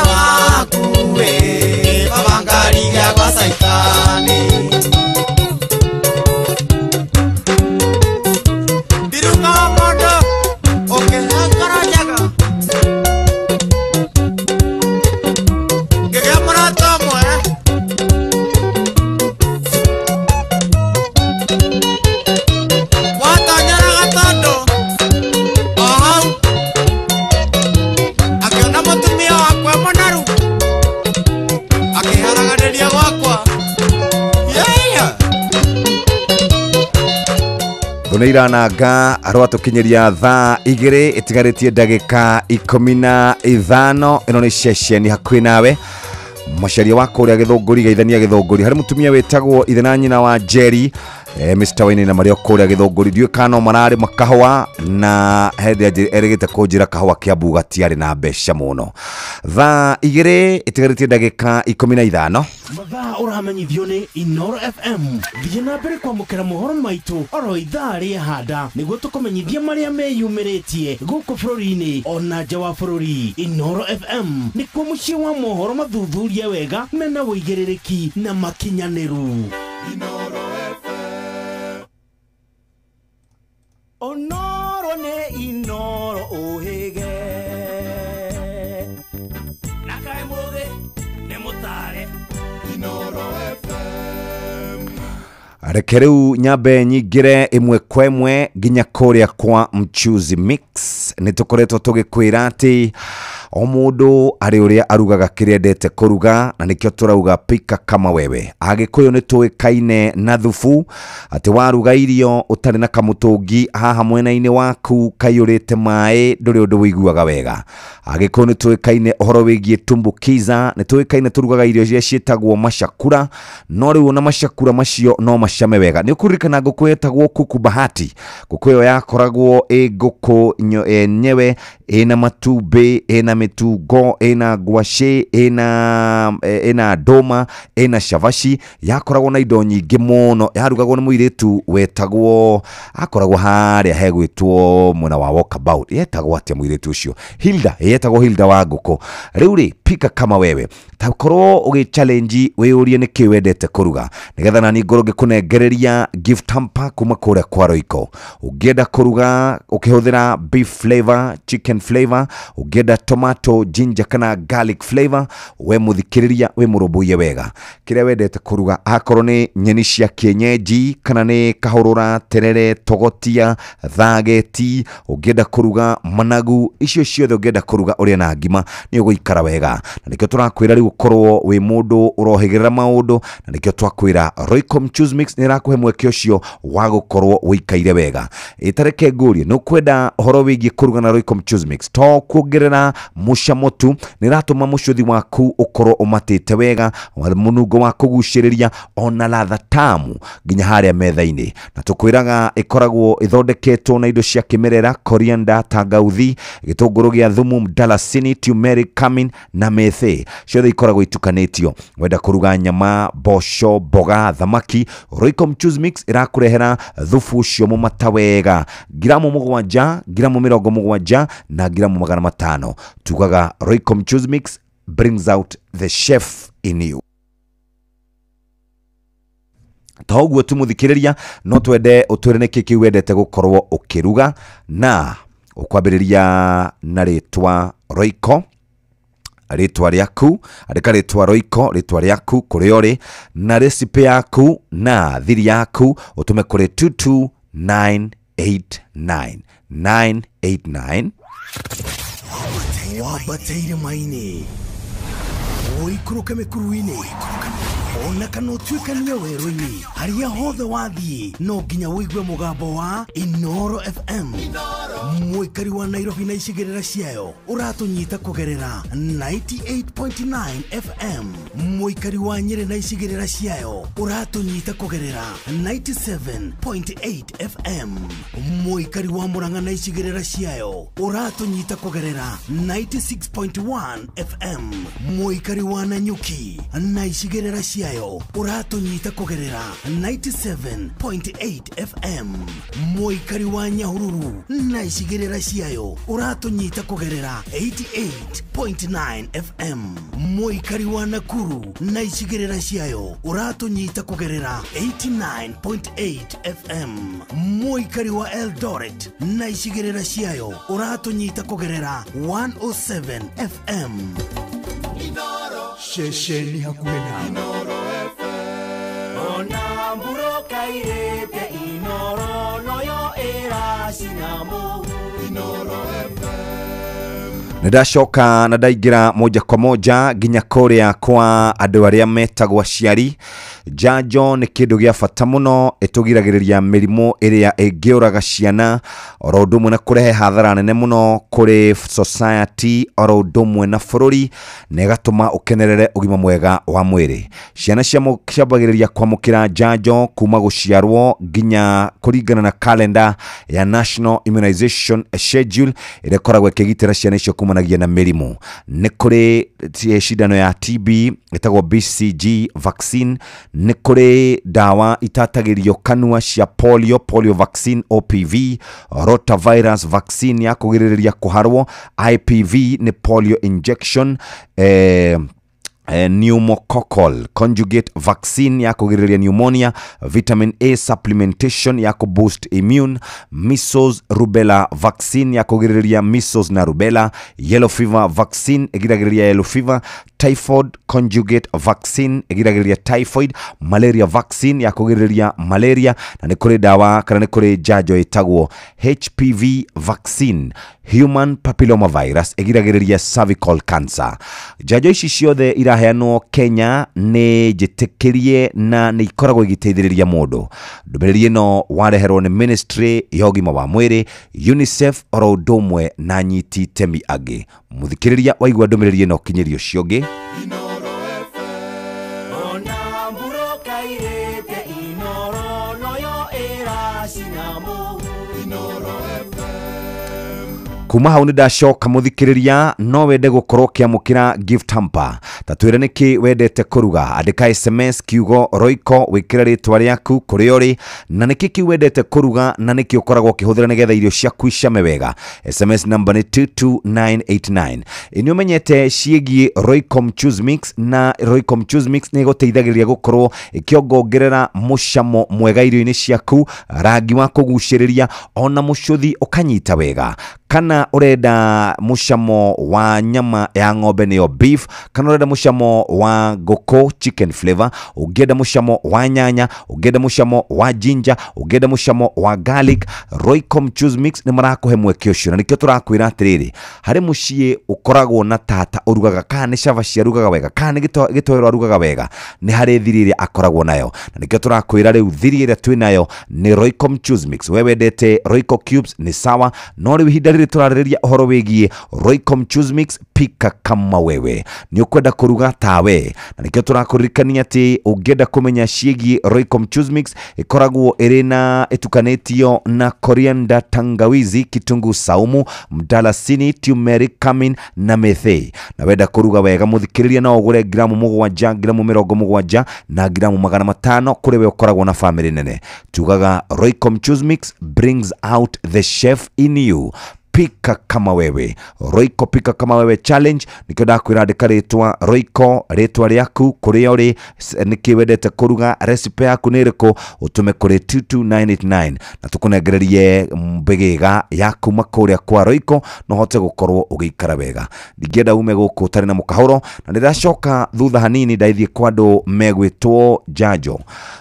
Tunairananga rwatukinyeria thaa 2 itigarĩtie ndagĩka 15 ĩno nĩ ceceni hakuhĩ nawe macaria wako ũrĩa Gĩthũngũri Geithania Gĩthũngũri harĩ mũtumia wetagwo ithe na nyina wa Jerry Mr. Wayne na Mario kũrĩa Gĩthũngũri ndiũ kana mararĩ makahwa na hende erigite kũnjira kahwa Kiambu gatiarĩ na mbeca mũno thaa 2 itigarĩtie ndagĩka 15 mathaa ũramenyithio nĩ Inoro FM thiĩ na mbere kwamũkĩra mohoro maitũ oro ithaa rĩa handa nĩguo tũkũmenyithia marĩa meyumĩrĩtie gũkũ bũrũri-inĩ ona nja wa bũrũri. Inoro FM nĩkuo mũciĩ wa mohoro mathuthurie wega mena wũigĩrĩrĩki na makinyanĩru. Inoro FM Onoro ne Inoro ohege Nakae mothe ne motare Inoro FM Rekereu nyambe nyingire imwe kwa imwe nginya kũrĩa kwa Mchuzi Mix nĩtũkoretwo tũgĩkwĩra atĩ o mũndũ arĩ ũrĩa arugaga kĩrĩa endete kũruga na nĩkĩo tũrauga pika kama wewe. Agĩkũyũ nĩ tũĩkaine na thubu atĩ waruga irio ũtarĩ na kamũtũngi haha mwena-inĩ waku kaiyũrĩte maĩ ndũrĩ ũndũ wĩiguaga wega. Agĩkũyũ nĩ tũĩkaine ũhoro wĩgiĩ tumbukiza nĩ tũĩkaine tũrugaga irio iria ciĩtagwo macakura no rĩu ona macakura macio no macame wega. Nĩ ũkũririkana ngũkũ yetagwo kuku bahati. Ngũkũ ĩyo yakoragwo ĩ ngũkũ nyewe ĩna matumbĩ ĩna mĩtungo ĩna ngwacĩ ĩna ndũma ĩna cavaci yakoragwo na indo nyingĩ mũno yarugagwo nĩ mũirĩtu wetagwo akoragwo harĩa hegwĩtwo mwena wa Walkabout yetagwo atĩa mũirĩtu ũcio yetagwo Hilda wa ngũkũ. Rĩu rĩ pika kama wewe ta korwo ũgĩ challenge wĩyũrie nĩkĩ wendete kũruga nĩgetha nani ngorwo ngĩkũnengereria gift hamper kuma kũrĩa kwa Royco. Ũngĩenda kũruga ũkĩhũthĩra beef flavor chicken flavor ũngĩenda tomato ginger kana garlic flavor we mũthikĩrĩria we mũrũmbũiye wega kĩrĩa wendete kũruga akorwo nĩ nyeni cia kienyeji kana nĩ kahũrũra terere togotia thageti ũngĩenda kũruga managu icio ciothe ũngĩenda kũruga ũrĩa na ngima nĩ ũgũikara wega na nĩkĩo tũrakwĩra rĩu ũkorwo wĩ mũndũ ũrohĩgĩrĩra maũndũ na nĩkĩo twakwĩra Royco Mchuzi Mix nĩ ĩrakũhe mweke ũcio wa gũkorwo wĩikaire wega. Ĩtareke ngũrie nĩ ũkwenda ũhoro wĩgiĩ kũruga na Royco Mchuzi Mix to kuongerera mũcamo tu nĩ ratũma mũcũthi waku ũkorwo ũmatĩte wega mũnungo wa kũgucĩrĩria ona latha tamu nginya harĩa metha-inĩ na tũkwĩraga ĩkoragwo ĩthondeketwo na indo cia kĩmerera coriander tangauthi gĩtũngũrũ gĩa thumu mdalasini turmeric cumin na methe ciothe ikoragwo itukanĩtio. Wenda kũruga nyama mboco mboga thamaki Royco Mchuzi Mix ĩrakũrehera thubu ũcio mũmata wega gramu 7 gramu 70 na gramu 500. Tugaga Royco Mchuzi Mix brings out the chef in you. Toguo tumuthikĩrĩria no twende ũtwĩre nĩkĩ kĩu wendete gũkorwo ũkĩruga na ũkwambĩrĩria na rĩtwa Royco rĩtwa rĩaku andĩka rĩtwa Royco rĩtwa rĩaku kũrĩa ũrĩ na recipe yaku na thiri yaku ũtũme kũrĩ 22989 wabateire maini oikũrũke mĩkuru-inĩ ona kana ũtuĩkanie werũ-inĩ harĩa hothe wathiĩ no nginya wĩigue mũgambo wa Inoro FM mũikari wa Nairobi na icigĩrĩra ciayo ũratũnyita kũgerera 98.9 FM mũikari wa Nyĩrĩ na icigĩrĩra ciayo ũratũnyita kũgerera 97.8 FM mũikari wa Murang'a na icigĩrĩra ciayo ũratũnyita kũgerera 96.1 FM mũikari wa Nanyuki na icigĩrĩra ciayo ũratũnyita kũgerera 97.8 FM mũikari wa Nyahururu na icigĩrĩra ciayo ũratũnyita kũgerera 88.9 FM mũikari wa Nakuru na icigĩrĩra ciayo ũratũnyita kũgerera 89.8 FM mũikari wa Eldoret na icigĩrĩra ciayo ũratũnyita kũgerera 107 FM Shesheni hakuhĩ nawe Inoro FM ona mbura kairĩte Inoro noyo ĩracina mũhu Inoro FM Ndacoka na ndaingira moja kwa moja nginya kuria kwa andu aria metagwo aciari. Njanjo ni kindu gia bata muno itugiragiriria mirimu iria ingiuraga ciana oro undu umwe na kurehe hathara nene muno kuri society oro undu umwe na bururi na igatuma ukenerere ugima mwega wa mwiri. Ciana ciambagiriria kwamukira njanjo kuma guciarwo nginya kuringana na calendar ya National Immunization Schedule ire koragwo ikigitira ciana icio kumanagia na mirimu. Ni kuri cindano ya TB itagwo BCG vaccine, ni kuri dawa itatagirio kanua cia polio vaccine OPV, rotavirus vaccine ya kugiriria kuharwo, IPV ni polio injection, pneumococcal conjugate vaccine ya kugiriria pneumonia, vitamin A supplementation ya boost immune, measles rubella vaccine ya kugiriria measles na rubella, yellow fever vaccine egiragiriria yellow fever, typhoid conjugate vaccine egiragiriria typhoid, malaria vaccine ya kugiriria malaria, na ni kuri dawa kana ni kuri njanjo itagwo HPV vaccine, human papilloma virus egiragiriria cervical cancer. Njanjo ici ciothe iraheanwo Kenya ni jitikirie na ni ikoragwo igiteithiriria mundu. Ndumiriri no wareherwo ni Ministry ya Ugima wa Mwiri, UNICEF oro undu umwe na nyiti itemi angi. Muthikiriria waigua ndumiriri no kinyirio ciongi kuma hau ndacoka muthikiriria no wende gukorwo kiamukira gift hamper. Tatwire niki wendete kuruga, andika SMS kiugo Royco wikira ritwa riaku kuri uri na niki ki wendete kuruga na niki ukoragwo kihuthira nigetha irio ciaku icame wega. SMS number ni 22989. Ini umenyete ciegi Royco Choose Mix, na Royco Choose Mix ni guteithagiriria gukorwo ikiongongerera mucamo mwega irio-ini ciaku, rangi wa kuguciriria ona mucuthi ukanyita wega. Kana urenda mucamo wa nyama ya ng'ombe niyo beef, kana urenda mucamo wa ngoko chicken flavor, ugenda mucamo wa nyanya, ugenda mucamo wa ginger, ugenda mucamo wa garlic, Royco Choose Mix ni marakuhe mweke ucio. Na nikio turakwira atiriri, hari mucii ukoragwo na tata urugaga kana ni cava cia rugaga wega kana ni gitoero arugaga wega, ni hari thiri akoragwo nayo. Na nikio turakwira riu thiri ira twinayo ni Royco Choose Mix. Wewe ndete Royco Cubes ni sawa, no riu hindari turariria uhoro wigie Royco Choose Mix, pika kama wewe ni ukwenda kuruga tawe. Na nikio turakuririkania ati ungenda kumenya ciegi Royco Choose Mix ikoragwo irina itukanetio na coriander, tangawizi, kitungu saumu, mdalasini, turmeric, cumin na methe. Na wenda kuruga wega muthikiriria no ugure gramu 7, gramu 70 na gramu 500 kuri we ukoragwo na family nene. Tugaga Royco Choose Mix brings out the chef in you. Pika kama wewe. Royco pika kama wewe challenge nikio ndakwira andika ritwa Royco ritwa riaku kuria uri niki wendete kuruga, recipe yaku ni iriku, utume kuri 22989 na tukunegererie mbigiga yaku makuria kwa Royco no hote gukorwo ugikara wega. Ndigienda ume guku tari na mukahoro na ndiracoka thutha hanini ndaithie kwa andu megwitwo njanjo.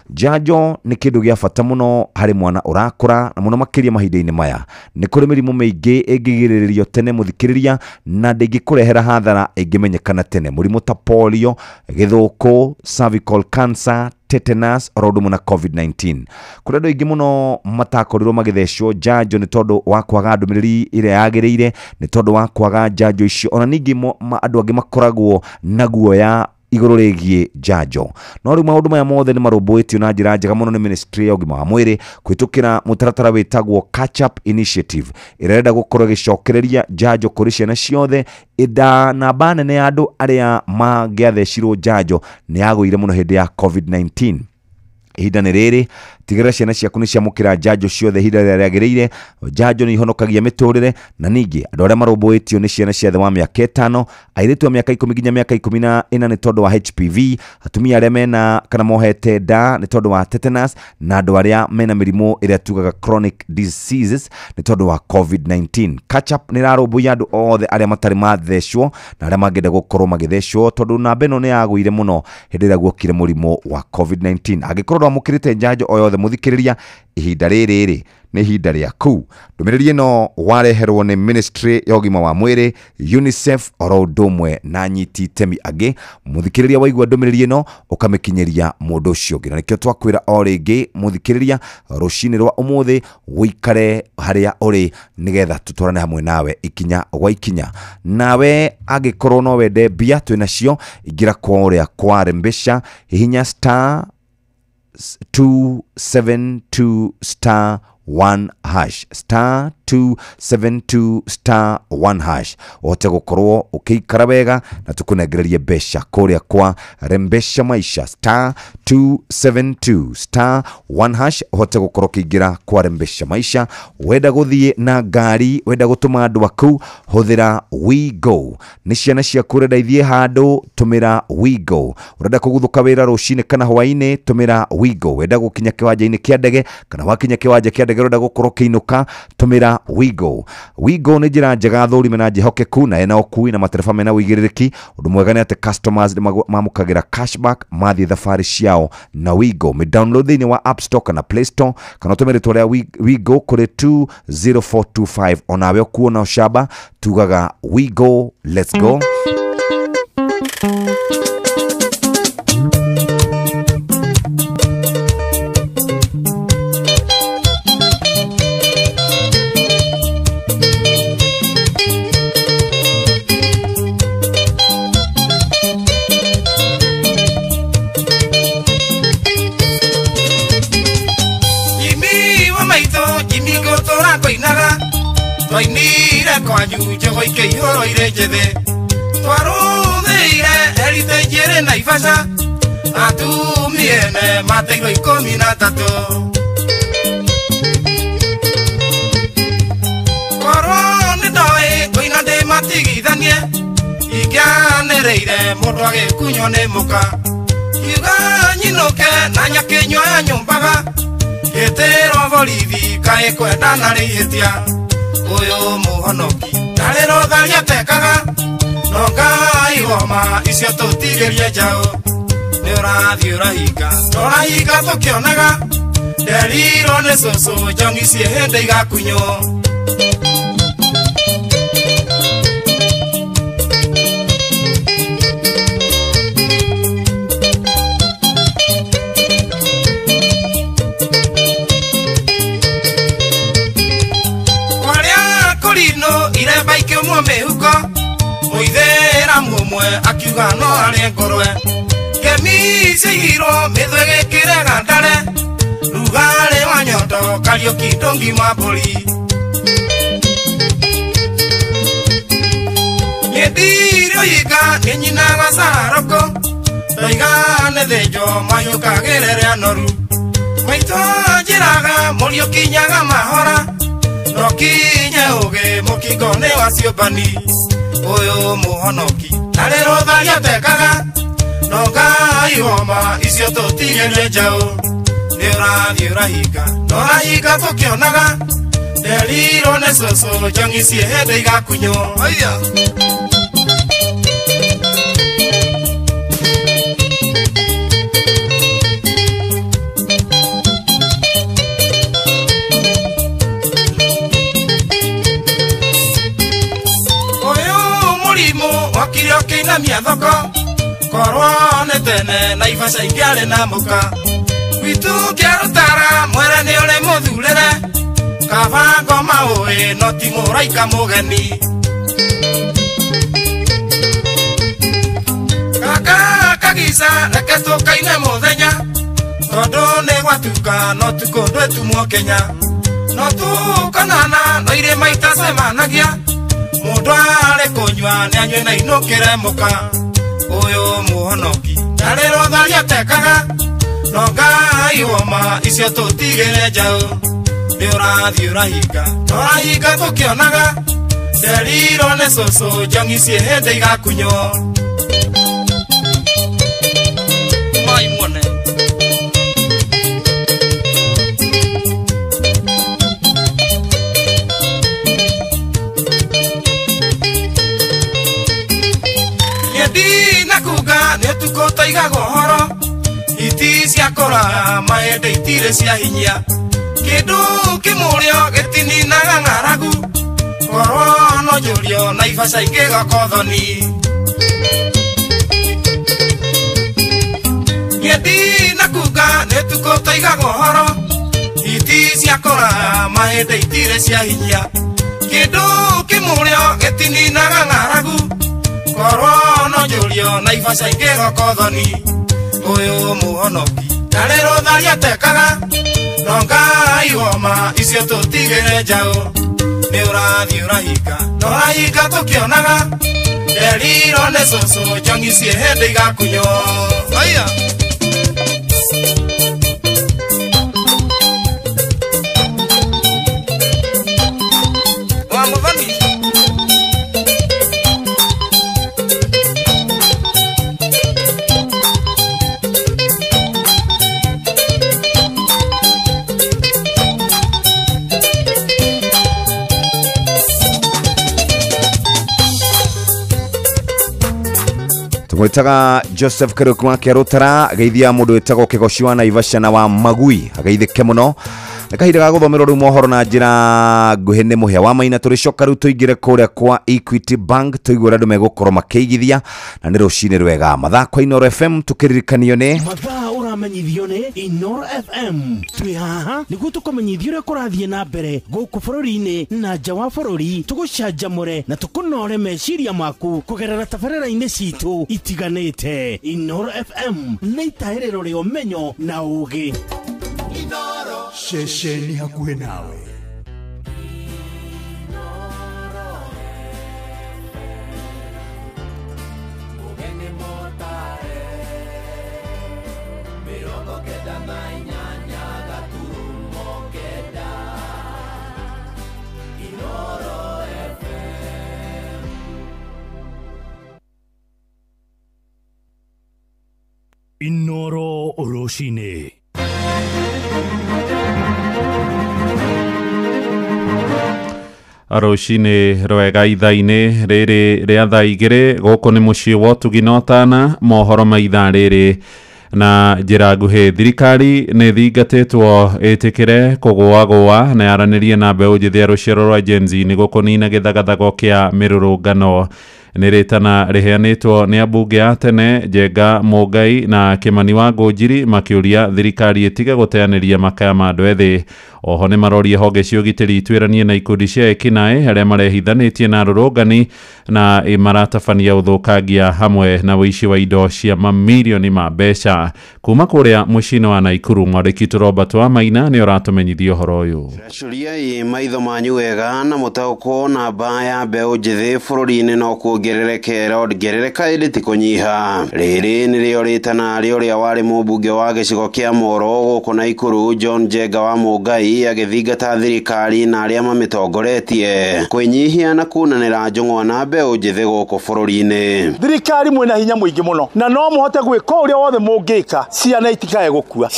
Njanjo ni kindu gia bata muno hari mwana urakura na muno makiria mahinda-ini maya. Ni kuri mirimu mingi ingigiririo tene muthikiriria na ndingikurehera hathara ingimenyekana tene. Murimu ta polio, githuku, cervical cancer, tetanus, orodumu na COVID-19. Kuri andu ingi muno matakorirwo magithecwo njanjo ni tondu wa kwaga ndumiriri ire yagiriire, ni tondu wa kwaga njanjo icio. Ona ningi andu angi makoragwo na guoya iguru rigie njanjo. No riu maundu maya mothe ni marumbuitio na njira njega muno ni Ministry ya Ugima wa Mwiri kwitukira mutaratara witagwo Catch Up Initiative irenda gukorwo gicokereria njanjo kuri ciana ciothe. Ida namba nene ya andu aria mangiathecirwo njanjo ni yaguire muno hindi ya COVID-19. Ihinda ni riri tigĩrĩra ciana ciaku nĩ ciamũkĩra njanjo ciothe ihinda rĩrĩa rĩagĩrĩire. Njanjo nĩ ihonokagia mĩtũrĩre, na ningĩ andũ arĩa marũmbũĩtio nĩ ciana cia thĩ wa mĩaka 5, airĩtu a mĩaka 10 nginya mĩaka 14 nĩ tondũ wa HPV, atumia arĩa mena kana mohete nda nĩ tondũ wa tetanus, na andũ arĩa mena mĩrimũ ĩrĩa tugaga chronic diseases nĩ tondũ wa COVID-19. Catch Up nĩ rarũmbũia andũ othe arĩa matarĩ mathecwo na arĩa mangĩenda gũkorwo magĩthecwo, tondũ namba ĩno nĩ yagũire mũno hĩndĩ ĩrĩa guokire mũrimũ wa COVID-19. Angĩkorwo ndwamũkĩrĩte njanjo o yothe wothe muthikiriria ihinda riri ni ihinda ria ku ndumiriri no wareherwo ni ministry ya ugima wa mwiri UNICEF oro ndumwe na nyiti itemi agi muthikiriria waigua ndumiriri no ukamikinyeria mundu ucio ngi na nikio twakwira o ringi muthikiriria rucini rwa umuthi wikare haria uri nigetha tutwarane hamwe nawe ikinya gwa ikinya nawe agikorwo no wende mbia twinacio ingira kwa uria kwa rembesha hihinya star 272 star 1 hash star 272 star 1 hash wote gukorwo ukikara wega na tukunegererie besha kuria kwa rembesha maisha star 272 star 1 hash wote gukorwo kigira kwa rembesha maisha wenda guthie na ngari wenda gutuma andu aku huthira WeGo ni ciana cia kurenda ithie handu tumira WeGo urenda kuguthuka wira rucine kana hwaini tumira WeGo wenda gukinya kiwanja-ini kia ndege kana wakinya kiwanja kia ndege urenda gukorwo kiinuka tumira WeGo ni njira njega thurime na njihokeku na ena okui na matereba mena wigiririki undu mwega ni ati customers mamukagira cashback mathi thafari ciao na WeGo me download thini wa App Store kana Play Store kana tumire twaria WeGo kuri 20425 onawe okuona ushaba tugaga WeGo let's go Twainire kwanyu jogoike ihoro irenjethe twaruthire erite njere na Naivasha atumiene mateiro 13 korwo nĩ ndoĩ kũina ndĩmatigithanie ingĩanereire mũndũ agĩkunywo nĩ mũka kiuga nyinũke na nyakĩnywa ya nyũmbaga gĩtĩrwo borithi kaĩ kwenda na rĩhĩtia uyu muhonoki ndarero tharia tekaga no ngai homa icio tutigerie njao ni urathi urahinga tukionaga nderiro ni cucu njongi cie hindi igakunywo iremba ikiumwo mihuko muithira mumwe akiuga no arie ngorwe ngemi ciigirwo mithwe gikire gandare rugari wa nyondo Kariuki ndungi mamburi nyendirio yiga ninyinaga saroko ndoiga nĩ thĩnjo mayũkagĩrĩre anoru maitũ njĩraga mũriũkinyaga mahora no kinye uge mukingone wa ciũmbani uyu muhonoki narero tharia tekaga no ngai homa icio tutigerie njau ni urathi urahinga no rahinga tukionaga nderiro nĩ cucu njongi cie hindi igakunywo Kariuki na miathoko korwo nĩ tene Naivasha ingĩarĩ na mũka gwitu kĩarutara mwere nĩ ũrĩ mũthurĩre kabango maũĩ no ti mũraika mũgeni kaka kagica reke tũkaine mũthenya tondũ nĩ gwatuka no tukũ ndwetumwo Kenya no tũkonana no irĩma itacemanagia mundu arĩ kũnyua nĩ anyue na inũkĩre mũka ũyũ muhonoki ndarĩro tharia tekaga no ngai homa icio tũtigĩre njau nĩ ũrathi ũrahinga no rahinga tũkĩonaga nderiro nĩ cucu njongi cie hindi igakunywo mai muone iti ciakora mahende itire cia hinya kindu kimurio gitininaga ng'aragu korwo no njurio na ibaca ingĩ gakothoni ngĩthi na kuga nĩtukũ tũigagwo horo iti ciakora mahende itire cia hinya kindu kimurio gitininaga ng'aragu korwo no njurio na ibaca ingĩ gakothoni uyu muhonoki ndarĩ rũtharia tekaga no Ngai woma icio tũtigĩre njaũ nĩ ũrathiĩ ũrahinga na ũrahinga tũkĩonaga nderirwo nĩ cũcũ njongi ciĩ hĩndĩ igakunywo aya wa mũthoni Mwitaga Joseph Karuku wa Kerutara geithia mundu wetagwo Kigoshwa na Ivasha na wa Magui ageithike muno nikahinda ga guthomerwo ru mohoro na njira nguhi ni muhia wa maina turicoka ru tuigire kuria kwa Equity Bank tuigura andu megukorwo makeigithia na ni rucini rwega mathako Inoro FM tukiririkanio ni mathaa uramenyithio ni Inoro FM twi haha niguo tukomenyithio uria kurathie na mbere guku bururi-ini na nja wa bururi tugucanjamure na tukunore meciria maku kugerera tabarĩra-inĩ citu itiganĩte Inoro FM nĩ itahĩrĩro rĩa ũmenyo na ũũgĩ Inoro shesheni hakuhĩ nawe Inoro Oroshine. Aroshine rwega ithaa-inĩ rĩrĩ rĩa thaa igĩrĩ gũkũ nĩ mũciĩ wa ũtugi na ũtana mohoro ma ithaa rĩrĩ na njĩra nguhĩ thirikari nĩ thingatĩtwo ĩtĩkĩre kũgũagũa na yaranĩrie na mbeũ njĩthĩ ya rũciaro rwa Gen Z nĩguo kũnina gĩthagathago kĩa mĩrũrũngano nĩ rĩtana rĩheanĩtwo nĩ ambunge a tene Njenga Mũngai na Kĩmani wa Ngũnjiri makĩũria thirikari ĩtige gũteanĩria makaya ma andũ ethĩ oho nĩ marorie honge cia ũgitĩri itwĩranie na ikundi cia ekinaĩ arĩa marehithanĩtie na arũrũngani na maratabania ũthũkangia hamwe na ũici wa indo cia mamirioni ma mbeca kuma kũrĩa mũciĩ-inĩ wa Naikuru mwandĩki Robert wa Maina nĩ ũratũmenyithia ũhoro ũyũ Racuria maitho manyu wega na mũtaũkwo na mbaya mbeũ njĩthĩ bũrũri-inĩ no kuongerereke rongerereka ĩndĩ ti kũnyiha rĩrĩ nĩrĩo rĩtana rĩrĩa warĩ mũmbunge wa gĩcigo kĩa Moro gũkũ Naikuru John Njenga wa Mũngai agĩthingata thirikari na arĩa mamĩtongoretie kwĩnyihia na kunanĩra njũng'wa na mbeũ njĩthĩ gũkũ bũrũri-inĩ thirikari mwĩna hinya mũingĩ mũno na no mũhote gwĩka ũrĩa wothe mũngĩka ciana itikae gũkua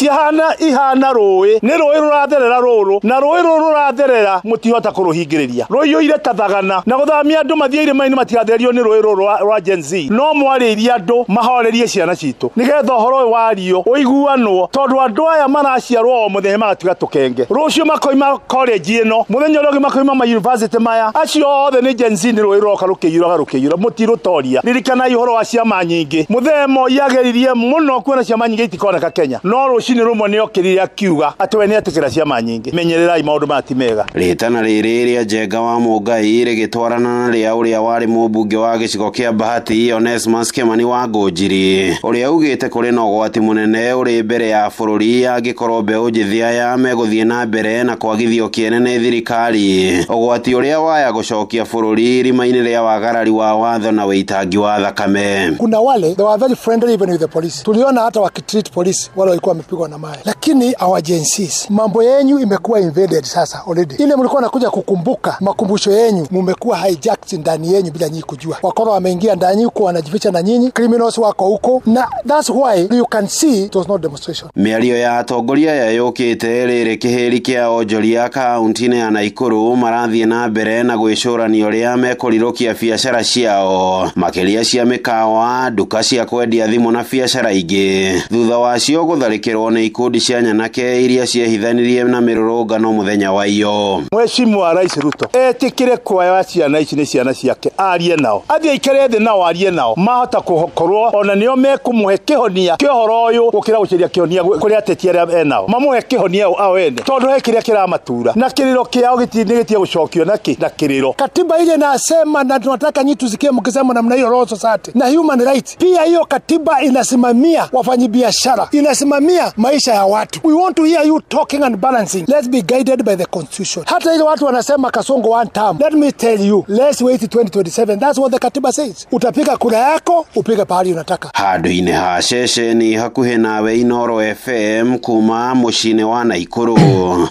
ihana rũĩ nĩ rũĩ rũratherera rũrũ na rũĩ rũrũ rũratherera mũtihota kũrũhingĩrĩria rũiyũire ta thagana na gũthamia andũ mathiĩ irĩma-inĩ matigatherio nĩ rũĩ rũrũ rwa Gen Z no mwarĩirie andũ mahorerie ciana citũ nĩgetha ũhoro ũyũ wario ũiguanwo tondũ andũ aya maraciarwo o mũthenya magatuĩka tũkenge rũciũ makoima college ĩno mũthenya ũrĩa ũngĩ makoima ma university maya acio othe nĩ Gen Z nĩ rũĩ rũroka rũkĩiyũra mũtirũtoria ririkanai ũhoro wa ciama nyingĩ mũthemo yageririe mũno kuona ciama nyingĩ itikoneka Kenya no rũcinĩ rũmwe nĩ okĩrire akiuga atĩ we nĩ etĩkĩra ciama nyingĩ menyererai maũndũ maya ti mega rĩtana rĩrĩ rĩa Njenga wa Mũngai rĩgĩtwarana na rĩa ũrĩa warĩ mũmbunge wa gĩcigo kĩa Bahati Onesmus Kĩmani wa Ngũnjiri ũrĩa ugĩte kũrĩ na ũgwati mũnene ũrĩ mbere ya bũrũri angĩkorwo mbeũ njĩthĩ aya megũthiĩ na mbere na kwagithio kĩene nĩ thirikari ũgwati ũrĩa waya gũcokia bũrũri rima-inĩ rĩa wagarari wa watho na wĩitangi wa thakame kuna wale they were very friendly even with the police tuliona hata wakitreat police wale walikuwa wamepigwa na mawe lakini our agencies mambo yenyu imekuwa invaded sasa already ile mlikuwa nakuja kukumbuka makumbusho yenyu mmekuwa hijacked ndani yenyu bila nyinyi kujua wanajua wakora wameingia ndani huko, wanajificha na nyinyi, criminals wako huko, na that's why you can see it was not demonstration. Mĩario ya atongoria yayũkĩte rĩrĩ kĩhĩri kĩa onjoria kaunti-inĩ ya Naikuru marathiĩ na mbere na gwĩcũrania ũrĩa mekũrirũkia biacara ciao, makĩria cia mĩkawa, nduka cia kwendia thimũ na biacara ingĩ, thutha wacio gũtharĩkĩrwo nĩ ikundi cia nyanake iria ciehithanirie na mĩrũrũngano mũthenya wa iyo. Mheshimiwa Rais Ruto etĩkĩre kuoya ciana ici nĩ ciana ciake, arie nao, athiĩ aikare thĩ nao arie nao, mahota kũkorwo ona nĩo mekũmũhe kĩhonia kĩa ũhoro ũyũ gũkĩra gũciria kĩhonia kũrĩ ateti arĩa enao, mamũhe kĩhonia ao ene, tondũ he kĩrĩa kĩramatura na kĩrĩro kĩao gĩtigĩtie gũcokio na kĩrĩro. Katiba ile nasema na tunataka nyinyi tusikie mkisema namna hiyo Law Society na human rights. Pia hiyo katiba inasimamia wafanyabiashara, inasimamia maisha ya watu. We want to hear you talking and balancing. Let's be guided by the constitution. Hata ile watu wanasema Kasongo one term. Let me tell you, let's wait 2027. That's what the katiba says. Utapiga kura yako, upige pahali unataka. Handũ-inĩ ha ceceni hakuhĩ nawe Inoro FM kuma mũciĩ-inĩ wa Naikuru,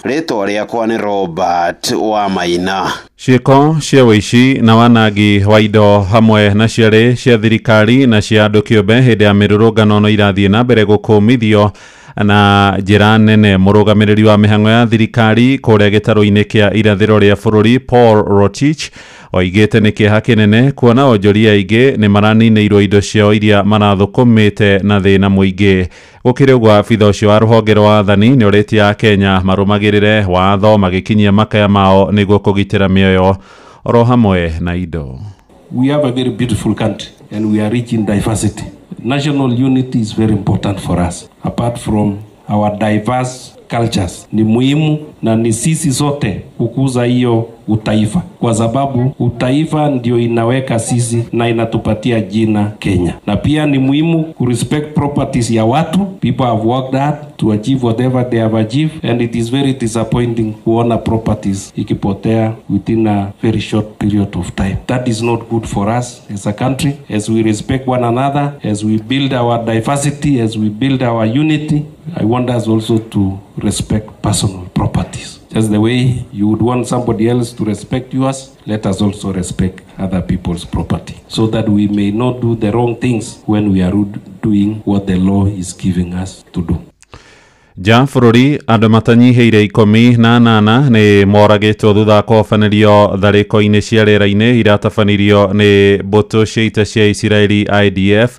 rĩtwa rĩakwa nĩ Robert wa Maina. Ciĩko cia wĩici na wanangi wa indo hamwe na ciarĩ cia thirikari na cia andũ kĩũmbe hĩndĩ ya mĩrũrũngano no irathiĩ na mbere gũkũmithio na njĩra nene. Mũrũgamĩrĩri wa mĩhang'o ya thirikari kũrĩa gĩtarũ-inĩ kĩa irathĩro rĩa bũrũri Paul Rotich oigĩte nĩ kĩeha kĩnene kuona onjoria aingĩ nĩ maraninĩirwo indo ciao iria marathũkũmĩte na thĩna mũingĩ. Gũkĩrĩ ũguo abitha ũcio wa rũhonge rwa wathani nĩ ũrĩtie Kenya marũmagĩrĩre watho magĩkinyia makaya mao nĩguo kũgitĩra mĩoyo oro hamwe na indo. We have a very beautiful country and we are rich in diversity. National unity is very important for us. Apart from our diverse cultures, ni muhimu na ni sisi sote kukuza hiyo utaifa, kwa sababu utaifa ndio inaweka sisi na inatupatia jina Kenya. Na pia ni muhimu kurespect properties ya watu. People have worked hard to achieve whatever they have achieved, and it is very disappointing kuona properties ikipotea within a very short period of time. That is not good for us as a country. As we respect one another, as we build our diversity, as we build our unity, I want us also to respect personal properties. Just the way you would want somebody else to respect yours, let us also respect other people's property, so that we may not do the wrong things when we are doing what the law is giving us to do. Ja bũrũri andũ matanyihĩire 18 nĩ moragĩtwo thutha wa kũhobanĩrio tharĩko-inĩ cia rĩera-inĩ iratabanirio nĩ mbũtũ cia ita cia Isiraeli IDF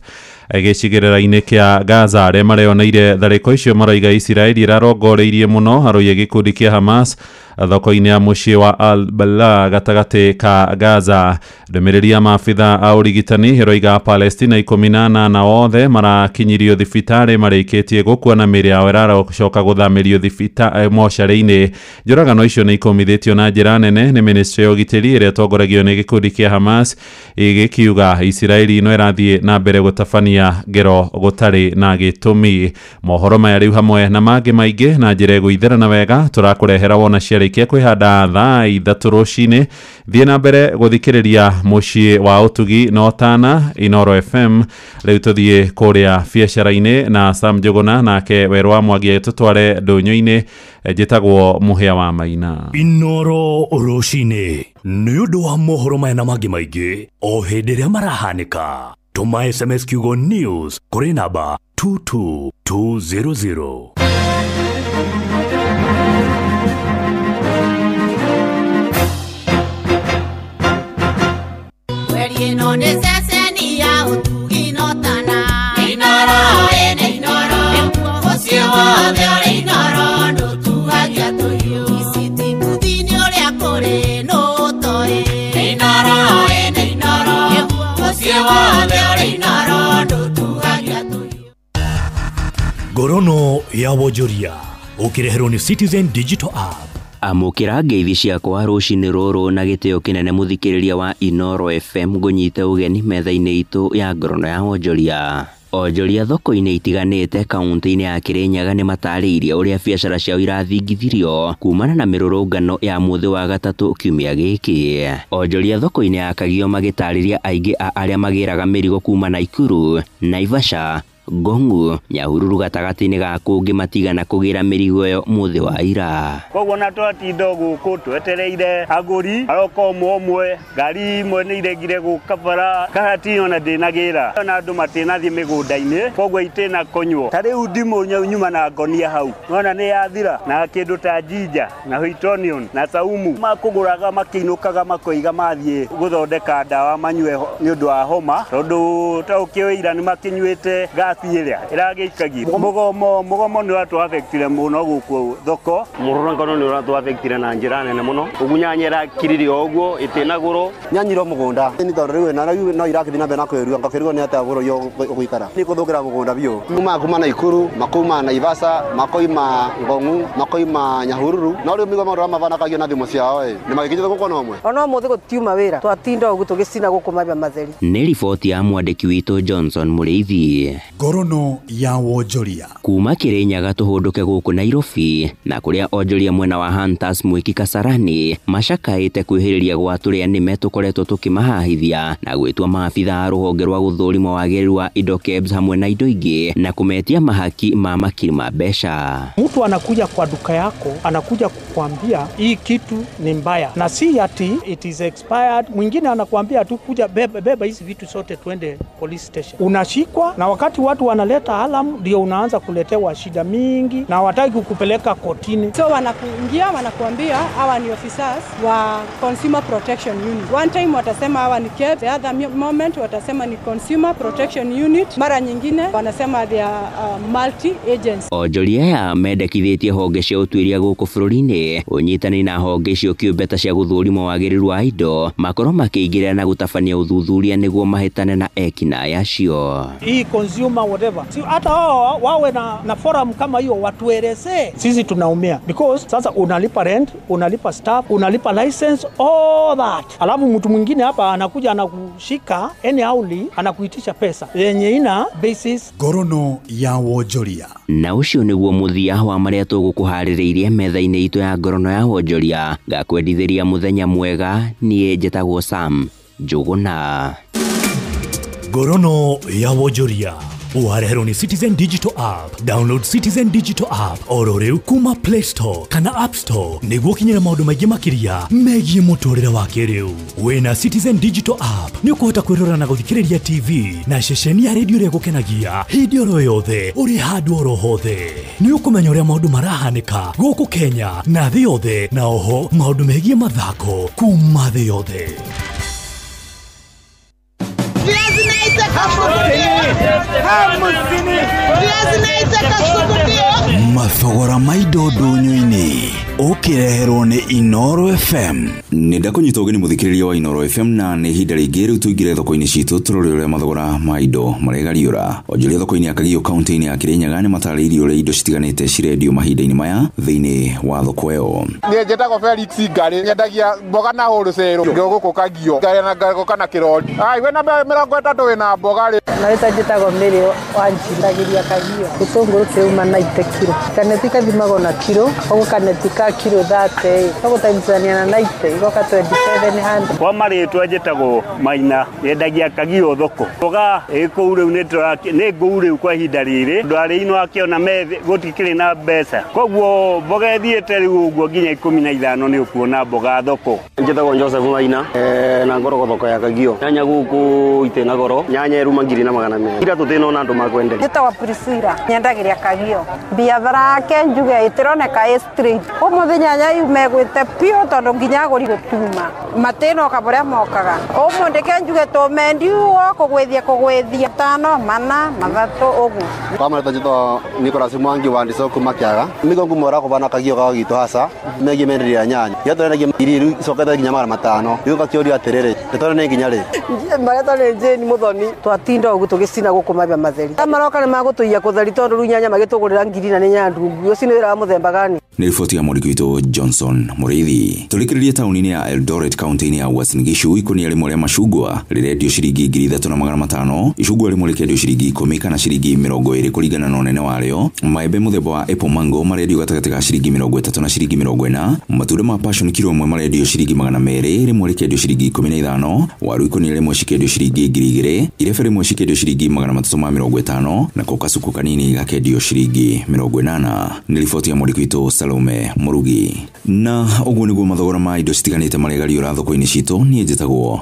gĩcigĩrĩra-inĩ kĩa Gaza. Arĩa mareoneire tharĩko icio maroiga Isiraeli ĩrarongoreirie mũno arũiye gĩkundi kĩa Hamas thoko-inĩ ya mũciĩ wa Al-Bala gatagatĩ ka Gaza. Ndũmĩrĩri ya maabitha a ũrigitani ĩroiga Palestina 18 othe marakinyirio thibitarĩ marĩkĩtie gũkua na mĩĩrĩ yao ĩracoka gũthamĩrio mocarĩ-inĩ. Njũragano icio nĩ ikomithĩtio na njĩra nene nĩ ministry ya ũgitĩri ĩrĩa ĩtongoragio nĩ gĩkundi kĩa Hamas, ĩgĩkiuga Isiraeli no ĩrathiĩ na mbere gũtabania ngero gũtarĩ na gĩtũmi. Mohoro maya rĩu hamwe na mangĩ maingĩ na njĩra ĩgũitherana wega tũrakũrehera wona ciarĩkia kwĩhanda thaa 3 rũcinĩ. Thiĩ na mbere gũthikĩrĩria mũciĩ wa ũtugi no tana Inoro FM. Rĩu tũthiĩ kũrĩa biacara-inĩ na Sam Njũgũna nake Werũ wa Mwangi tũtware ndũnyũ-inĩ. Njĩtagwo Mũhĩa wa Maina. Inoro rũcinĩ nĩ ũndũ wa mohoro maya na mangĩ maingĩ o hĩndĩ ĩrĩa marahanĩka. Tũma SMS kiugo news kũrĩ namba 22200. Ngorono ya wonjoria ũkĩreherwo nĩ Citizen Digital App. Amũkĩra ngeithi ciakwa rũcinĩ rũrũ na gĩtĩo kĩnene mũthikĩrĩria wa Inoro FM ngũnyite ũgeni metha-inĩ itũ ya ngorono ya wonjoria. Onjoria thoko-inĩ itiganĩte kaunti-inĩ ya Kĩrĩnyaga nĩ matarĩirie ũrĩa biacara ciao irathingithirio kumana na mĩrũrũngano ya mũthĩ wa gatatũ kiumia gĩkĩ. Onjoria thoko-inĩ ya Kagio magĩtarĩria aingĩ a arĩa magĩraga mĩrigo kuma Naikuru, Naivasha, Gongu Nyahururu gatagati-inĩ ga kũngĩ matigana kũgĩra mĩrigo ĩyo mũthĩ wa ira. Koguo na twatinda gũkũ twetereire agũri aroka ũmwe ngari imwe nĩ iregire gũka bara karati ona ndĩnagĩra ona andũ matĩnathiĩ mĩgũnda-inĩ koguo itĩna kũnyuo ta rĩu ndimũ nyuma na ngonia hau nona nĩ yathira na kĩndũ ta jinja na whitonion na saumu makũgũraga makĩinũkaga makoiga mathiĩ gũthondeka ndawa manyue nĩ ũndũ wa homa tondũ ta ũkĩoira nĩ makĩnyuĩte gasi ĩrĩa ĩragĩikagia mũgomo nĩ watũ affectire mũno gũkũ thoko mũrũrũngano nĩ ũratũ affectire na njĩra nene mũno ũgunyanyera kirire ũguo ĩtĩnagũrũ nyanyiro mũgũnda nĩ tondũ rĩu na rĩu no irakĩthi na mbere na kwĩrua ngakĩrigwo nĩ atĩa gũrũ yo gũikara nĩ kũthũkĩra mũgũnda biũ kuma Naikuru makuma Naivasha makoima Ngong'u makoima Nyahururu no rĩu mĩgomo rwa mavanakagio na thimũ ciao nĩ magĩkinyĩte gũkũ no mwe ona mũthĩ gũtiuma wĩra twatinda ũguo tũgĩcina gũkũ mabia matheri. Nĩ riboti ya mwandĩki witũ Johnson Mũrĩithi. Ngorono ya wonjoria kuma Kĩrĩnyaga tũhũndũke gũkũ Nairobi na kũrĩa onjoria mwena wa Hunters Mwiki Kasarani macakaĩte kwĩhĩrĩria gwa tũrĩa nĩme tũkoretwo tũkĩmahahithia na gwĩtua maabitha rũhonge rwa gũthũrima wagĩrĩru wa indo KEBS hamwe na indo ingĩ na kumetia mahaki ma makiri ma mbeca. Mtu anakuja kwa duka yako anakuja kukwambia hii kitu ni mbaya na si ati it is expired. Mwingine anakuambia tu kuja beba hizi vitu sote twende police station. Unashikwa na wakati watu wanaleta alarm ndio unaanza kuletewa shida mingi na wataki kukupeleka kotini. So wanakuingia wanakuambia hawa ni officers wa Consumer Protection Unit. One time watasema hawa ni KEBS, the other moment watasema ni Consumer Protection Unit. Mara nyingine wanasema they are multi agents. Onjoria ya mendekithĩtie honge cia ũtuĩria gũkũ bũrũri-inĩ ũnyitanĩri na honge icio kĩũmbe ta cia gũthũrima wagĩrĩru wa indo makorwo makĩingĩrĩra na gũtabania ũthuthuria nĩguo mahĩtane na ekinaĩ acio. Hii consumer whatever. Si hata hao wawe na forum kama hiyo watueleze. Sisi tunaumia because sasa unalipa rent, unalipa staff, unalipa license, all that. Alafu mtu mwingine hapa anakuja anakushika anyhowly anakuitisha pesa yenye ina basis. Ngorono ya wonjoria na ũcio nĩguo mũthia wa marĩa tũgũkũharĩrĩirie metha-inĩ itũ ya ngorono ya wonjoria ngakwendithĩria mũthenya mwega niĩ njĩtagwo Sam Njũgũna. Ngorono ya wonjoria wareherwo nĩ Citizen Digital App. Download Citizen Digital App oro rĩu kuma Play Store kana App Store nĩguo kinyĩra maũndũ maingĩ makĩria megiĩ mũtũrĩre wa kĩrĩu. Wĩna Citizen Digital App nĩ ũkũhota kwĩrora na gũthikĩrĩria TV na ceceni ya redio ĩrĩa ĩgũkenagia hĩndĩ oro yothe ũrĩ handũ oro hothe. Nĩ ũkũmenya ũrĩa maũndũ marahanĩka gũkũ Kenya na thĩ yothe na oho maũndũ megiĩ mathako kuma thĩ yothe. Mathogora ma indo ndũnyũ-inĩ ũkĩreherwo nĩ Inoro FM. Nĩ ndakũnyita ũgeni mũthikĩrĩria wa Inoro FM na nĩ ihinda rĩngĩ rĩu tũingĩre thoko-inĩ citũ tũrore ũrĩa mathogora ma indo maregariũra. Onjoria thoko-inĩ ya Kagio kaunti-inĩ ya Kĩrĩnyaga nĩ matarĩirie ũrĩa indo citiganĩte cirendio mahinda-inĩ maya thĩinĩ wa thoko ĩyo. Niĩ njĩtagwo Felix Ngari nyendagia mboga na wholesale gũkũ Kagio Ngari na Ngari kana Kĩrori. Wĩna 30 wĩna mboga rĩ. Na njĩtagwo Mĩrĩ wanjindagĩria Kagio. Gĩtũngũrũ kĩuma 90 kilo. Kaneti kathimagwo na kilo, ũguo kaneti ka kilo 30. Tũgũtanyithania na 90 igoka 2700. Kwa marĩtwa njĩtagwo Maina yendagia Kagio thoko. Mboga ĩkũu rĩu nĩ ngũu rĩu kwa ihinda rĩrĩ. Andũ arĩ ino akĩona gũtikĩrĩ na mbeca. Koguo mboga ĩthiĩte rĩu ũguo nginya 15 nĩ ũkuona mboga thoko. Njĩtagwo Joseph Maina na ngoragwo thoko ya Kagio. Nyanya gũkũ itĩna goro. Nyanya ĩruma 2,200. Ira tũtĩna ona andũ makwenderia. Njĩtagwo Priscilla nyendagĩria Kagio. Biathara yake njuge ĩtĩroneka straight. Ũmũthĩ nyanya yume gwĩte pio tondũ nginya agũri gũtuma. Matĩno kaborĩa mokaga. Ũmũndĩ ke njuge tũmendi kũgwĩthia 5 mana 3 ũguo. Kama njĩtagwo Nicholas Mwangi wa Ndisoko Makiaga. Migongo mora kũbana Kagio ga gitu hasa. Megie menderia nyanya. Yatũrenagia iriru icokete nginya 500. Yuka kĩũria atĩrĩrĩ. Tũtore nginya rĩ. Mareta nĩ Jane Muthoni. Twatinda ũguo tũgĩcina gũkũ mabia matheri. Maroka nĩ magũtũia kũtheri tondũ nyanya magĩtũgũrĩra ngiri na nĩ nyandungu. Ũcio nĩ wĩra wa mũthemba gani? Nĩ riboti ya mwandĩki witũ Johnson Mũrĩithi. Tũrĩkĩrĩrie taũni-inĩ ya Eldoret kaunti-inĩ ya Uasin Gishu ikonia rĩmwe rĩa macungwa rĩrendio ciringi 3,500, icungwa rĩmwe rĩkendio ciringi 10 kana ciringi 20 kũringana na ũnene warĩo. Maembe mũthemba wa apple mango marendio gatagatĩ ga ciringi 30 na ciringi 40. Matunda ma passion kilo ĩmwe marendio ciringi 200, rĩmwe rĩkendio ciringi 15. Waru ikonia rĩmwe cikendio ciringi 2,000, irebe rĩmwe cikendio ciringi 350 na kokasuku kanini gakendio ciringi 80. Nĩ riboti ya mwandĩki witũ Salome Murugi. Na ũguo nĩguo mathogora ma indo citiganĩte marĩa gariũra thoko-inĩ citũ. Niĩ njĩtagwo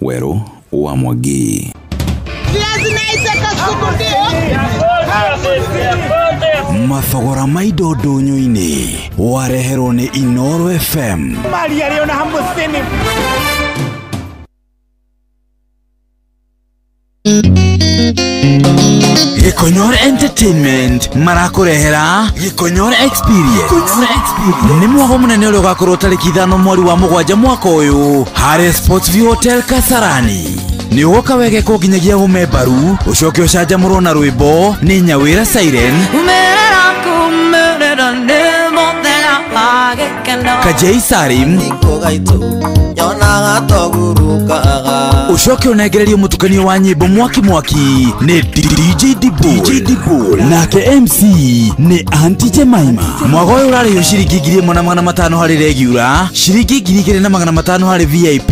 Werũ wa Mwangi. Mathogora ma indo ndũnyũ-inĩ wareherwo nĩ Inoro FM. Gikonyore Entertainment marakurehera Gikonyore Experience. Nĩ mwago mũnene ũrĩa ũgakorwo tarĩki 5 mweri wa 7 mwaka ũyũ harĩ Sportsview Hotel Kasarani. Nĩ ũgoka wege kũnginyagia ũmembaru ũcoke ũcanjamũrwo na rwĩmbo nĩ Nyawĩra Siren, Kajei Sarim, ucoke unengererio mutukanio wa nyimbo mwaki ni DJ Dibu nake MC ni Auntie Jemima. Mwago ũyũ ũrarĩhio ciringi 1,500 harĩ regular, ciringi 2,500 harĩ VIP,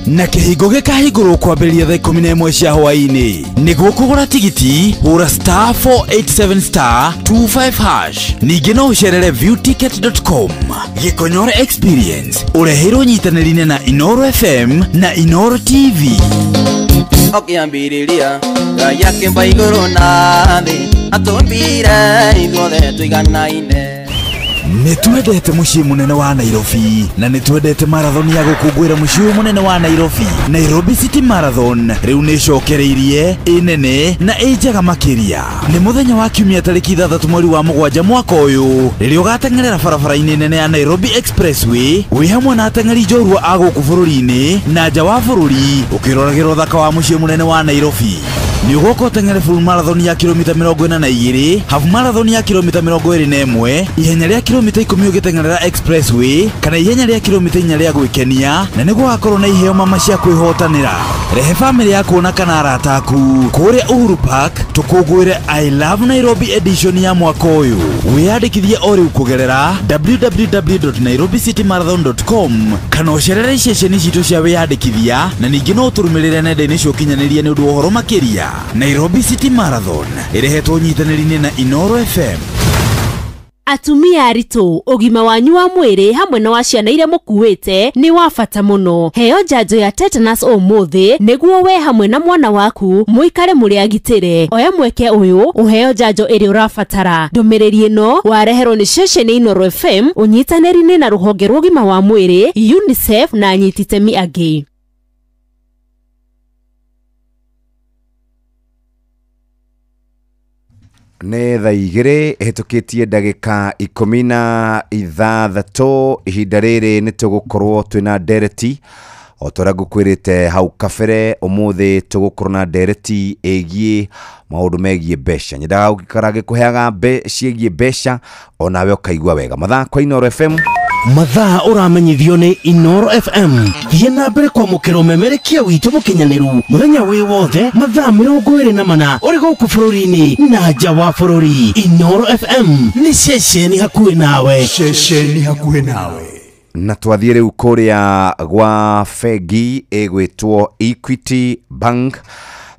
na kĩhingo gĩkahingũrwo kwambĩrĩria thaa 11 cia hwaĩ-inĩ. Nĩguo kũgũra tigiti hũra *487*25#. Ningĩ no ũcerere viewticket.com. Gikonyore Experience ũreheirwo nyitanĩri-inĩ na Inoro FM na Inoro TV. Okiambiriria Ngai akĩmba igũrũ na thĩ atũmbire ithuothe tũiganaine. Nĩtwendete mũciĩ mũnene wa Nairobi na nĩtwendete marathon ya gũkũngũĩra mũciĩ mũnene wa Nairobi. Nairobi City Marathon rĩu nĩcokereirie ĩnene na ĩnjega makĩria. Nĩ mũthenya wa kiumia tarĩki 3 mweri wa 7 mwaka ũyũ rĩrĩa ũgateng'erera barabara-inĩ nene ya Nairobi Expressway wĩ hamwe na ateng'eri njorua a gũkũ bũrũri-inĩ na nja wa bũrũri ũkĩroragĩra ũthaka wa mũciĩ mũnene wa Nairobi. Nĩ ũgoka ũteng'ere full marathon ya kilomita 42, half marathon ya kilomita 21, ihenya rĩa kilomita 10 ũgĩteng'erera Expressway kana ihenya rĩa kilomita 4 rĩa gwĩkenia, na nĩguo hakorwo na iheo mama cia kwĩhotanĩra. Rehe family yaku na kana arata aku kũrĩa Uhuru Park tũkũngũĩre I Love Nairobi edition ya mwaka ũyũ. Wĩyandĩkithie o rĩu kũgerera www.nairobicitymarathon.com kana ũcerere iceceni citũ cia wĩyandĩkithia, na ningĩ no ũtũrũmĩrĩre nenda-inĩ cia ũkinyanĩria nĩ ũndũ wa ũhoro makĩria. Nairobi City Marathon ĩrehetwo nyitanĩri-inĩ na Inoro FM. Atumia aritũ, ũgima wanyu wa mwĩrĩ hamwe na wa ciana iria mũkuĩte nĩ wa bata mũno. Heo njanjo ya tetanus ũmũthĩ nĩguo we hamwe na mwana waku mũikare mũrĩ agitĩre. Oya mweke ũyũ ũheo njanjo ĩrĩa ũrabatara. Ndũmĩrĩri ĩno wareherwo nĩ ceceni Inoro FM ũnyitanĩri-inĩ na rũhonge rwa ũgima wa mwĩrĩ, UNICEF na anyiti itemi angĩ. Nĩ thaa 2 hetũkĩtie ndagĩka 16 ihinda rĩrĩ nĩ tũgũkorwo twĩna ndereti o tũrĩa ngũkwĩrĩte hau kabere. Ũmũthĩ tũgũkorwo na ndereti ĩgiĩ maũndũ megiĩ mbeca. Nyendaga gũikara ngĩkũheaga ciĩgiĩ mbeca o nawe ũkaigua wega. Mathaa kwa Inoro FM, mathaa ũramenyithio nĩ Inoro FM. Thiĩ na mbere kwamũkĩra ũmemerekia witũ mũkinyanĩru mũthenya wĩ wothe mathaa 24 ũrĩ gũkũ bũrũri-inĩ na nja wa bũrũri. Inoro FM nĩ ceceni hakuhĩ nawe. Ceceni hakuhĩ nawe. na twathiĩ rĩu kũrĩa gwa bengi ĩgwĩtwo Equity Bank.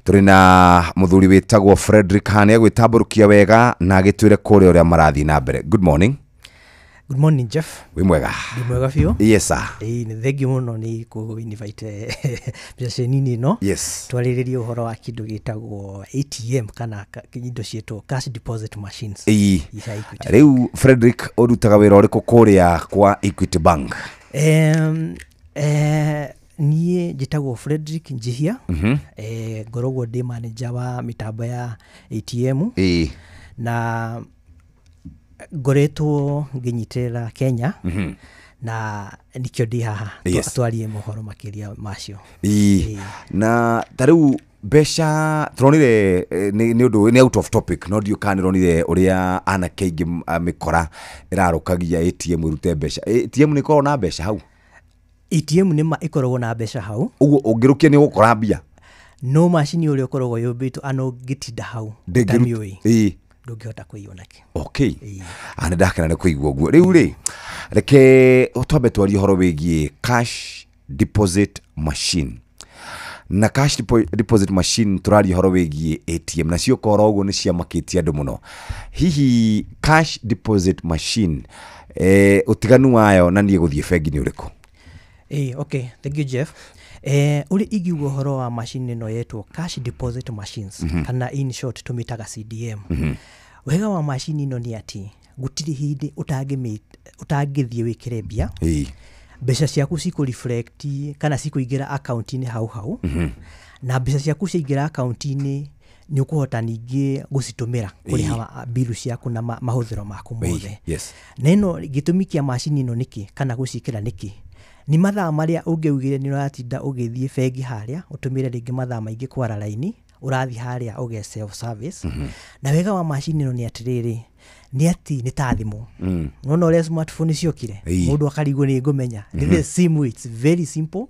Tũrĩ na mũthuri wĩtagwo Frederick Hane agwĩtambũrũkia wega na agĩtwĩre kũrĩa ũrĩa marathiĩ na mbere. Good morning. Good morning, Jeff. Wĩ mwega? Wĩ mwega biũ? Yes sir. Nĩ thengi mũno nĩ kũ-invite mbiaca-inĩ ĩno. Yes. Twarĩrĩrie ũhoro wa kĩndũ gĩtagwo ATM kana indo ciĩtwo cash deposit machines. Rĩu Frederick ũrutaga wĩra ũrĩkũ kũrĩa kwa Equity Bank? Niĩ njĩtagwo Frederick Njihia. Ngoragwo ndĩ manager wa mĩtambo ya ATM. Na ngoretwo ngĩnyitĩrĩra Kenya na nikĩo ndĩ haha twarie mohoro makĩria macio. Na tarĩu besha turonire ni undu ni out of topic no dio kanironire uria ana keigi mikora irarukagia ATM irute besha ATM ni korona besha hau ATM ni ma ikoragwo na besha hau uguo ungirukia ni gukora mbia no machine uri ukoragwo yumbitu ano gitinda hau ndamioi ndungihota kuiona ki okay ana dakana ne kuigwa uguo riu ri reke utwabe twari horo wigie cash deposit machine na cash deposit machine turari horo wigie ATM na cio koro uguo ni cia makitia andu muno hihi cash deposit machine utiganu wayo na nie guthie bengi ni uriku okay thank you Jeff uri igiguo horo wa machine no yetwo cash deposit machines kana in short tumitaga CDM wega wa machine ino ni ati gutiri hindi utangithie wikire mbia mbeca ciaku ciku reflect kana cikuingira account-ini hau na mbeca ciaku ciingira account-ini ni ukuhota ningi gucitumira kuri hawa bilu ciaku na mahuthiro maku mothe neno gitumi kia machine ino niki kana gucikira niki ni mathaa maria ungeugire ni uratinda ugithie bengi haria utumire ringi mathaa maingi kwara laini urathi haria uge self service na wega wa machine ino ni atiriri ni ati ni tathimu no ule smartphone ciokire mundu akarigwo ni ngumenya the sim it's very simple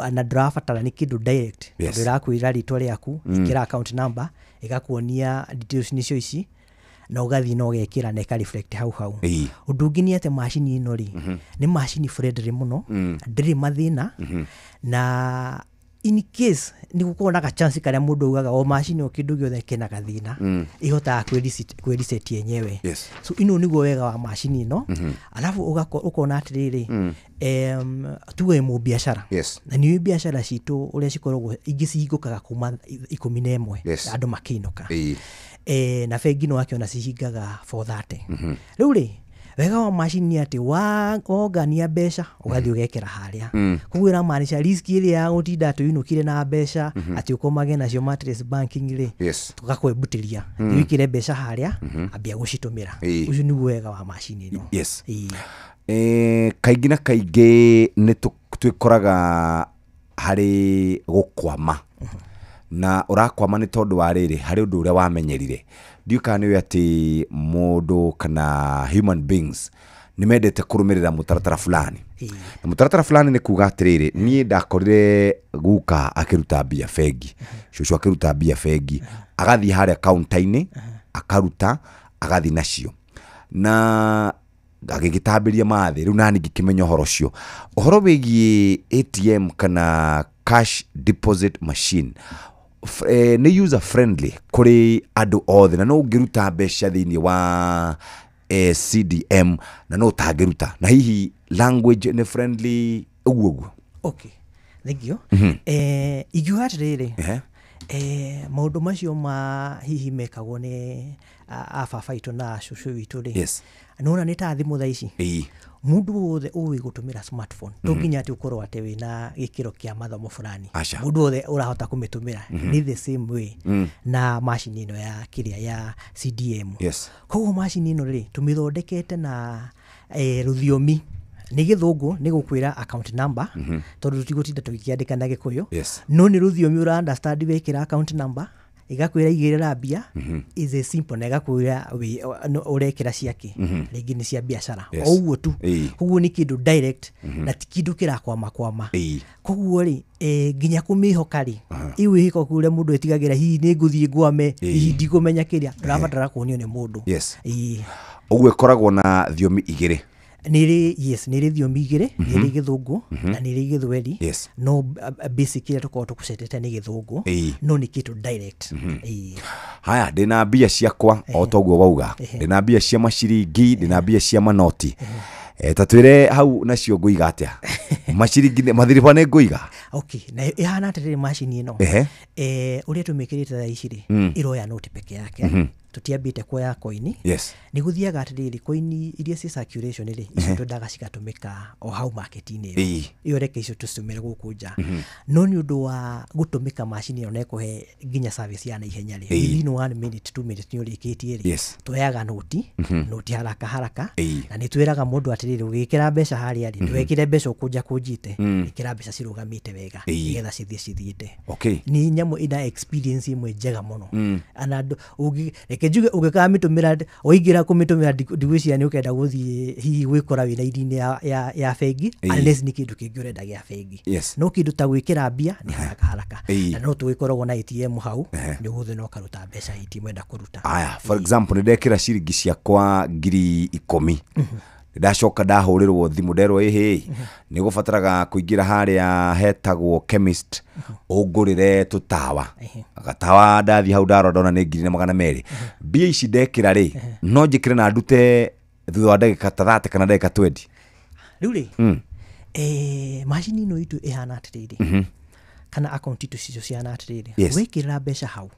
ana draft tala ni kindu direct ndira kuira ritwa riaku ikira account number igakuonia details nicio ici na ugathi no gekira na ka reflect hau undu ungi ni ate machine ino ri ni machine friendly muno ndiri mathina na in case ni gukona ka chance kare mundu ugaga o machine okindu giothe kina gathina ihota kwereset yenyewe so ino niguo wega wa machine ino alafu ukona atiriri tuwe mu biashara na ni biashara citu uria cikoragwo ingicihingũkaga kuma 11 andu makinuka na bengi no akiona cihingaga 4:30 riu ri wega wa machine ati wongania mbeca ugathi ugekera haria kugira maanisha risk ile ya gutinda tuinukire na mbeca ati ukomage nacio matrix banking ri tugakwebutiria wikire mbeca haria ambia gucitumira ucio ni wega wa machine ino kaingi na kaingi ni twikoraga hari gukwama na urakwama ni tondu wa riri hari undu uria wamenyerire ndiukane we ati mundu kana human beings ni mendete kurumirira mutaratara fulani na mutaratara fulani ni kuga atiriri nie ndakorire guka akiruta mbia bengi cucu akiruta mbia bengi agathi haria counter-ini akaruta agathi nacio na agigitambiria mathi riu nani ngikimenya horo cio uhoro wigie ATM kana cash deposit machine ni user friendly kuri andu othe na no ungiruta mbeca thiini wa CDM na no tagiruta na hihi language ni friendly uguo okay thank you iguhatiriri maundu macio ma hihi mekagwo ni ababa itu na cucu witu ri nona ni ta thimu thaa ici mundu wothe uwi gutumira smartphone tunginya ati ukorwo ate wina gikiro kia mathomo fulani mundu wothe urahota kumitumira ni the same way na machine ino ya kiria ya CDM koguo machine ino ri tumithondekete na ruthiomi ni githungu ni gukwira account number tondu tutigotinda tukiandika na gikuyu no ni ruthiomi ura understand wekira account number igakwira igirira mbia is a simple na igakwira urekira ciake ringi ni cia biashara oguo tu koguo ni kindu direct na ti kindu kirakwama koguo ri nginya kumihoka ri iu hiko kure mundu etigagira hihi ni nguthie ngwame hihi ndigumenya kiria ndirabatara kuonio ni mundu oguo ikoragwo na thiomi igiri niri thiomi igiri niri githungu na niri githweri no basic ile tuko tukusetete ni githungu no ni kitu direct haya ndina mbia ciakwa o toguo wauga ndina mbia cia maciringi ndina mbia cia manoti tatwire hau nacio nguiga atia maciringi mathiriba ne nguiga okay na ihana atiriri machine ino uria tumikirite thaa ici ri iroya noti peke yake tutiambite kuoya coin Yes. ni guthiaga atiriri coin iria ci circulation ri icio twendaga cigatumika o hau market-inĩ iyo reke icio tucumire guku nja no ni undu wa gutumika macini ĩyo na ĩkũhe nginya service ya naihenya ri within 1 minute 2 minutes ni ũrĩkĩtie ri twoyaga noti haraka haraka na ni twĩraga mũndũ atiriri ũgĩkĩra mbeca harĩa ri ndwekĩre mbeca ũkũnja kũnjite ĩkĩra mbeca cirũgamĩte wega nĩgetha cithiĩte ni nyamũ ina experience imwe njega mũno ana reke njuge ũngĩkamĩtũmĩra ũingĩra kũmĩtũmĩra ndigwĩciria nĩ ũkenda gũthiĩ hihi gwĩkora wĩna irinĩ ya bengi unless nĩ kĩndũ kĩngĩ ũrenda gĩa bengi no kĩndũ ta gwĩkĩra mbia nĩ haraka na no tũgĩkoragwo na ATM hau nĩ ũgũthiĩ na ũkaruta mbeca itimwenda kũruta aya for example nĩ ndekĩra ciringi ciakwa 10,000 ndacoka ndahũrĩrwo thimũ nderwo ĩhĩ nĩ gũbataraga kũingĩra harĩa hetagwo chemist ũngũrĩre tũtawa gatawa ndathi hau ndaro ndona nĩ 200 mbia ici ndekĩra rĩ no njĩkĩre na ndute thutha wa ndagĩka ta 30 kana ndagĩka 20 rĩu rĩ macini ĩno itũ ĩhana atĩrĩrĩ kana account itũ cicio cihana atĩrĩrĩ wĩkĩrĩra mbeca hau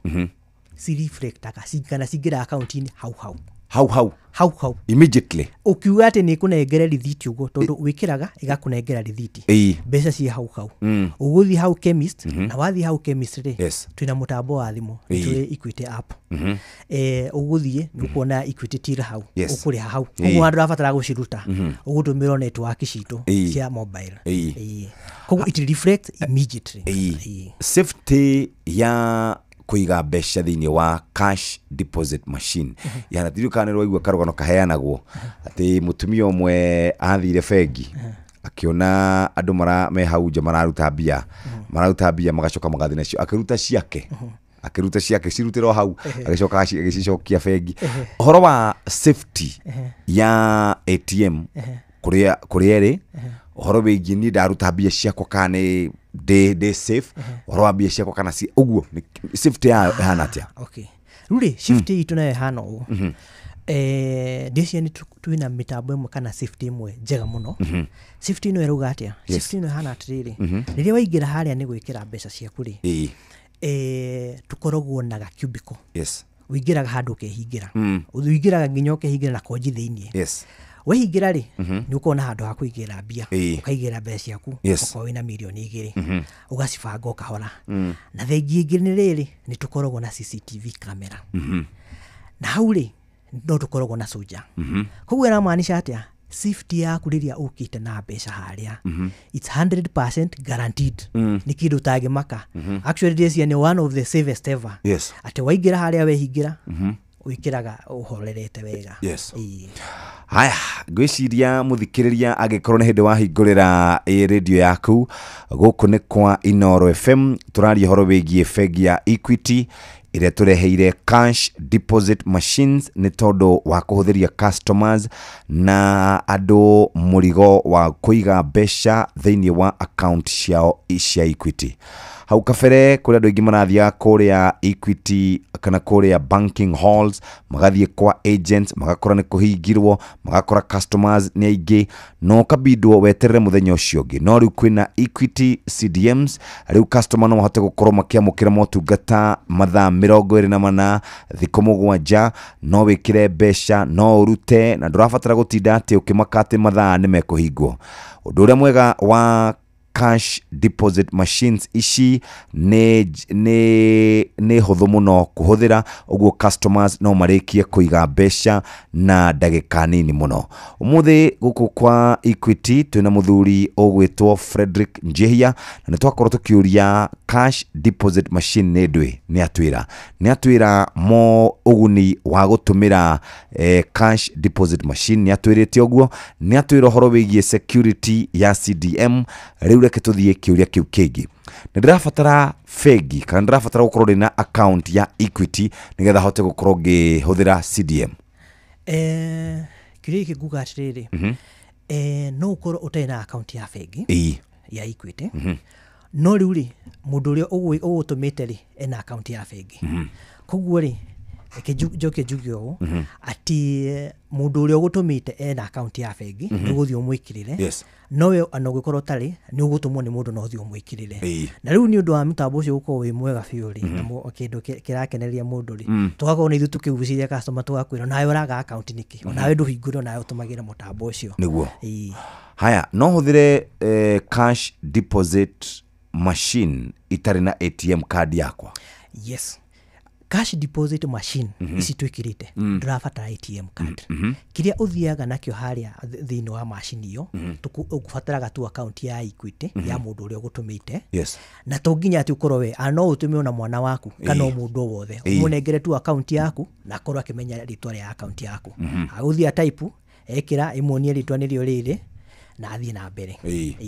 ci reflectaga kana cingĩra account-inĩ hau immediately ukiuga ati ni kunengere rithiti ugo tondu wikiraga igakũnengera rithiti mbeca ci hau uguthi hau chemist na wathi hau chemist ri twina mutambo wa thimu twi Equity app uguthie nukuona Equity till hau ukuri hau ugu andu abatara guciruta ugutumira network citu cia mobile koguo it reflect immediately safety ya kuiga mbeca thĩinĩ wa cash deposit machine yana thirikari rwaigua karugano kaheanagwo atĩ mutumia ũmwe athire bengi akiona andũ me hau nja mararuta mbia magacoka magathi nacio akiruta ciake cirutĩrwo hau agĩcoka agĩcicokia bengi ũhoro wa safety ya ATM kũrĩa ĩrĩ ũhoro wĩgiĩ ni ndaruta mbia ciakwa kana de safe ũhoro wa mbia ciakwa kana si ũguo safety hana atĩa rĩu safety itũ nayo hana ũguo ndĩcia nĩ twĩna mĩtambo ĩmwe kana safety ĩmwe njega mũno safety ĩno ĩrauga atĩa safety ĩno hana atĩrĩrĩ rĩrĩa waingĩra harĩa nĩ gwĩkĩra mbeca ciaku rĩ tukoragwo na ga cubicle wĩingĩraga handũ ũkehingĩra wĩingĩraga nginya ũkehingĩra na konji thĩinĩ wehingĩra rĩ nĩ ũkona handũ ha kũigĩra mbia ũkaigĩra mbeca ciaku ũkorwo wĩna milioni 2 ũgacibanga ũkahora na thengi ĩngĩ nĩ rĩrĩ nĩ tũkoragwo na CCTV camera na hau rĩ no tũkoragwo na soja koguo ĩramaanisha atĩa safety yaku rĩrĩa ũkĩte na mbeca harĩa it's 100% guaranteed nĩ kĩndũ ũtangĩmaka actually this is one of the safest ever atĩ waingĩra harĩa wehingĩra wikiraga uhorerete wega haya ngwiciria muthikiriria agikorwo ni hindi wahingurira radio yaku guku ni kwa Inoro FM turaria horo wigie bengi ya Equity ire tureheire cash deposit machines ni tondu wa kuhuthiria customers na andu murigo wa kuiga mbeca thiini wa account ciao cia Equity hau kabere kuri andu ingi marathia kuria Equity kana kuria banking halls magathie kwa agents magakora ni kuhingirwo magakora customers ni aingi no kabidwo weterere muthenya ucio ungi no riu kwina Equity CDMs riu customer no mahote gukorwo makiamukira motungata mathaa 24 thikũ 7 no wikire mbeca no urute na ndurabatara gutinda ati ukimakate mathaa ni mekuhingwo undu uria mwega wa cash deposit machines ici ne huthu muno kuhuthira uguo customers no marikie kuiga mbeca na ndagika nini muno umuthi guku kwa Equity twina muthuri ogwitwo Frederick Njehia na nitwakorwo tukiuria cash deposit machine ne ndwi ni atwira mo uguni wa gutumira cash deposit machine ni atwirite oguo ni atwira horo wigie security ya CDM riu reke tuthie kiuria kiu kingi ndirabatara fegi kana ndirabatara gukorwo na account ya Equity nigetha hote gukorwo ngihuthira CDM kiriki guga atiriri no ukorwo utai na account ya fegi ya Equity no riu ri mundu uria ugutumite ri ena account ya fegi koguo ri njoke njuge ũũ atĩ mũndũ ũrĩa ũgũtũmĩte ena account ya bengi ndũgũthiĩ ũmwĩkĩrĩre nowe ana ũgĩkorwo ũtarĩ nĩ ũgũtũmwo nĩ mũndũ no ũthiĩ ũmwĩkĩrĩre na rĩu nĩ ũndũ wa mũtambo ũcio gũkorwo wĩ mwega biũ rĩ na kĩndũ kĩrakeneria mũndũ rĩ tũgakorwo nĩ ithuĩ tũkĩgucĩria customer tũgakwĩra nawe ũraga account nĩkĩ onawe ndũhingũre onawe ũtũmagĩre mũtambo ũcio nĩguo haya no hũthĩre cash deposit machine itarĩ na ATM card yakwa yes cash deposit machine ici twĩkĩrĩte ndũrabatara ATM card kĩrĩa ũthiaga nakĩo harĩa thĩinĩ wa machine iyo ũkũbataraga tu account ya Equity ya mũndũ ũrĩa ũgũtũmĩte na to nginya atĩ ũkorwo we no ũtũme ona mwana waku kana mũndũ o wothe ũmũnengere tu account yaku na akorwo akĩmenya rĩtwa rĩa account yaku agũthiĩ type ekĩra ĩmuonie rĩtwa nĩrĩo rĩrĩ na athiĩ na mbere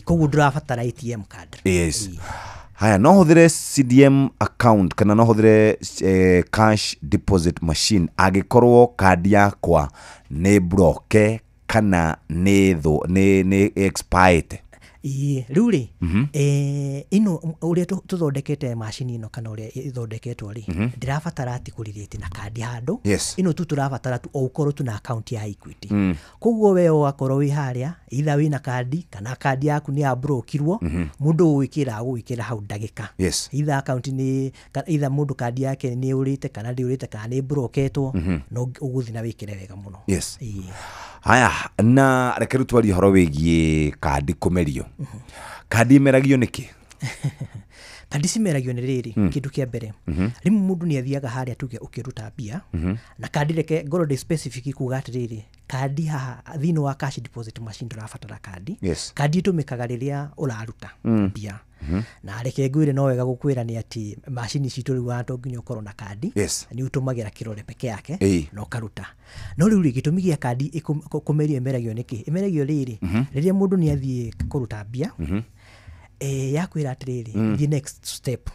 koguo ndũrabatara ATM card haya no hũthĩre CDM account kana no hũthĩre cash deposit machine angĩkorwo kandi yakwa nĩ broke kana nĩ expired rĩu rĩ ino ũrĩa tũthondekete machine ino kana ũrĩa ĩthondeketwo rĩ ndĩrabatara atĩ kũrĩrĩte na kandi handũ ino tu tũrabatara tu ũkorwo tu na account ya Equity koguo we ũgakorwo wĩ harĩa either wĩna kandi kana kandi yaku nĩ yabrokirwo mũndũ gwĩkĩra hau ndagĩka either account nĩ either mũndũ kandi yake nĩ ũrĩte kana ndĩũrĩte kana nĩ broketwo no ũgũthiĩ na wĩkĩre wega mũno haya na reke twarie horo wĩgiĩ kandi kũmerio kandi imeragio nĩkĩ kandi cimeragio nĩ rĩrĩ kĩndũ kĩa mbere rĩmwe mũndũ nĩ athiaga harĩa tuge ũkĩruta mbia na kandi reke ngorwo ndĩ specific kuga atĩrĩrĩ kandi haha thĩinĩ wa cash deposit machine ndũrabatara kandi kandi ĩtũmĩkaga rĩrĩa ũraruta mbia na reke ngwĩre no wega gũkwĩra nĩ atĩ machine citũ rĩu to nginya ũkorwo na kandi nĩ ũtũmagĩra kĩrore peke yake na ũkaruta no rĩu gĩtũmi gĩa kandi kũmerio ĩmeragio nĩkĩ ĩmeragio rĩrĩ rĩrĩa mũndũ nĩ athiĩ kũruta mbia yakwĩra atĩrĩrĩ the next step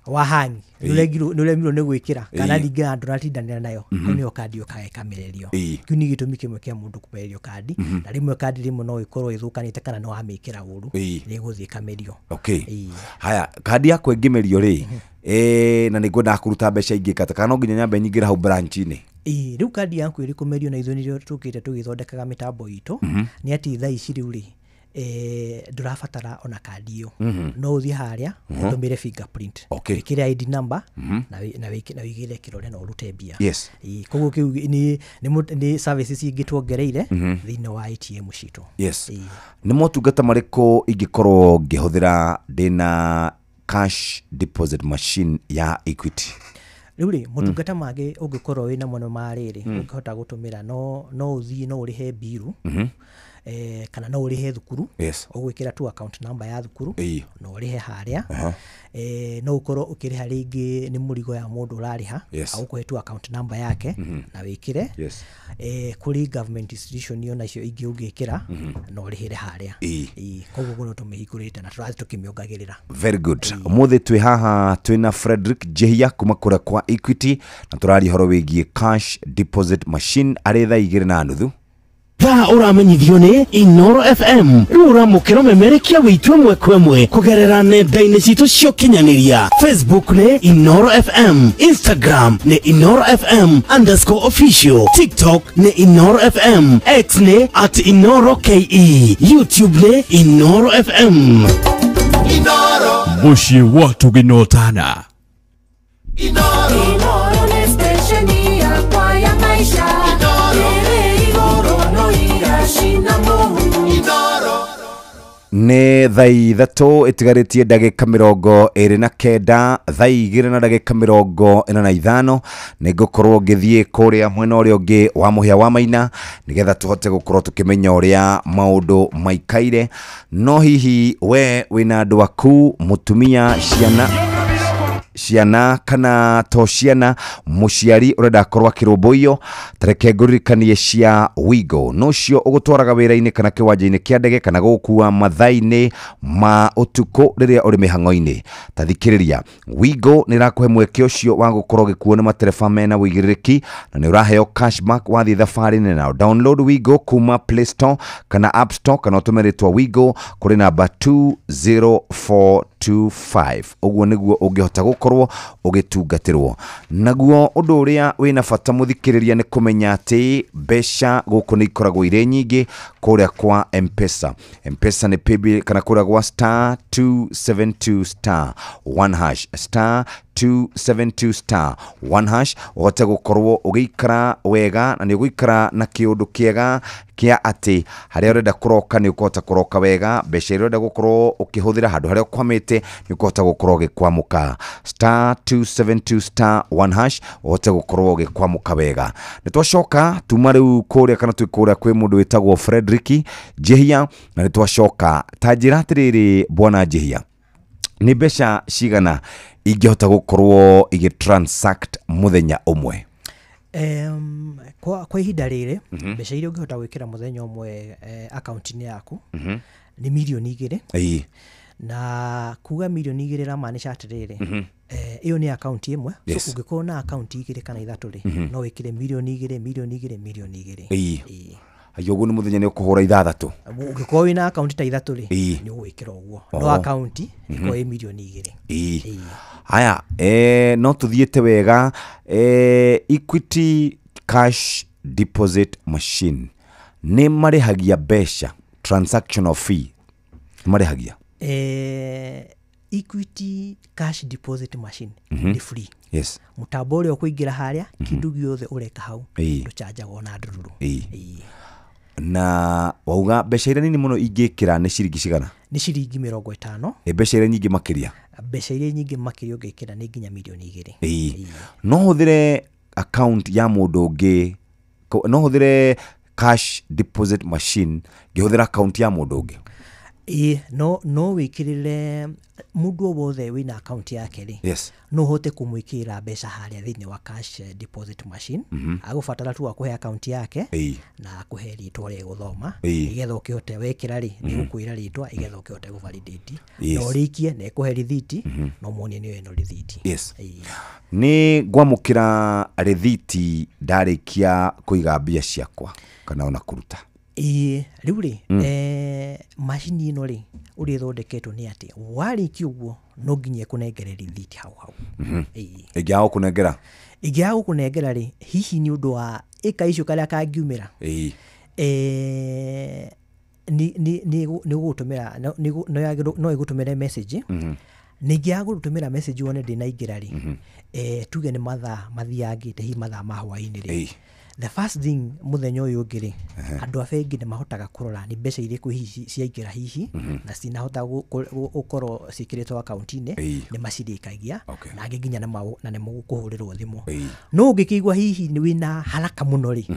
wahangi nĩũremirwo nĩ gwĩkĩra kana ringana ndũratindanĩra nayo nĩyo kandi ũkagekamererio kĩu nĩ gĩtũmi kĩmwe kĩa mũndũ kũmererio kandi na rĩmwe kandi rĩmwe no ĩkorwo ĩthũkanĩte kana no wamĩkĩra ũru nĩ gũthiĩ ĩkamerio haya kandi yakwa ĩngĩmerio rĩ na nĩngwendaga kũruta mbeca ingĩ kata kana no nginya nyambe nyingĩre hau branch-inĩ rĩu kandi yaku ĩrĩ kũmerio na ithuĩ nĩrĩo tũkĩte tũgĩthondekaga mĩtambo itũ nĩ atĩ thaa ici rĩu rĩ ndũrabatara ona kandi iyo no ũthiĩ harĩa ũtũmĩre fingerprint wĩkĩre ID number na wĩigĩre kĩrore na ũrute mbia koguo kĩu nĩ services ingĩ tuongereire thĩinĩ wa ATM citũ nĩ motungata marĩkũ ingĩkorwo ngĩhũthĩra ndĩna cash deposit machine ya Equity rĩu rĩ motungata mangĩ ũngĩkorwo wĩna mono marĩrĩ ũngĩhota gũtũmĩra no ũthiĩ no ũrĩhe biru kana no ũrĩhe thukuru ũgwĩkĩra tu account number ya thukuru no ũrĩhe harĩa no ũkorwo ũkĩrĩha rĩngĩ nĩ mũrigo ya mũndũ ũrarĩha agũkũhe tu account number yake na wĩkĩre kũrĩ government institution iyo nacio ingĩ ũngĩkĩra no ũrĩhĩre harĩa koguo no tũmĩhingũrĩte na tũrathiĩ tũkĩmĩongagĩrĩra very good ũmũthĩ twĩ haha twĩna Frederick Jehia kuma kũrĩa kwa Equity na tũraria horo wĩgiĩ cash deposit machine arĩ thaa 2:30 thaa ũramenyithio nĩ Inoro FM rĩu ũramũkĩra ũmemerekia wĩitũ ĩmwe kwa ĩmwe kũgerera nenda-inĩ citũ cia ũkinyanĩria Facebook nĩ Inoro FM Instagram nĩ Inoro FM _official TikTok nĩ Inoro FM X nĩ @InoroKE YouTube nĩ Inoro FM Inoro mũciĩ wa tũgĩnotana Inoro nĩ station yakwa ya maisha nĩ thaa 3 ĩtigarĩtie ndagĩka 29 thaa 2 na ndagĩka 45 nĩngũkorwo ngĩthiĩ kũrĩa mwena ũrĩa ũngĩ wa mũhĩa wa Maina nĩgetha tũhote gũkorwo tũkĩmenya ũrĩa maũndũ maikaire no hihi we wĩna andũ aku mũtumia ciana kana to ciana mũciari ũrenda korwa kĩrũmbũiyo tareke ngũririkanie cia Wigo no cio ũgũtwaraga wĩra-inĩ kana kĩwanja-inĩ kĩa ndege kana gũkua mathaa-inĩ ma ũtukũ rĩrĩa ũrĩ mĩhang'o-inĩ tathikĩrĩria Wigo nĩ rakũhe mweke ũcio wa gũkorwo gĩkuo nĩ matereba mena wĩigĩrĩrĩki na nĩ ũraheo cashback wathiĩ thabarĩ-inĩ nao download Wigo kuma Play Store kana App Store kana ũtũme rĩtwa Wigo kũrĩ namba 2042 25 uguo niguo ungihota gukorwo ugitungatirwo naguo undu uria wina bata muthikiriria ni kumenya ati besha guku ni ikoragwo ire nyingi kuria kwa M-Pesa ni paybill kana kuria gwa *272*1# *272*1# uhote gukorwo ugiikara wega na ni uguikara na kiundu kiega kia ati haria urenda kuroka ni ukota kuroka wega besha iria urenda gukorwo ukihuthira handu haria ukwamite ni ukota gukorwo ugikwamuka *272*1# uhote gukorwo ugikwamuka wega nitwacoka tuma riu kuria kana twikuria kwi mundu witagwo Fredrick Jehia na nitwacoka tajira atiriri bwana Jehia ni besha cigana ingihota gukorwo igitransact muthenya umwe kwa ihinda riri besha iria ungihota gwikira muthenya umwe account-ini yaku ni milioni 2 na kuga milioni 2 ramaanisha atiriri iyo ni account imwe so ungikorwo na account 2 kana 3 no wikire milioni 2 ayogo ni muthenya ni ukuhura 6 ungikorwo wina account ta 3 ni ugwikira uguo no account iko milioni 2 haya no tuthiete wega Equity Cash Deposit Machine ni marihagia besha transactional fee marihagia Equity Cash Deposit Machine ni free yes mutambo uria ukuingira haria kindu giothe ureka hau nduchanjagwo na ndururu na wauga besha iria nini muno ingikira ni ciringi cigana ni ciringi 50 besha iria nyingi makiria besha iria nyingi makiria ungikira ni nginya milioni 2 no huthire account ya mundu ungi no huthire cash deposit machine gihuthira account ya mundu ungi no wikirire mundu wothe wina account yake ri no hote kumwikira besha haria thini wa cash deposit machine agufatara tu akuhe account yake na akuhe ritwa ria guthoma igetha ukihote wekira ri ni gukwira ritwa igetha ukihote guvalidate no rikie ne kuhe rithiti no muoni ni weno rithiti ni gwamukira rithiti ndarikia kuiga mbia ciakwa kana ona kuruta riu ri machine ino ri uri thondeketwo ni ati wariki uguo no nginya kunengere rithiti hau igiago kunengera ri hihi ni undu wa ika icio karia kangiumira ni gutumira no igutumira message ningia gutumira message wone ndinaingira ri tuge ni mathaa mathiangite hi mathaa ma hwaini ri the first thing muthenya uyu ngiri andu abengi ni mahotaga kurora ni besha iriku hihi ciaingira hihi na cinahota gukorwo cikiritwo account-ini ni macirikagia na nginya na ne mugukuhurirwo thimu no ngikigwa hihi ni wina haraka muno ri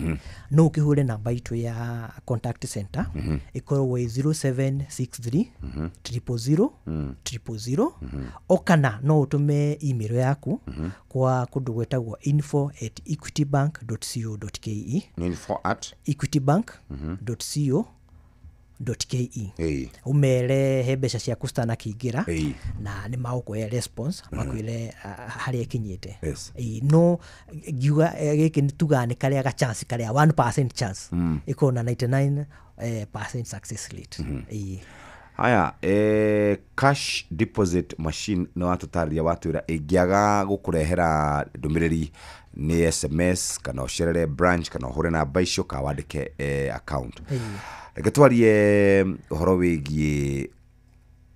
no ukihure namba itu ya contact center ikorwo 0763 000 okana no utume email yaku kwa kundu gwetagwo info@equitybank.co.ke equitybank.co.ke umere he mbeca ciaku stana kiingira na ni magukuhe response makwire haria kinyite no ngiuga giki nitugane karia ga chance karia 1% chance iko na 99% success rate haya cash deposit machine no atutaria watwira ingiaga gukurehera ndumiriri ni SMS kana ucerere branch kana uhure na baisho ka wandike account reke twarie uhoro wigie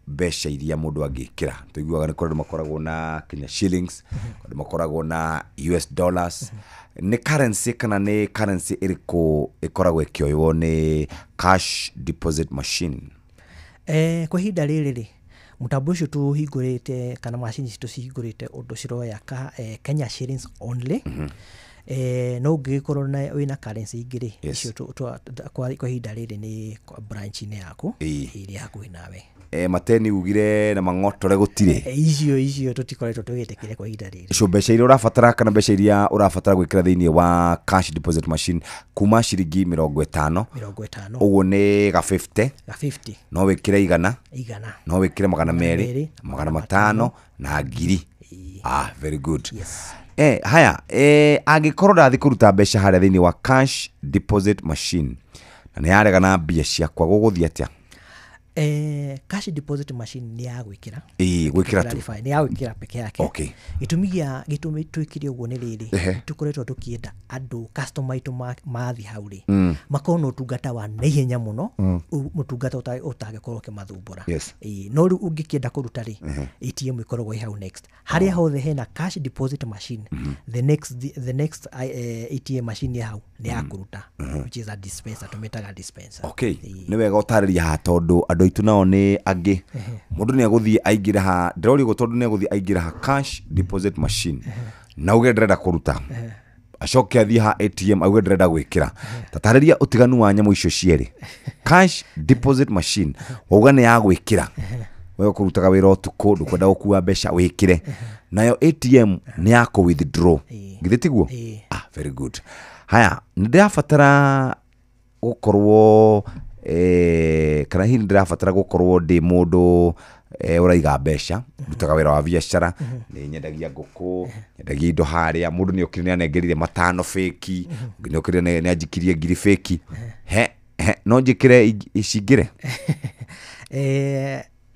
besha iria mundu angikira tuiguaga ni kuri makoragwo na Kenya shillings kuri makoragwo na US dollars ni currency kana ni currency iriku ikoragwo ikioywo ni cash deposit machine kwa hinda riri mutambo ucio tuhingurite kana machine citu cihingurite undu ciroya Kenya shillings only no ungikorwo na wina currency ingiri icio kwa hinda riri ni branch-ini yaku iria hakuhi nawe mateni ugire na mang'otore gutire icio tutikoretwo tugitekire kwa ihinda riri so mbeca iria urabatara kana mbeca iria urabatara gwikira thiini wa cash deposit machine kuma ciringi 50 uguo ni ga 50 no wikire igana no wikire 200 500 na ngiri very good haya angikorwo ndathi kuruta mbeca haria thiini wa cash deposit machine na ni yarega na mbia ciakwa guguthia atia Cash deposit machine ni ya gwikira gwikira tu ni ya gwikira peke yake. Okay. Gitumi twikire uguo ni riri tukoretwo tukienda andu customer itu mathi hauri makono tungata wa naihenya muno mutungata utagikorwo kimathumbura no riu ungikienda kuruta ri ATM ikoragwo i hau next haria hothe hena cash deposit machine the next ATM machine ya hau ni ya kuruta which is a dispenser tumetaga dispenser. Okay. Ni wega utariria ha tondu andu itu nao ni angi mundu ni aguthie aingira ha ndirori go tondu ni aguthie aingira ha cash deposit machine na ugenderera kuruta acoke athie ha ATM augenderera gwikira tatariria utiganu wa nyamu icio cieri cash deposit machine uga ni ya gwikira wewe kurutaga wira utuku ndukwenda gukua mbeca wikire nayo ATM ni ya ku withdraw ngithitiguo very good. Haya ndirafatara gukorwo kana hihi ndirafatara gukorwo ndi mundu uraiga mbeca ndutaga wira wa biacara ni nyendagia nguku nyendagia indo haria mundu ni okire ni anengerire matano fake ni okire ni anjikirie ngiri fake no njikire icingire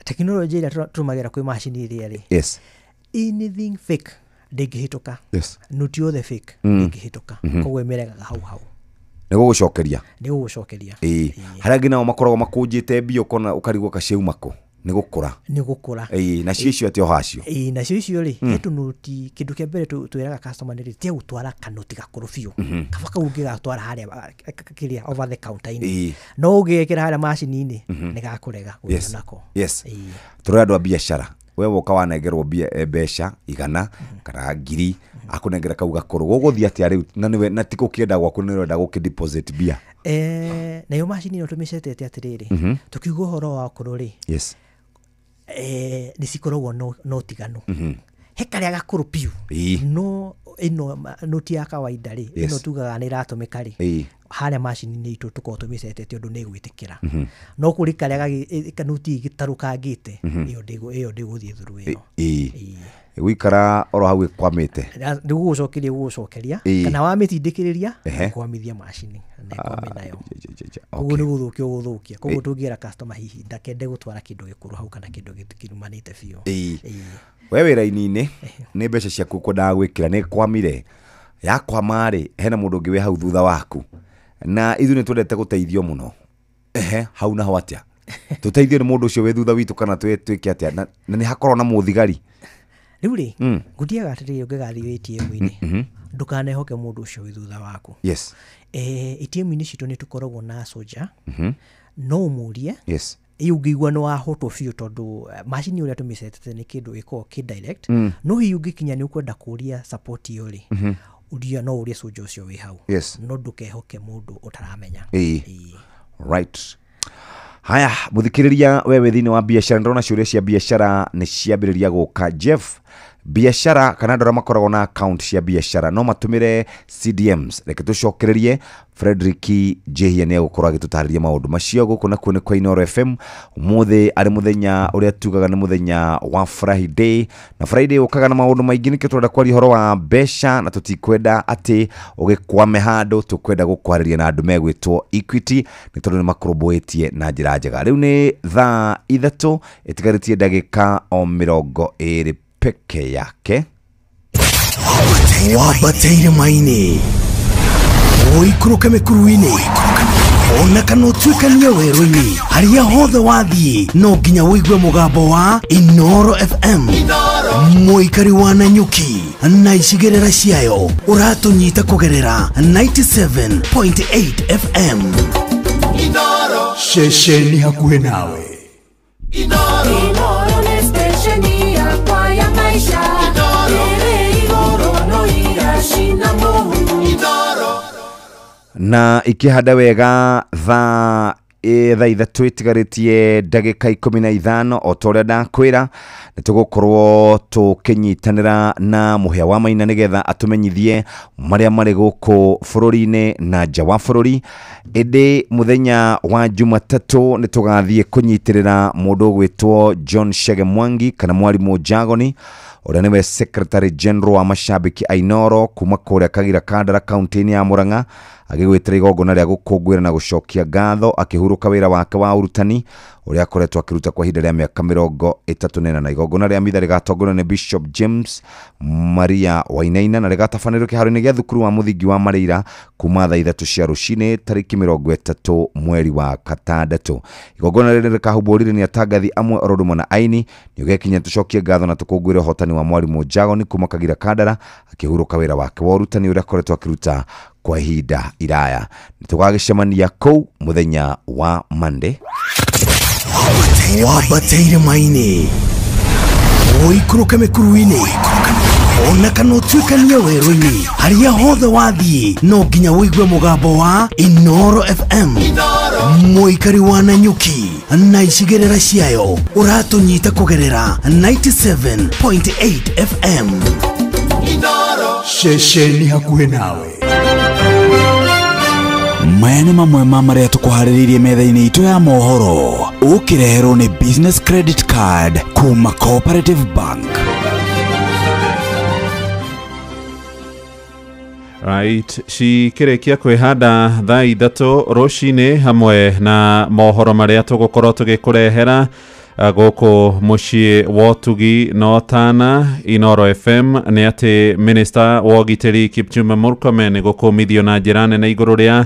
teknology ira tumagira kwi machine iri ri anything fake ndingihituka nuti othe fake ndingihituka koguo emerega hau nego gucokeria haria ngina makoragwo makunjite bio kona ukarigwo kaciu mako ni gukura na cicio atio hacio na cicio ri etu nuti kindu kia mbere twiraga customer ni tia gutwara kanuti gakuru biu kabaka ungigatwara haria kiria over the counter ini no ugekira haria machine ini ni gakurega nako turaya ndo biashara wewe ukawanengerwo mbeca igana kana ngiri akunengera kau gakuru guguthia ati ari na niwe na tiko kienda gwaku ni wenda guki deposit bia na yo machine ino tumicetete atiriri tukiuga horo wa kururi ni sikoragwo no tiganu hekaria gakuru piu no ino noti ya kawaida ri ino tugaga ni ratumika ri haria machine ni itu tuko tumicetete undu ni gwitikira no kuri karia kanuti gitarukangite iyo ndiguthie thuru iyo wikara oro hau kwamite ndigucokeria kana wamitindikiriria kwamithia machine na kwame nayo koguo ni guthukia koguo tungiera customer hihi ndakende gutwara kindu gikuru hau kana kindu gikirumanite biu we wira-ini ni mbeca ciaku kwendaga gwikira ni kwamire yakwa mari hena mundu ungi we hau thutha waku na ithu ni twendete guteithio muno hau naho atia tuteithio ni mundu ucio we thutha witu kana twike atia na ni hakorwo na muthigari riu ri nguthiaga atiriri ungigathio ATM-ini ndukanehoke mundu ucio we thutha waku ATM-ini citu ni tukoragwo na soja no umurie yugigwa no ahotwo biu tondu machine uria tumicetete ni kindu giko direct no hi ungikinya ni ukwenda kuria support yori uria no uria soja ucio we hau no ndukehoke mundu utaramenya right. Haya muthikiriria wewe thini wa biashara ndona ciuria cia biashara ni ciambiriria guka Jeff biashara kana ndora makoragwo na account cia biashara no matumire CDMs reke tucokererie Frederick Jehia ni agukora agitutariria maundu macio guku na kuone kwa Inoro FM umuthe ari muthenya uria tugaga ni muthenya wa Friday na Friday ukaga na maundu maingi nikio turenda kwari horo wa besha na tutikwenda ati ugikwame handu tukwenda gukwariria na andu megwitwo Equity ni tondu ni makroboetie na njira njega riu ni thaa 3 itigaritie ndagika o 20 peke yake wabateire maini oikuruka mekuruini ona kana utwikania werũ-inĩ haria hothe wathiĩ no nginya wĩigue mũgambo wa Inoro FM mũikari wa Nanyuki na icigĩrĩra ciayo ũratũnyita kũgerera 97.8 FM Inoro ceceni hakuhĩ nawe Inoro ni stesheni yakwa ya maisha ĩrĩ igũrũ no iracina mũhu Inoro na ikihanda wega thaa ithatũ itigaritie ndagika 15 o toria ndakwira nitugukorwo tukinyitanira na muhia wa maina nigetha atumenyithie maria mari guku bururi-ini na nja wa bururi indi muthenya wa Jumatatu nitugathie kunyitirira mundu gwitwo John Shege Mwangi kana mwarimu Jagoni uria niwe Secretary General wa mashabiki Ainoro kuma kuria Kagira Kandara kaunti ya Murang'a agigwitira igongona ria gukungwira na gucokia ngatho akihuruka wira wake wa urutani uria akoretwo akiruta kwa ihinda ria miaka 34 na igongona ria mitha rigatongorio ni Bishop James Maria Wainaina na rigatabanirwo kiharo-ini gia thukuru wa muthingi wa Marĩira kuma thaa 3 cia rucini tariki 30 mweri wa Gatandatu. Igongona riri rikahumbũrire ni atangathi amwe ororumwe na aini ni ugekinya tucokie ngatho na tukungwire hotani wa Mwalimu Njagoni kuma Kagira Kandara akihuruka wira wake wa urutani uria akoretwo akiruta kwa ihinda iraya. Nitugagicemania kou muthenya wa Monday. Wabateire maini oikuruka mekuruini ona kanotwikania werũ-inĩ haria hothe wathiĩ no nginya wĩigue mũgambo wa Inoro FM mũikari wa Nanyuki na icigĩrĩra ciayo ũratũnyita kũgerera 97.8 FM Inoro ceceni hakuhĩ nawe. Maya nĩ mamwe ma marĩa tũkũharĩrĩirie metha-inĩ itũ ya mohoro ũkĩreherwo nĩ Business Credit Card kuma Cooperative Bank. Right, cikĩrĩkia kwĩhanda thaa 3 rũcinĩ hamwe na mohoro marĩa tũgũkorwo tũgĩkũrehera gũkũ mũciĩ wa Ũtugi no Tana Inoro FM nĩ atĩ Minister wa ũgitĩri Kipchumba Murkomen gũkũmithio na njĩra nene igũrũ rĩa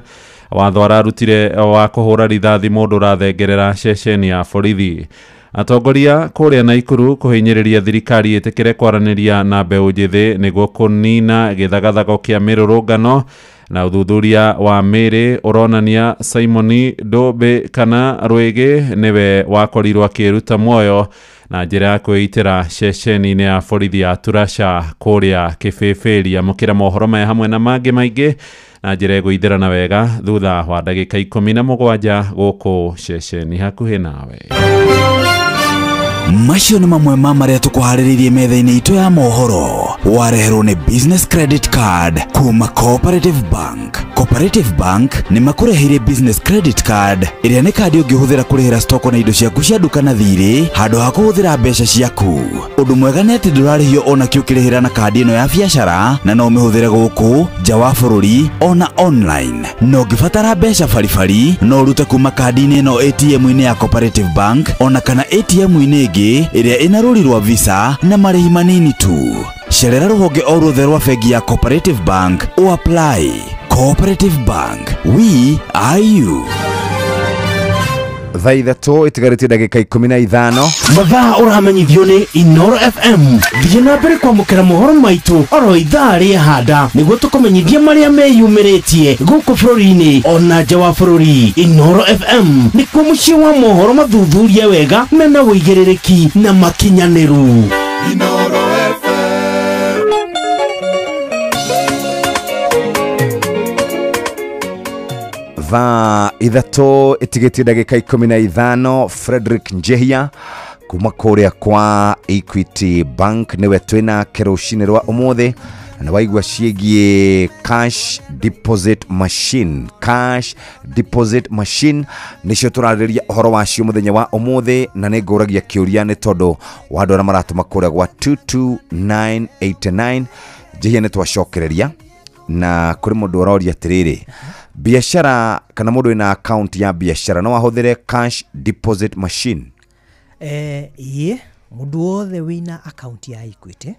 watho ararutire wa kũhũra rithathi mũndũ ũrathengerera ceceni ya borithi. Atongoria kũrĩa Naikuru kũhinyĩrĩria thirikari ĩtĩkĩre kwaranĩria na mbeũ njĩthĩ nĩguo kũnina gĩthagathago kĩa mĩrũrũngano na ũthuthuria wa mĩrĩ ũronania Simon Dobe kana Rwĩgĩ niwe wakorirwo akĩruta muoyo na njĩra ya kwĩitĩra ceceni-inĩ ya borithi ya Turasha kũrĩa Kĩbĩbĩri. Amũkĩra mohoro maya hamwe na mangĩ maingĩ na njĩra ĩgũithĩrana wega thutha wa ndagĩka 17 gũkũ ceceni hakuhĩ nawe. Macio nĩ mamwe ma marĩa tũkũharĩrĩirie metha-inĩ itũ ya mohoro wareherwo nĩ Business Credit Card kuma Cooperative Bank. Cooperative Bank nĩ makũreheire Business Credit Card ĩrĩa nĩ kandi ũngĩhũthĩra kũrĩhĩra stoko na indo ciaku cia nduka na thirĩ handũ ha kũhũthĩra mbeca ciaku. Ũndũ mwega nĩ atĩ ndũrarĩhio ona kĩ ũkĩrĩhĩra na kandi ĩno ya biacara na no ũmĩhũthĩre gũkũ nja wa bũrũri ona online. No ũngĩbatara mbeca baribari no ũrute kuma kandi-inĩ ĩno ATM-inĩ ya Cooperative Bank ona kana ATM-inĩ ĩngĩ ĩrĩa ĩna rũri rwa Visa na marĩhi manini tu. Cerera rũhonge o ruothe rwa bengi ya Cooperative Bank o apply. Cooperative Bank, we are you. Thaa 3 itigarĩtie ndagĩka 15 mathaa ũramenyithio nĩ Inoro FM. Thiĩ na mbere kwamũkĩra mohoro maitũ oro ithaa rĩahanda nĩguo tũkũmenyithia marĩa meyumĩrĩtie gũkũ bũrũri-inĩ ona nja wa bũrũri. Inoro FM nĩkuo mũciĩ wa mohoro mathuthurie wega mena wũigĩrĩrĩki na makinyanĩru. Inoro FM. Thaa 3 itigarĩtie ndagĩka 15 Frederick Njehia kuma kũrĩa kwa Equity Bank niwe twĩna kĩrũcinĩ rwa ũmũthĩ na waigua ciĩgiĩ cash deposit machine. Cash deposit machine nĩcio tũrarĩrĩria ũhoro wacio mũthenya wa ũmũthĩ na nĩ ngũragia kĩũria nĩ tondũ wa andũ arĩa maratũma kũrĩa gwa 22989. Njehia nĩ twacokereria na kũrĩ mũndũ ũroria atĩrĩrĩ, biashara kana mũndũ wĩna account ya biashara no ahũthĩre cash deposit machine? Iye mũndũ wothe wĩna account ya Equity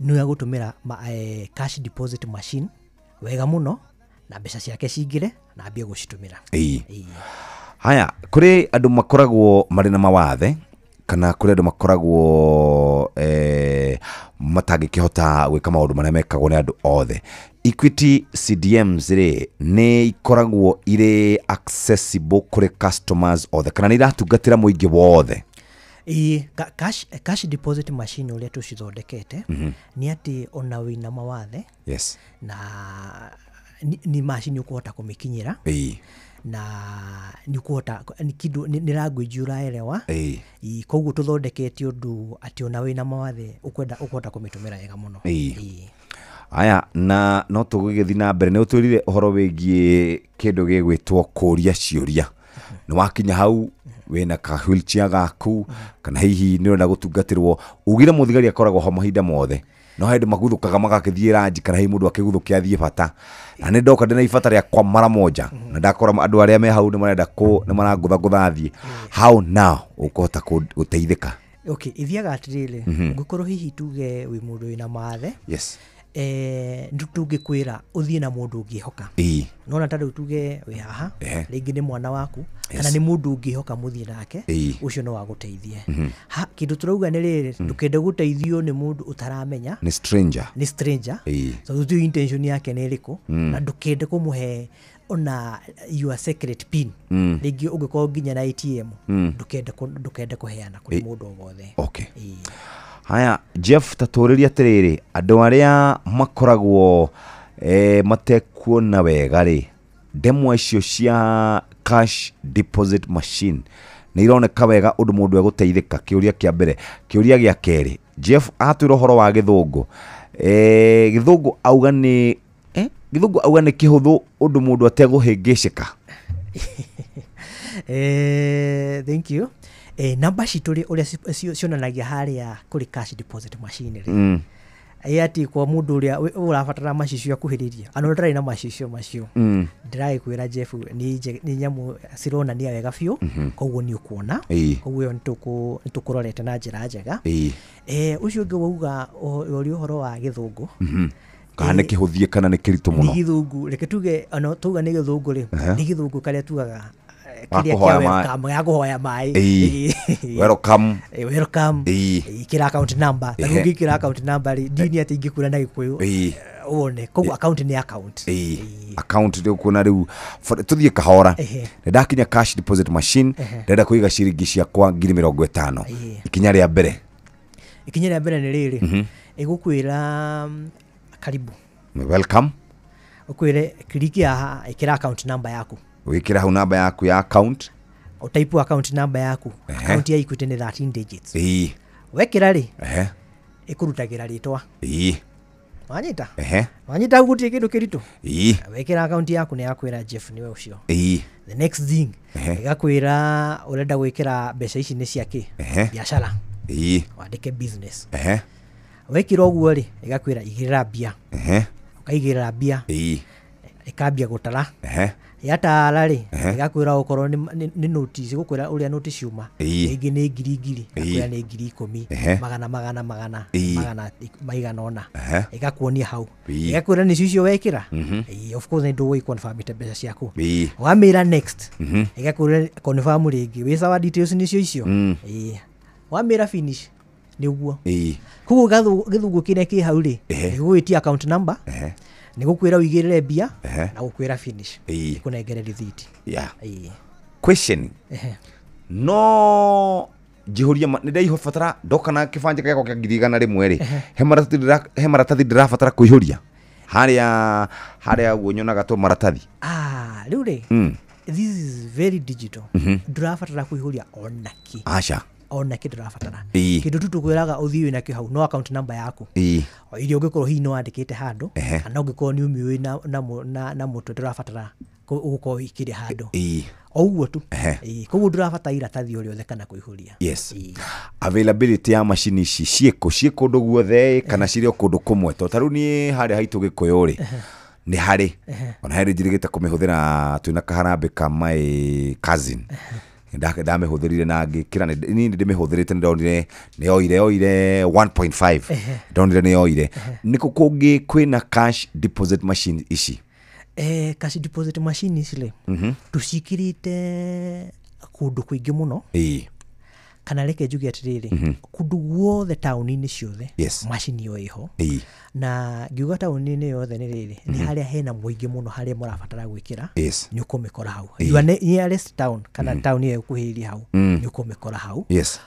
nĩ agũtũmĩra cash deposit machine wega mũno na mbeca ciake cingĩre na ambie gũcitũmĩra. Haya, kũrĩ andũ makoragwo marĩ na mawathe kana kũrĩ andũ makoragwo matangĩkĩhota gwĩka maũndũ marĩa mekagwo nĩ andũ othe. Equity CDMs nĩ ikoragwo irĩ accessible kũrĩ customers othe kana nĩ iratungatĩra mũingĩ wothe? Cash deposit machine ũrĩa tũcithondekete nĩ atĩ ona wĩna mawathe na ni machine ũkũhota kũmĩkinyĩra na nĩ ũkũhota nĩ language ũraelewa. Koguo tũthondekete ũndũ atĩ ona wĩna mawathe ũkũhota kũmĩtũmĩra wega mũno. Aya, na no tũgũgĩthiĩ na mbere nĩ ũtwĩrire ũhoro wĩgiĩ kĩndũ gĩgwĩtwo kũria ciũria. Nĩ wakinya hau wena ka wheelchair gaku kana hihi nĩ ũrenda gũtungatĩrwo ugire mũthigari akoragwo ho mahinda mothe no hĩndĩ maguthũkaga magakĩthiĩ ranji kana hihi mũndũ akĩguthũkia athiĩ bata na nĩ ndoka ndĩna ibata rĩa kwa mara moja na ndakora andũ arĩa me hau nĩ marenda nĩ marangũthagũtha athiĩ how now ũkũhota gũteithĩka? Okay, ithiaga atirĩrĩ ngũkorwo hihi tuge wĩ mũndũ wĩna mathe yes tũngĩkwĩra ũthiĩ na mũndũ ũngĩhoka nona ta rĩu tuge wĩ haha rĩngĩ nĩ mwana waku kana nĩ mũndũ ũngĩhoka mũthiĩ nake ũcio no wagũteithie kĩndũ tũrauga nĩ rĩrĩ ndũkende gũteithio nĩ mũndũ ũtaramenya nĩ stranger tondũ intention yake nĩ ĩrĩkũ na ndũkende kũmũhe ona your secret pin rĩngĩ ũngĩkorwo nginya na ATM ndũkende kũheana kũrĩ mũndũ o wothe. Okay. Haya Jeff tatũrĩria atĩrĩrĩ andũ arĩa makoragwo matekuona wega rĩ ndemwa icio cia cash deposit machine nĩ ironeka wega ũndũ mũndũ egũteithĩka kĩũria kĩa mbere. Kĩũria gĩa kerĩ Jeff atwĩra ũhoro wa gĩthũngũ gĩthũngũ auga nĩ kĩhũthũ ũndũ mũndũ ategũhĩngĩcĩka. Thank you. Namba citũ rĩ ũrĩa cionanagia harĩa kũrĩ cash deposit machine rĩ ati kwa mũndũ ũrĩa ũrabatara macicio akuhĩrĩria ano ndarĩ na macicio macio ndĩrakwĩra Jeff nĩ nyamũ cironania wega biũ koguo nĩ ũkuona koguo nĩ tũkũrorete na njĩra njega. Ũcio ũngĩ wauga ũrĩ ũhoro wa gĩthũngũ kana nĩ kĩhũthie kana nĩ kĩritũ mũno. Nĩ gĩthũngũ reke tuge tuga nĩ gĩthũngũ rĩ nĩ gĩthũngũ karĩa tugaga ya kuhoya mai welcome ikira account number na ngikira account number dini ati ngikura na gikuyu one koguo account ni account ndio kuna riu tuthie kahora ndakinya cash deposit machine ndenda kuiga ciringi ciakwa 50,000 ikinya rĩa mbere nĩ rĩrĩ igukwira karibu welcome ukwire kliki ya ikira account number yaku wikira hau namba yaku ya account utaipu account number yaku account ya Equity ni 13 digits wekira ri ikurutagira ritwa wanyita ugutie kindu kiritu wekira account yaku ni yakwira Jeff niwe ucio the next thing igakwira urenda gwikira mbeca ici ni ciake biashara wandike business wekira uguo ri igakwira igirira bia ukaigirira bia ikambia gutara yatara ri igakwira ukorwo ni notice gukwira uria notice yuma ingi ni ngiri akwira ni 10,000 magana maigana ona igakuonia hau igakwira ni cicio wekira of course ndu we confirm ite mbeca ciaku wamira next igakwira confirm ringi we sawa details ni cicio wamira finish ni uguo kugu githungu kine ki hau ri gugwitia account number nigukwira wigirire bia na gukwira finish kunengere receipt question no jihuria nĩ ndaihobatara ndoka na kĩbanja gĩakwa kĩa 100 rĩmwe rĩ he maratathi ndĩrabatara kũihũria harĩa guo nyonaga to maratathi rĩu rĩ this is very digital ndĩrabatara kũihũria onaki ona kĩndũ ndĩrabatara kĩndũ tu tũkwĩraga ũthiĩ na kĩhau no account number yaku irio ũngĩkorwo hihi no wandĩkĩte handũ kana ũngĩkorwo nĩ ũmĩũĩ na mũtwe ndĩrabatara gũkorwo ikĩrĩ handũ o ũguo tu koguo ndĩrabatara iratathi o rĩothe kana kũihũria availability ya macini ici ciĩ kũndũ guothe kana cirĩ o kũndũ kũmwe to tarĩu niĩ harĩa haitũ Gĩkũyũ rĩ nĩ harĩ ona harĩ njirigĩte kũmĩhũthĩra twĩna kaharambĩ ka my cousin ndamehũthĩrire na ngĩkĩra nĩ ndĩmĩhũthĩrĩte ndonire nĩ yoire 1.5 ndonire nĩ yoire nĩkũ kũngĩ kwĩna cash deposit machine ici cash deposit machine ici rĩ tucikirite kũndũ kũingĩ mũno kana reke njuge atirĩrĩ kũndũ guothe taũni-inĩ ciothe macini ĩyo ĩho na ngiuga taũni-inĩ yothe nĩ rĩrĩ nĩ harĩa hena mũingĩ mũno harĩa mũrabatara gwĩkĩra nĩ ũkũmĩkora hau your nearest town kana taũni ĩyo ĩkuhĩrĩirie hau nĩ ũkũmĩkora hau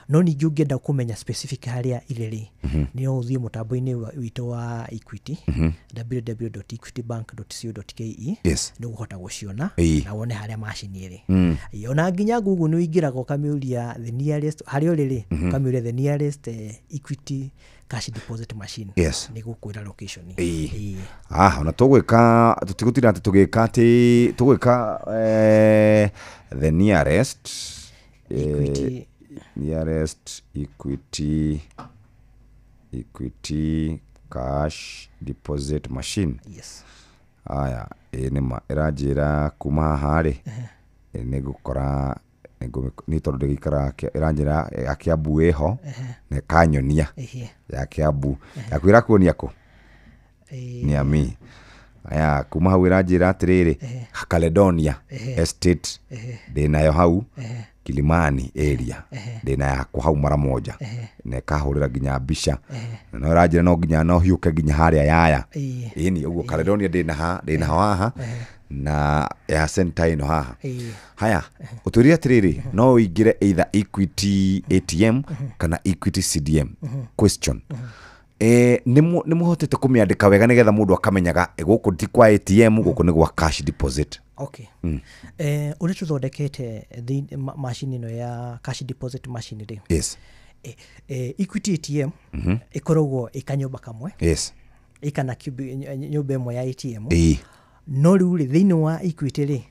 no ningĩ ũngĩenda kũmenya specific harĩa irĩ nĩ ũthiĩ mũtambo-inĩ witũ wa Equity www.equitybank.co.ke nĩ ũkũhota gũciona na wone harĩa macini ĩrĩ ona nginya Google nĩ ũingĩraga ũkamĩũria the nearest harĩa ũrĩ ũkamĩũria the nearest Equity cash deposit machine nĩ gũkwĩra location ona tũgwĩka tũtigũtira atĩ tũgĩka the nearest nearest Equity cash deposit machine. Yes. Aya nima iranjira kuma hari nigukora ni tondu ngikara iranjira ya Kiambu eho ne kanyonia ya Kiambu yakwira kuonia ko ni ami. Aya kuma hau iranjira atiriri Caledonia estate ndinayo hau Kilimani area ndina yakwa hau mara moja ne kahurira ginya bisha no iranjira no ginya no hiuke ginya haria yaya ini uguo Caledonia ndina haha na ya center ino haha. Haya uturia atiriri no ingire either Equity ATM kana Equity CDM. Question nimuhotete kumiandika wega nigetha mundu akamenyaga guku ti kwa ATM guku ni gwa cash deposit. Okay. Uri tuthondekete machine ino ya cash deposit machine ri. Yes. Equity ATM ikoragwo ikanyumba kamwe. Yes. Ikana nyumba imwe ya ATM. No riu ri thiini wa Equity ri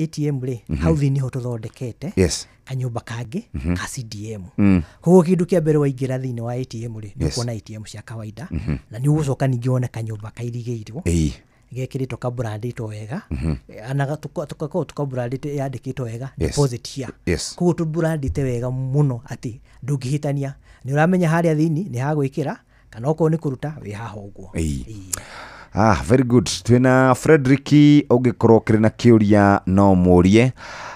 ATM ri hau thiini ho tuthondekete. Yes. Kanyumba kangi ka CDM. Koguo kindu kia mbere waingira thiini wa ATM ri ni kuona ATM cia kawaida na ni ugucoka ningi wone kanyumba kairigiirwo gekiritwo ka branditwo wega anaga tuka brandite yandikitwo wega deposit here. Koguo tu brandite wega muno ati ndungihitania ni uramenya haria thiini ni ha gwikira kana oko ni kuruta wi haha uguo. Very good. Twina Frederick ugikorwo kiri na kiuria no murie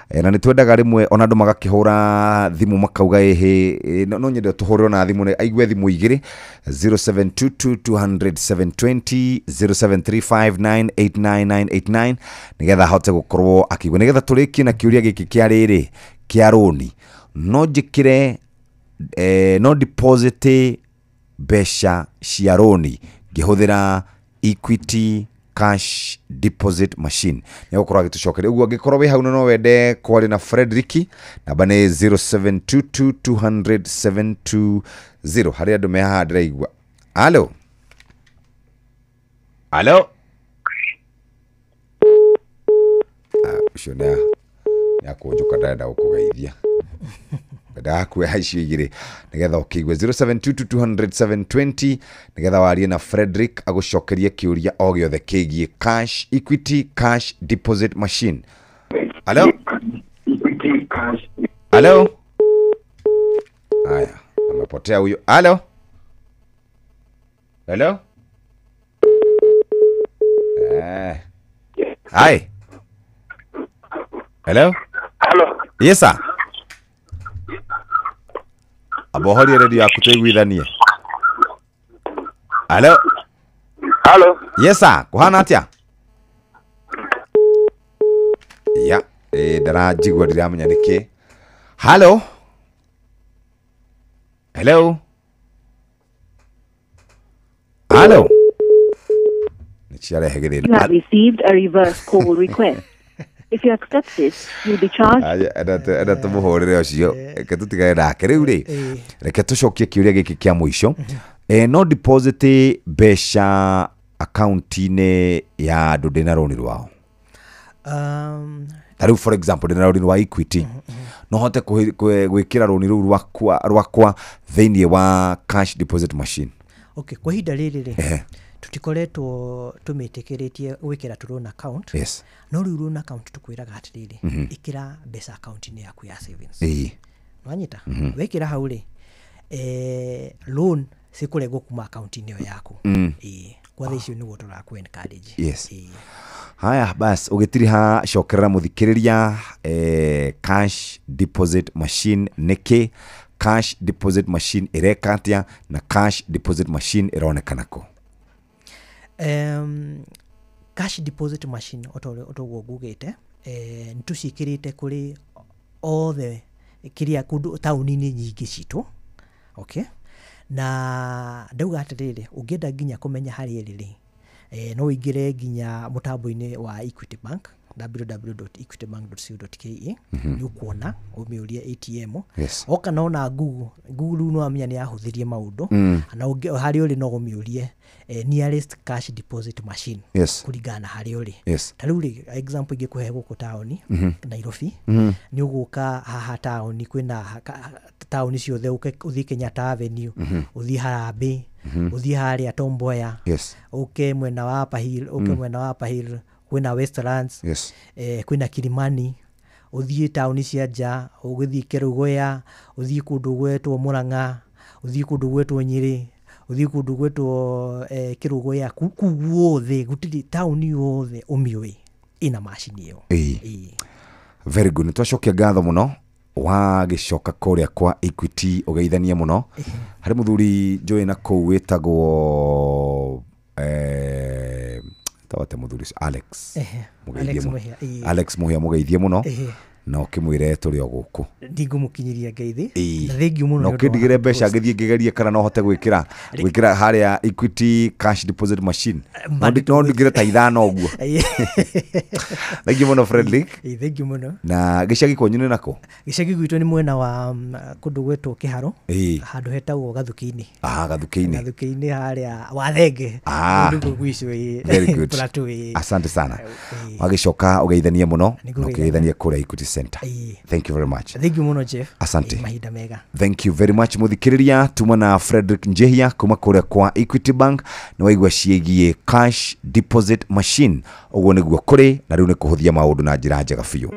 na nitwendaga rimwe ona andu magakihura thimu makauga no nyende tuhuriro na thimu aigwe thimu igiri 0722200720 0735989989 nigetha hote gukorwo akigwe nigetha turiki na kiuria giki kia riri kia roni no jikire no deposit besha cia roni ngihuthira Equity cash deposit machine. Niko korwa gitucokeria uguo ngikorwo wi hau no wende kwari na Frederick namba ni 0722200720 hari andu me haha ndiraigua. Allo shona ya kujuka ndenda gukugeithia ndakwe haicio igire nigetha ukigwe 0722200720 nigetha warie na Frederick agucokerie kiuria o giothe kigie cash Equity cash deposit machine. Allo aya amepotea huyo. Allo hi hello yes sir. Abohori radio akuteiguithanie. Allo yes sir kuhana atia ya darajigwa ndiramenya niki. Hello nichiare hegere. You have received a reverse call request. If you accept this, you'll be charged. Ada tumuhorere ocio ketutigae nake riu ri reke tucokie kiuria giki kia muico. No deposit besha account-ini ya andu ndina roni rwao. Taru for example ndina roni rwa Equity no hote gwikira roni ru rwakwa thiini wa cash deposit machine. Okay, kwa hinda riri ri tutikoretwo tumitikiritie gwikira loan account. Yes. No loan account tukwiraga atiriri ikira besa account ni yaku ya savings. Nwanyita wekira hau ri loan sikuregwo kuma account ni yaku. Kwa thicio ni gutura ku encourage. Yes. Haya bas ugitiriha cokerera muthikiriria cash deposit machine niki cash deposit machine irekatia na cash deposit machine ironekana ko. Cash deposit machine otogo gugite nitucikirite kuri othe kiria kundu tauni-ini nyingi citu. Okay, na ndauga atiriri ungienda nginya kumenya hari riri no ingire nginya mutambo-ini wa Equity Bank www.equitybank.co.ke ni ukuona umiuria ATM Yes. oka naona Google no amenya ni ahuthirie maundu na hari uri no umiurie nearest cash deposit machine Yes. kuringana hari uri Yes. taruri example ingikuhe guku taoni Nairobi ni uguka haha taoni kwina taoni ciothe uthi Kenyatta Avenue uthi Harambee uthi haria Tom Mboya mwena wa Upper Hill mwena wa Upper Hill kwina Westlands kwina Kilimani uthi taoni cia nja ugithi Kerugoya uthi kundu gwetwo Murang'a uthi kundu gwetwo Nyeri uthi kundu gwetwo Kirugoya kuguothe gutiri taoni yothe umiwe ina machine iyo. Very good. Nitwacokia ngatho muno wa gicoka kuria kwa Equity ugeithania muno hari muthuri njoi na ku wetagwo tawate muthuri Alex Alex Muhia mugeithie muno no kimwire turi oguku ndigumukinyiria ngeithi na thengiu muno no kindigire mbeca ngithie ngigerie kana no hote gwikira haria Equity cash deposit machine no ndigire ta ithano oguo. Thank you muno Frederick. Thank you muno. Na gicagi kwanyu ni nako? Gicagi gwitu ni mwena wa kundu gwetwo Kiharo handu hetagwo Gathuki-ini. Gathuki-ini. Gathuki-ini haria Wathenge ndugu gwicu. Very good. Asante sana. Wagicoka ugeithania muno no ugeithania kura Equity Center. Thank you very much. Thank you muno Jeff. Asante. Mahinda mega. Thank you very much muthikiriria tuma na Frederick Njehia kuma kuria kwa Equity Bank ni waigwa ciegie cash deposit machine uguo niguo kuri na riu ni kuhuthia maundu na njira njega biu.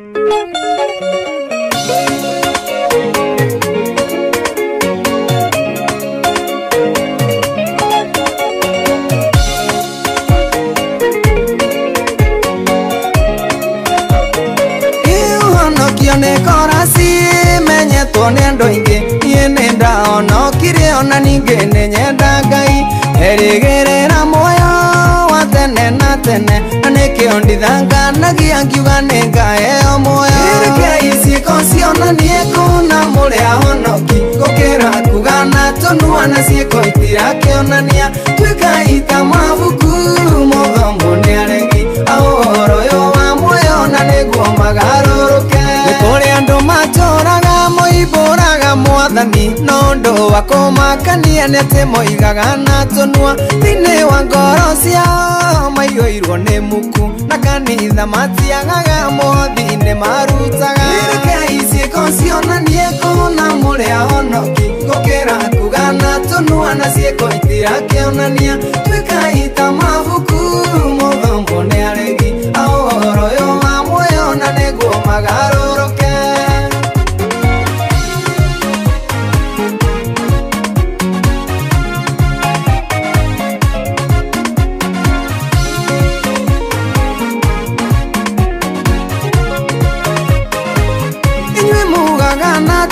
Nendo inge yenenda ono kire ona ninge nenyenda ngai erigerera moyo wa tene na tene aneke ondithanga nagia ngiuga nenga eo moyo ereke isi konsiona nieko na murea honoki gokera kugana tonua na sieko itira keonania twikaita mabuku mogombo ni arengi ahoro yo wa moyo na neguo magaroroke nikore andu matoraga moiboraga mwathani no ndo wakomakania nete moigaga na tonua thini wa ngoro ciao maigoirwo ni muku na kanitha matiagaga mothi-ini marutaga ireke ici koncionanie kuna murea honoki gukira kugana tonua na cieko itirakionania twikaita mabuku muthombo ni aregi ahoro yo wa muoyo na niguo magaroroke.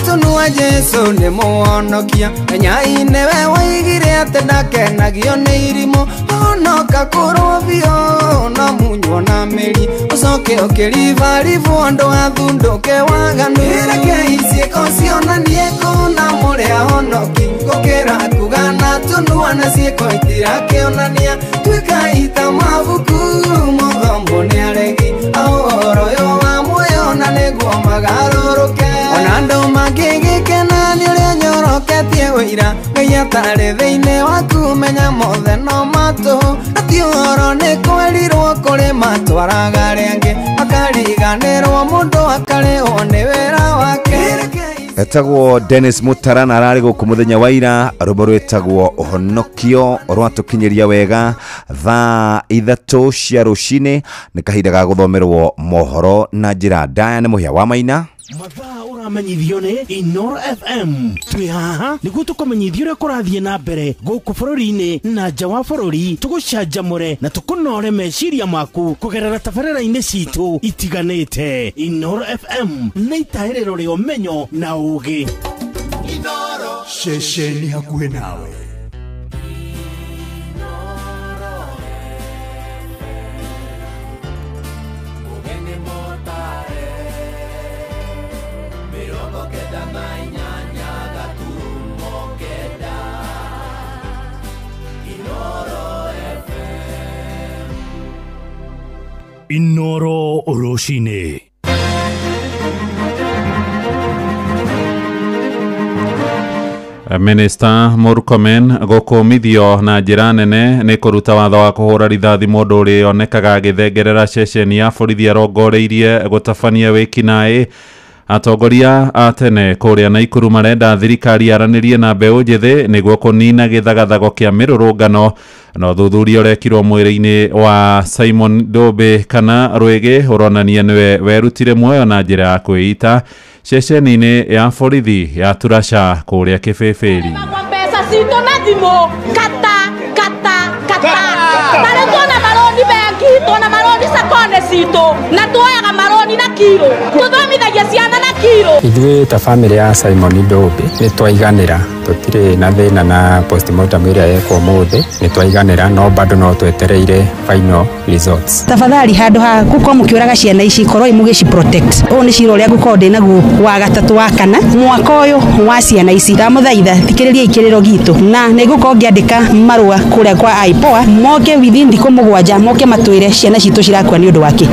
Tonua Jesu ni muonokia Nyai-ine we waigire ate ndakenagio ni irimo honoka kurwo bio no munywo na meri ucoke ukirivarivu andu athunduke waganu ireke icieko cionanie kuna murea honoki gukira kugana tonua na cieko itirakionania twikaita mabuku muthombo ni aregi ahoro yo wa muoyo na niguo magaroroke ona andu magigikena ni uria nyoroketie wira ngai atari thiini waku menya mothe no matu ati uhoro ni kwerirwo kuri matwaraga aria angi makariganirwo mundu akarihwo ni wira wake. Etagwo Dennis Mutara na arari guku muthenya wa ira rubo rwetagwo uhonokio rwatukinyiria wega thaa 3 cia rucini ni kahinda ga guthomerwo mohoro na njira ndaya ni Muhia wa Maina. Mathaa uramenyithio ni Inoro FM. Twi haha niguo tukumenyithio uria kurathie na mbere guku bururi-ini na nja wa bururi tugucanjamure na tukunore meciria maku kugerera tabarĩra-inĩ citu itiganĩte. Inoro FM nĩ itahĩrĩro rĩa ũmenyo na ũũgĩ. Inoro ceceni hakuhĩ nawe. Inoro Oroshine. Minister Murkomen gũkũmithio na njĩra nene nĩ kũruta watho wa kũhũra rithathi mũndũ ũrĩa onekaga agĩthengerera ceceni ya borithi arongoreirie gũtabania wĩkinaĩ. Atongoria a tene kũrĩa Naikuru marenda thirikari yaranĩrie na mbeũ njĩthĩ nĩguo kũnina gĩthagathago kĩa mĩrũrũngano. No thuthuria ũrekirwo mwĩrĩ-inĩ wa Simon Dobe kana Rwĩgĩ ũronania nĩwe werutire muoyo na njĩra ya kwĩita ceceni-inĩ ya borithi ya Turasha kũrĩa Kĩbĩbĩri. Pesa sito na thimo kata tare tona maroni bengi tona maroni sakone sito na tuoyaga maroni na kilo tuthomithagia ciana na kilo. Ithuĩ ta family ya Simon Dobe nĩ twaiganĩra tũtirĩ na thĩna na postmortem ĩrĩa yekwo mũthĩ nĩ twaiganĩra no bado no twetereire final results. Tafadhali handũ ha gũkorwo mũkĩũraga ciana ici korwo mũgĩci protect ũũ nĩ cira ũrĩa ngũkorwo ndĩ naguo wa gatatũ wa kana mwaka ũyũ wa ciana ici ndamũthaitha thikĩrĩria ikĩrĩro gitũ na nĩ ngũkorwo ngĩandĩka marũa kũrĩa kwa IPOA moke within thikũ mũgwanja moke matwĩre ciana citũ cirakua nĩ ũndũ wake.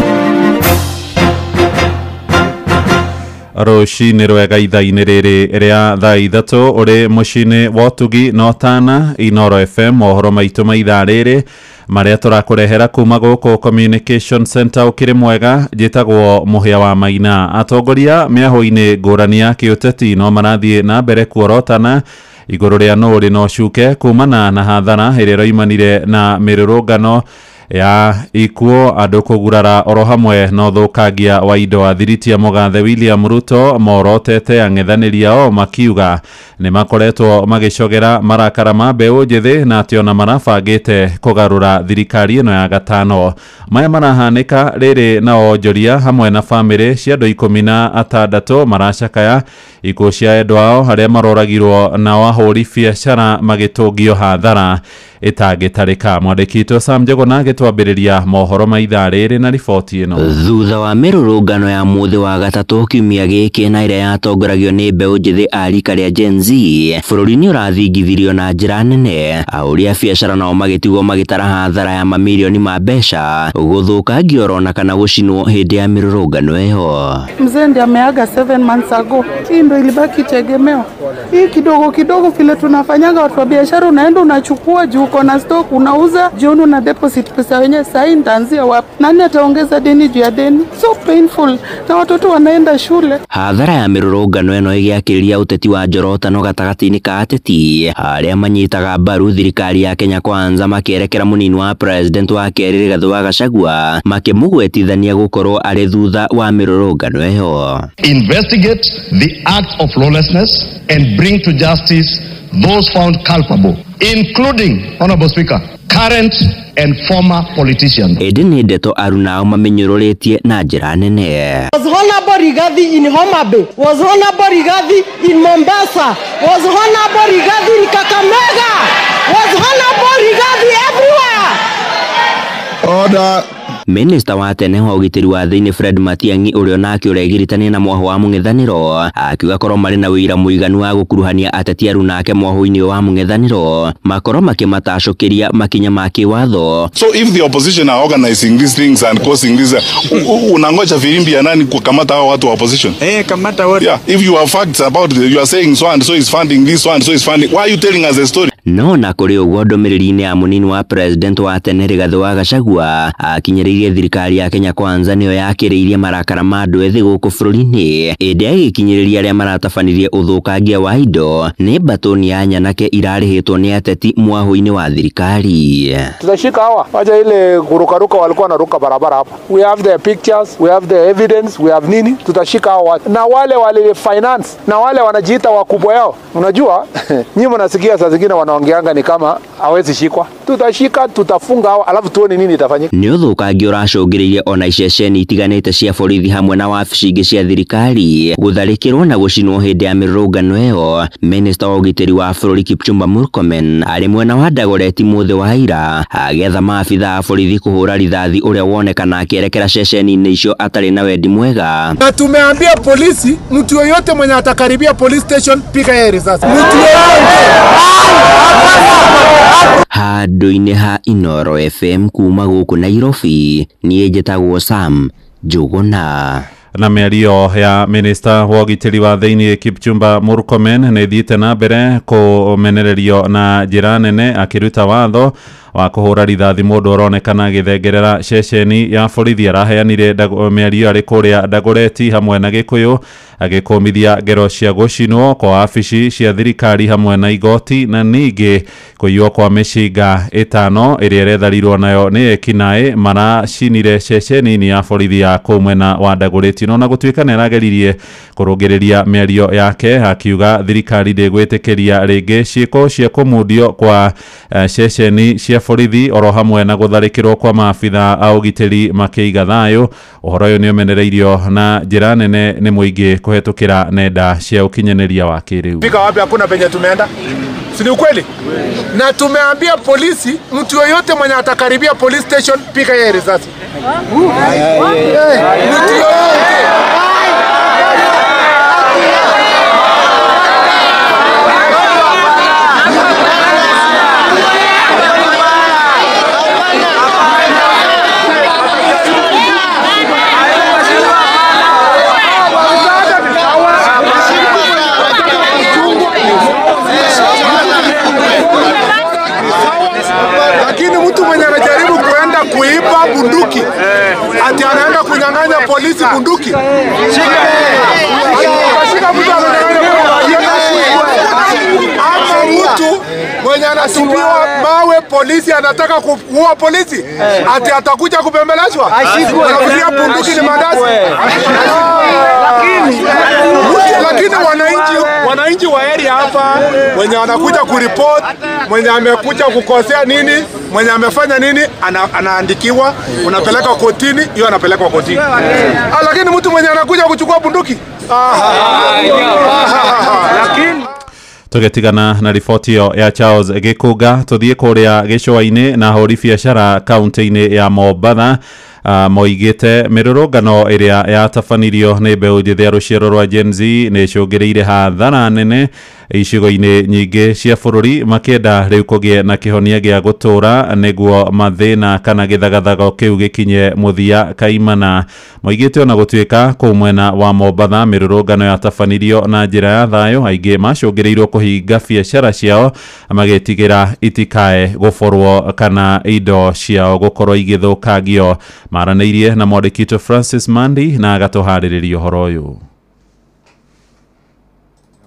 Rũcinĩ rwega ithaa-inĩ rĩrĩ rĩa thaa ithatũ ũrĩ mũciĩ-inĩ wa Ũtugi na Otana Inoro FM mohoro maitũ ma ithaa rĩrĩ marĩa tũrakũrehera kuma gũkũ Communication Center ũkĩrĩ mwega njĩtagwo Mũhĩa wa Maina. Atongoria mĩahũ-inĩ ngũrani ya kĩũteti no marathiĩ na mbere kuorotana igũrũ rĩa no ũrĩ no cuke kumana na hathara ĩrĩa ĩroimanire na mĩrũrũngano ya ikuo andũ kũgurara oro hamwe na ũthũkangia wa indo wa thiriti ya mũgathe William Ruto morotete ang'ethanĩri ao makiuga nĩ makoretwo magĩcogera marakara ma mbeũ njĩthĩ na atĩ ona marabangĩte kũgarũra thirikari ĩno ya gatano. Maya marahanĩka rĩrĩ na onjoria hamwe na bamĩrĩ cia andũ 16 maracakaya ikuo cia endwa ao harĩa maroragirwo na ahũri biacara magĩtũngio hathara ĩtangĩtarĩka. Mwandĩki witũ Sam Njuguna agĩtwambĩrĩria mohoro ma ithaa rĩrĩ na riboti ĩno. Thutha wa mĩrũrũngano ya mũthĩ wa gatatũ kiumia gĩkĩ na ĩrĩa yatongoragio nĩ mbeũ njĩthĩ a rika rĩa Gen Z, bũrũri-inĩ ũrathingithirio na njĩra nene, ahũri a biacara nao magĩtigwo magĩtara hathara ya mamirioni ma mbeca gũthũkangio orona kana gũcinwo hĩndĩ ya mĩrũrũngano ĩyo. Mzee ndiye ameaga 7 months ago. Hii ndio ilibaki tegemeo. Hii kidogo kidogo vile tunafanyaga watu wa biashara, unaenda unachukua juu uko na stock unauza, jioni una deposit pesa wenyewe. Sasa nitaanzia wapi? Nani ataongeza deni juu ya deni? So painful. Na watoto wanaenda shule. Hathara ya mĩrũrũngano ĩno ĩgĩakĩrĩria ũteti wa njorotano gatagatĩ-inĩ ka ateti arĩa manyitaga mbaru thirikari ya Kenya Kwanza makĩerekera mũnini wa president wa kerĩ Rigathĩ wa Gachagua makĩmũgwetithania gũkorwo arĩ thutha wa mĩrũrũngano ĩyo. Investigate the acts of lawlessness and bring to justice those found culpable, including, Honorable Speaker, current and former politicians. Ĩndĩ nĩ ndeto arunao mamenyũrũrĩtie na njĩra nene. Was Honorable Rigathi in Homa Bay? Was Honorable Rigathi in Mombasa? Was Honorable Rigathi in Kakamega? Was Honorable Rigathi everywhere? Order. Minista wa tene wa ũgitĩri wa thĩinĩ Fred Matiang'i ũrĩa nake ũregiritania na mwaho wa mũng'ethanĩro akiuga korwo marĩ na wĩira mũiganu wa gũkuruhania ateti aru nake mwaho-inĩ wa mũng'ethanĩro makorwo makĩmatacũkĩria makinya ma kĩwatho. So if the opposition are organizing these things and causing this, unangoja filimbi ya nani kukamata hao watu wa opposition? Kamata wote. Yeah, if you have facts about you are saying so and so is funding this, so and so is funding, why are you telling us the story? No na kũrĩ ũguo ndũmĩrĩri-inĩ ya mũnini wa president wa tene Rigathĩ wa Gachagua akinyĩrĩirie thirikari ya Kenya Kwanza nĩyo yakĩrĩirie marakara ma andũ ethĩ gũkũ bũrũri-inĩ ĩndĩ agĩkinyĩrĩria arĩa maratabanirie ũthũkangia wa indo nĩ mbatoni ya nyanake irarĩhĩtwo nĩ ateti mwaho-inĩ wa thirikari. Tutashika hawa wacha ile kurukaruka walikuwa wanaruka barabara hapa. We have the pictures, we have the evidence, we have nini. Tutashika hawa na wale finance na wale wanajiita wakubwa yao. Unajua nyinyi mnasikia saa zingine wanaongeanga ni kama hawezi shikwa. Tutashika, tutafunga hawa alafu tuone nini itafanyika. Nĩ ũthũkangio ũracũngĩrĩirie ona iceceni itiganĩte cia borithi hamwe na wabici ingĩ cia thirikari gũtharĩkĩrwo na gũcinwo hĩndĩ ya mĩrũrũngano ĩyo. Minista wa ũgitĩri wa bũrũri Kipchumba Murkomen arĩ mwena wa Dagoretti mũthĩ wa ira agĩetha maabitha a borithi kũhũra rithathi ũrĩa wonekana akĩerekera ceceni-inĩ icio atarĩ na wendi mwega. Na tumeambia polisi mtu yoyote mwenye atakaribia police station piga yeye risasi. Mtu yoyote Handũ-inĩ ha Inoro FM kuma gũkũ Nairobi, niĩ njĩtagwo Sam Njuguna. Na mĩario ya minista wa ũgitĩri wa thĩinĩ Kipchumba Murkomen nĩ thiĩte na mbere kũmenererio na njĩra nene akĩruta watho wa kũhũra rithathi mũndũ ũronekana gĩthengerera ceceni ya borithi. Araheanire mĩario arĩ kũrĩa Dagoretti hamwe na Gĩkũyũ, agĩkũmithia ngero cia gũcinwo kwa wabici cia thirikari hamwe na igoti, na ningĩ kũiywo kwa mĩcinga ĩtano ĩrĩa ĩretharirwo nayo nĩ ekinaĩ maracinire ceceni ya borithi ya kũu mwena wa Dagoretti. No na gũtuĩka nĩ arageririe kũrũngĩrĩria mĩario yake, akiuga thirikari ndĩgwĩtĩkĩria rĩngĩ ciĩko cia kũmundio kwa ceceni cia borithi oro hamwe na gũtharĩkĩrwo kwa maabitha a ũgitĩri makĩiga thayũ. Ũhoro ũyũ nĩ ũmenereirio na njĩra nene nĩ mũingĩ kũhetũkĩra nenda cia ũkinyanĩria wa kĩrĩu. Fika wapi? Hakuna penye tumeenda, si ni ukweli? Na tumeambia polisi, mtu yoyote mwenye atakaribia police station piga yeye risasi. Mtu yoyote. Kuiba bunduki ati anaenda kunyang'anya polisi bunduki. Ama mtu mwenye anatupiwa mawe polisi anataka kuua polisi ati atakuja kupembelezwa. Anafikiria bunduki ni mandazi. Lakini wananchi wa area hapa mwenye anakuja kuripoti, mwenye amekuja kukosea nini, mwenye amefanya nini, anaandikiwa, unapeleka kotini, hiyo anapelekwa kotini. Lakini mtu mwenye anakuja kuchukua bunduki lakini tugetigana na riboti ya Charles Gikuga, tuthie kuria gicua-ini na hori biacara kaunti-ini ya Mombatha. Moigite mirurungano iria yatabanirio ni mbeũ njĩthĩ ya rũciaro rwa Gen Z nĩ icũngĩrĩire hathara nene icigo-inĩ nyingĩ cia bũrũri, makĩenda rĩu kũgĩe na kĩhonia gĩa gũtũra nĩguo mathĩna kana gĩthagathago kĩu gĩkinye mũthia kaimana. Moigite ona gũtuĩka kũu mwena wa Mombatha mirurungano yatabanirio na njĩra ya thayũ, aingĩ macũngĩrĩirwo kũhinga biacara ciao magĩtigĩra itikae gũborwo kana indo ciao gũkorwo igĩthũkangio. Maranĩirie na mwandĩki Francis Mandi na agatũharĩrĩria ũhoro ũyũ.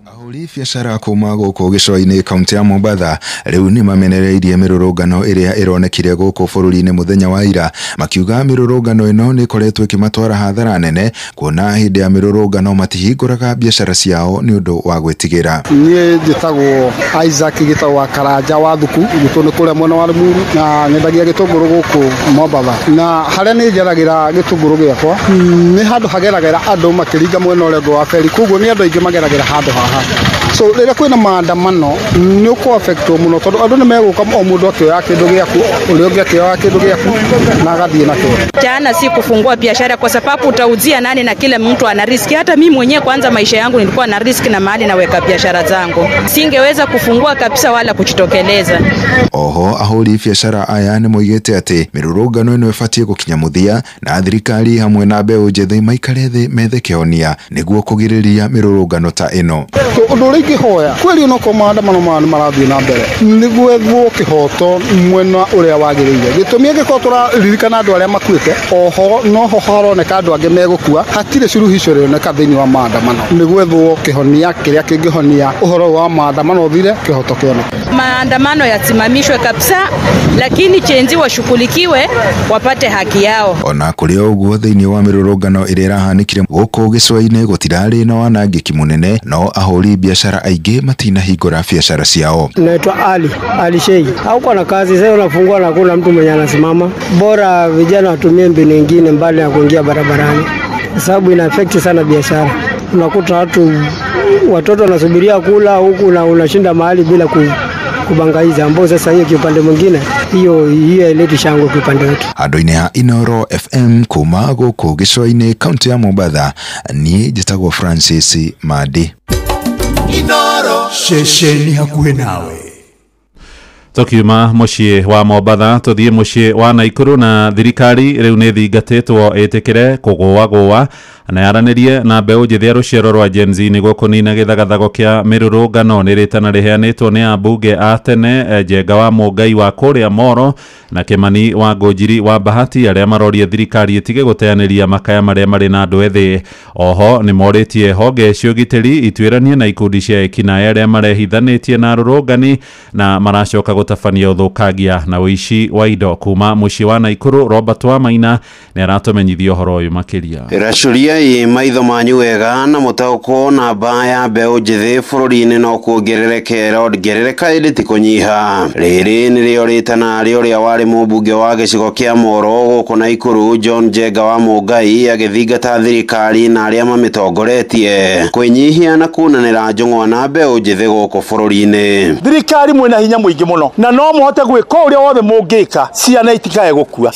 Ahũri biacara kuma gũkũ gĩcũa-inĩ kaunti ya Mombatha rĩu nĩ mamenereirie mĩrũrũngano ĩrĩa ĩronekire gũkũ bũrũri-inĩ mũthenya wa ira, makiuga mĩrũrũngano ĩno nĩ ĩkoretwo ĩkĩmatwara hathara nene, kuona hĩndĩ ya mĩrũrũngano matihingũraga biacara ciao nĩ ũndũ wa gwĩtigĩra. Niĩ njĩtagwo Isaac gĩtagwo wa Karanja wa Thuku, gĩtũ nĩ kũrĩa mwena wa Limuru, na nyendagia gĩtũngũrũ gũkũ Mombatha, na harĩa nĩ njeragĩra gĩtũngũrũ gĩakwa nĩ handũ hageragĩra andũ makĩringa mwena ũrĩa ũngĩ wa feri, koguo nĩ andũ aingĩ mageragĩra handũ haha. So rĩrĩa kwĩna maandamano nĩ ũkũ affect mũno, tondũ andũ nĩ megũka o mũndũ akĩoya kĩndũ gĩaku, ũrĩa ũngĩ akĩoya kĩndũ gĩaku na agathiĩ nakĩo. Jana si kufungua biashara kwa sababu utauzia nani, na kila mtu ana riski. Hata mimi mwenyewe kwanza maisha yangu nilikuwa na riski na mahali naweka biashara zangu, singeweza kufungua kabisa wala kujitokeleza. Oho ahũri biacara aya nĩ moigĩte atĩ mĩrũrũngano ĩno ĩbatiĩ gũkinya mũthia na thirikari hamwe na mbeũ njĩthĩ maikare thĩ methe kĩhonia nĩguo kũgirĩrĩria mĩrũrũngano ta ĩno. Ũndũ ũrĩa ingĩhoya kweli no ko maandamano marathiĩ na mbere nĩguo ethwo kĩhoto mwena ũrĩa wagĩrĩire. Gĩtũmi angĩkorwo tũraririkana andũ arĩa makuĩte, oho noho haroneka andũ angĩ megũkua, hatirĩ suluhisho rĩoneka thĩinĩ wa maandamano, nĩguo ethwo kĩhonia kĩrĩa kĩngĩhonia ũhoro wa maandamano ũthire kĩhoto kĩoneke. Maandamano yasimamishwe kabisa, lakini chenzi washughulikiwe wapate haki yao. Ona kũrĩ ũguo thĩinĩ wa mĩrũrũngano ĩrĩa ĩrahanĩkire gũkũ gĩcũa-inĩ gũtirarĩ na wanangĩki mũnene, no ahũri biashara aingĩ matinahingũra biashara ciao. Naitwa Ali Sheikh. Hauko na kazi sasa, unafungua na hakuna mtu mwenye anasimama. Bora vijana watumie mbinu nyingine mbali ya kuingia barabarani, kwa sababu ina affect sana biashara. Unakuta watoto wanasubiria kula huku na unashinda mahali bila kubangaiza, ambao sasa hiyo kiupande mwingine hiyo ileti shangwe kiupande wetu. Handũ-inĩ ha Inoro FM kuma gũkũ gĩcũa-inĩ kaunti ya Mombatha, niĩ njĩtagwo Francis Madi. Inoro, shesheni hakuhe nawe. Tukiuma muciĩ wa Mombatha tuthie muciĩ wa Naikuru na thirikari riu ni thingatĩtwo ĩtĩkĩre kũgũagũa na yaranĩrie na mbeũ njĩthĩ ya rũciaro rwa Gen Z nĩguo kũnina gĩthagathago kĩa mĩrũrũngano nĩ rĩtana rĩheanĩtwo nĩ ambunge a tene Njenga wa Mũngai wa kũrĩa Moro na Kĩmani wa Ngũnjiri wa Bahati arĩa maroria thirikari ĩtige gũteanĩria makaya marĩa marĩ na andũ ethĩ. Oho nĩ morĩtie honge cia ũgitĩri ituĩranie na ikundi cia ekinaĩ arĩa marehithanĩtie na arũrũngani na maracoka gũtabania ũthũkangia na ũici wa indo. Kuma mũciĩ wa Naikuru, Robert Wamaina nĩ aratũmenyithia ũhoro ũyũ makĩria. Iracuria maitho manyu wega na mũtaũkwo namba ya mbeũ njĩthĩ bũrũri-inĩ no kuongerereka ĩndĩ ti kũnyiha. Rĩrĩ nĩrĩo rĩtana rĩrĩa warĩ mũmbunge wa gĩcigo kĩa Moro gũkũ Naikuru John Njenga wa Mũngai agĩthingata thirikari na arĩa mamĩtongoretie kwĩnyihia na kunanĩra njũng'wa na mbeũ njĩthĩ gũkũ bũrũri-inĩ. Thirikari mwĩna hinya mũingĩ mũno na no mũhote gwĩka ũrĩa wothe mũngĩka ciana itikae gũkua.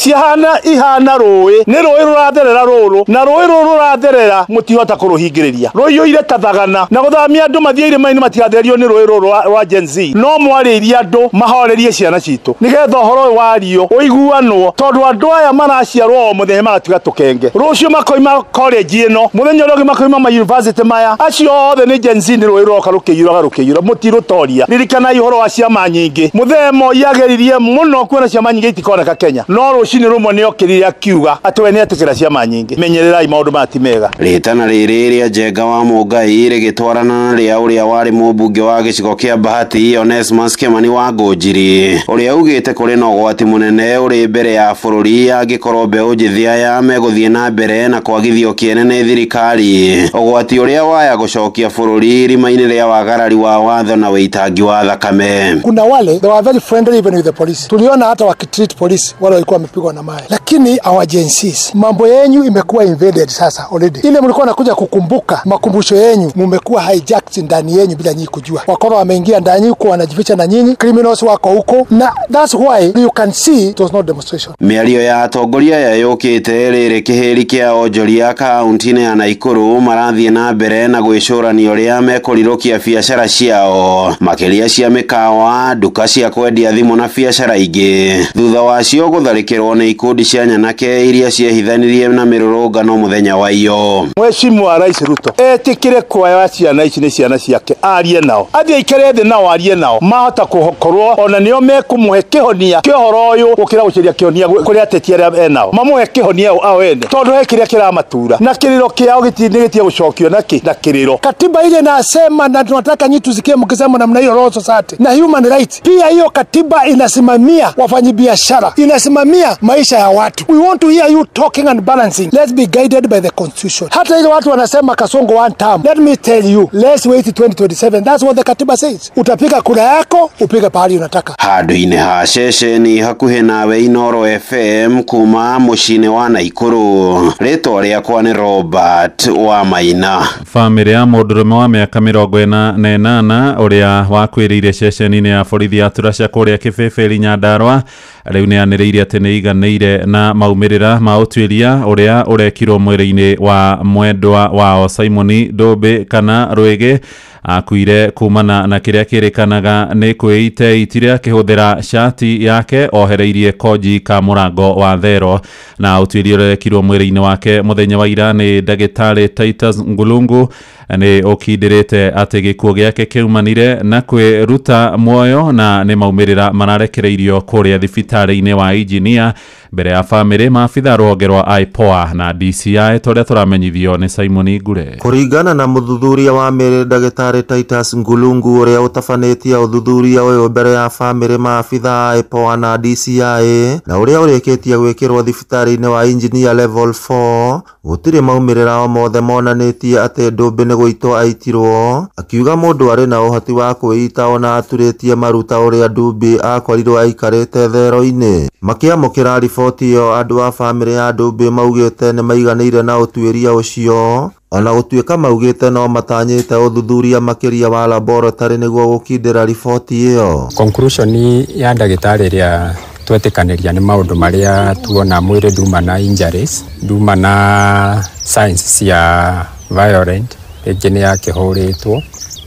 Ihana rũĩ, nĩ rũĩ rũratherera rũrũ na rũĩ rũrũ rũratherera mũtihota kũrũhingĩrĩria. Rũiyũire ta thagana na gũthamia andũ mathiĩ irĩma-inĩ matigatherio nĩ rũĩ rũrũ rwa Gen Z. No mwarĩrie andũ mahorerie ciana citũ nĩgetha ũhoro ũyũ wario ũiguanwo, tondũ andũ aya maraciarwo o mũthenya magatiga tũkenge. Rũciũ makoima college ĩno, mũthenya ũrĩa ũngĩ makoima ma university maya. Acio othe nĩ Gen Z, nĩ rũĩ rũroka rũkĩiyũra mũtirũtoria. Ririkanai ũhoro wa ciama nyingĩ. Mũthemo yageririe mũno kuona ciama nyingĩ itikoneka Kenya, no rũcinĩ rũmwe nĩ okĩrire akiuga atĩ we nĩ etĩkĩra ciama nyingĩ. Menyererai maũndũ mati mega. Rĩtana rĩrĩ rĩa Njenga wa Mũngai rĩgĩtwarana na rĩa ũrĩa warĩ mũmbunge wa gĩcigo kĩa Bahati Onesmus Kĩmani wa Ngũnjiri, ũrĩa augĩte kũrĩ na ũgwati mũnene ũrĩ mbere ya bũrũri angĩkorwo mbeũ njĩthĩ aya megũthiĩ na mbere na kwagithio kĩene thirikari, ũgwati ũrĩa waya gũcokia bũrũri rima-inĩ rĩa wagarari wa watho na wĩitangi wa thakame. Kuna wale they were very friendly even with the police. Tuliona hata wakitreat police wale walikuwa wamepigwa na mawe, lakini our agencies, mambo yenyu imekuwa invaded sasa already. Ile mlikuwa nakuja kukumbuka makumbusho yenyu mumekuwa hijacked ndani yenyu bila nyinyi kujua. Wakora wameingia ndani huko wanajificha na nyinyi, criminals wako huko, na that's why you can see it was not demonstration. Mĩario ya atongoria yayũkĩte rĩrĩ kĩhĩri kĩa onjoria kaunti-inĩ ya Naikuru marathiĩ na mbere na gwĩcũrania ũrĩa mekũrirũkia biacara ciao, makĩria cia mĩkawa, nduka cia kwendia thimũ na biacara ingĩ, thutha wacio gũtharĩkĩrwo nĩ ikundi cia nyanake iria ciehithanirie na mĩrũrũngano mũthenya wa iyo. Mheshimiwa Rais Ruto etĩkĩre kuoya ciana ici nĩ ciana ciake, arie nao, athiĩ aikare thĩ nao arie nao, mahota kũkorwo ona nĩo mekũmũhe kĩhonia kĩa ũhoro ũyũ gũkĩra gũcaria kĩhonia kũrĩ ateti arĩa enao, mamũhe kĩhonia ao ene, tondũ he kĩrĩa kĩramatura na kĩrĩro kĩao gĩtiĩ gũcokio na kĩrĩro. Katiba ile nasema na tunataka nyinyi tusikie mkisema namna hiyo Royal Society na human rights. Pia hiyo katiba inasimamia wafanyabiashara, inasimamia maisha ya watu. We want to hear you talking and balancing. Let's be guided by the constitution. Hata ile watu wanasema Kasongo one term. Let me tell you, let's wait 2027. That's what the katiba says. Utapiga kura yako, upige pahali unataka. Handũ-inĩ ha ceceni hakuhĩ nawe Inoro FM kuma mũciĩ-inĩ wa Naikuru, rĩtwa rĩakwa nĩ Robert Wamaina. Famĩlĩ ya mũndũrũme wa mĩaka 48 ũrĩa wakwĩrĩire ceceni-inĩ ya borithi ya Turasha kũrĩa Kĩbĩbĩri Nyandarua rĩu nĩ anĩrĩire atĩ nĩ iganĩire na maumĩrĩra ma ũtuĩria ũrĩa ũrekirwo mwĩrĩ-inĩ wa mwendwa wao Simon Ndũmbĩ kana Rwĩgĩ akuire kumana na kĩrĩa kĩrĩkanaga nĩ kwĩite itiria akĩhũthĩra shati yake ohereirie koji ka mũrango wa thero, na ũtuĩria ũrekirwo mwĩrĩ-inĩ wake mũthenya wa ira nĩ ndagĩtarĩ Titus Ngulungu nĩ ũkindĩrĩte atĩ gĩkuũ gĩake kĩumanire na kwĩruta muoyo na nĩ maumĩrĩra mararekereirio kũrĩa thibitarĩ-inĩ wa Engineer mbere ya famĩlĩ, maabitha rũhonge rwa IPOA na DCI tũrĩa tũramenyithio nĩ Simon Ngure. Kũringana na mũthuthuria wa mĩrĩ ndagĩtarĩ Titus Ngulungu ũrĩa ũtabanĩtie ũthuthuria ũyũ mbere ya famĩlĩ, maabitha IPOA na DCI na ũrĩa ũrĩkĩtie gwĩkĩrwo thibitarĩ-inĩ wa Engineer level 4, gũtirĩ maumĩrĩra o mothe monanĩtie atĩ Ndũmbĩ nĩ gũitwo aitirwo, akiuga mũndũ arĩ na ũhoti wa kwĩita ona aturĩtie maruta ũrĩa Ndũmbĩ akorirwo aikarĩte thero-inĩ. Makĩamũkĩra riboti ĩyo, andũ a famĩlĩ ya Ndũmbĩ maugĩte nĩ maiganĩire na ũtuĩria ũcio, ona gũtuĩka maugĩte no matanyĩte ũthuthuria makĩria wa laboratory nĩguo gũkindĩra riboti ĩyo. Conclusion ya ndagĩtarĩ ĩrĩa twetĩkanĩria nĩ maũndũ marĩa tuona mwĩrĩ nduma na injuries, nduma na signs cia violent, rĩngĩ nĩ yakĩhũrĩtwo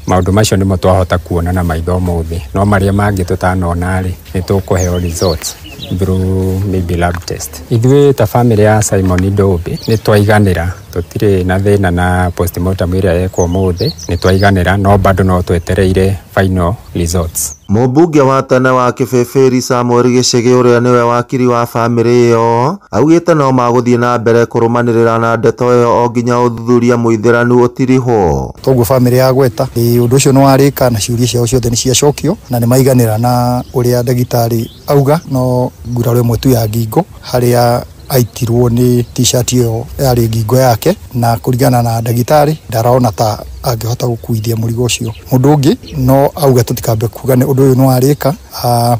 maundu macio nimo twahota kuona na maitho mothi no maria mangi tutanona ri ni tukuheo results through maybe lab test. Ithuĩ ta family ya Simon Dobe ni twaiganira tutire na thina na postmortem iria yekwo muthi ni twaiganira no bado no twetereire final results. Mũmbunge wa tene wa Kĩbĩbĩri Samuel Gĩchĩgĩ ũrĩa nĩwe wakiri wa famĩlĩ ĩyo augĩte no magũthiĩ na mbere kũrũmanĩrĩra na ndeto ĩyo o nginya ũthuthuria mũithĩranu ũtirihwo. Toguo famĩlĩ ya gweta ũndũ ũcio nĩ warĩka na ciũria ciao ciothe nĩ ciacokio na nĩ maiganĩra na ũrĩa ndagĩtarĩ auga no nguraro ĩmwe tu ya ngingo harĩa aitirwo ni t-shirt ĩyo yarĩ ngingo yake na kũringana na ndagĩtarĩ ndarona ta angĩhota gũkuithia mũrigo ũcio. Mũndũ ũngĩ no auga tũtikambe kuga nĩ ũndũ ũyũ nĩ warĩka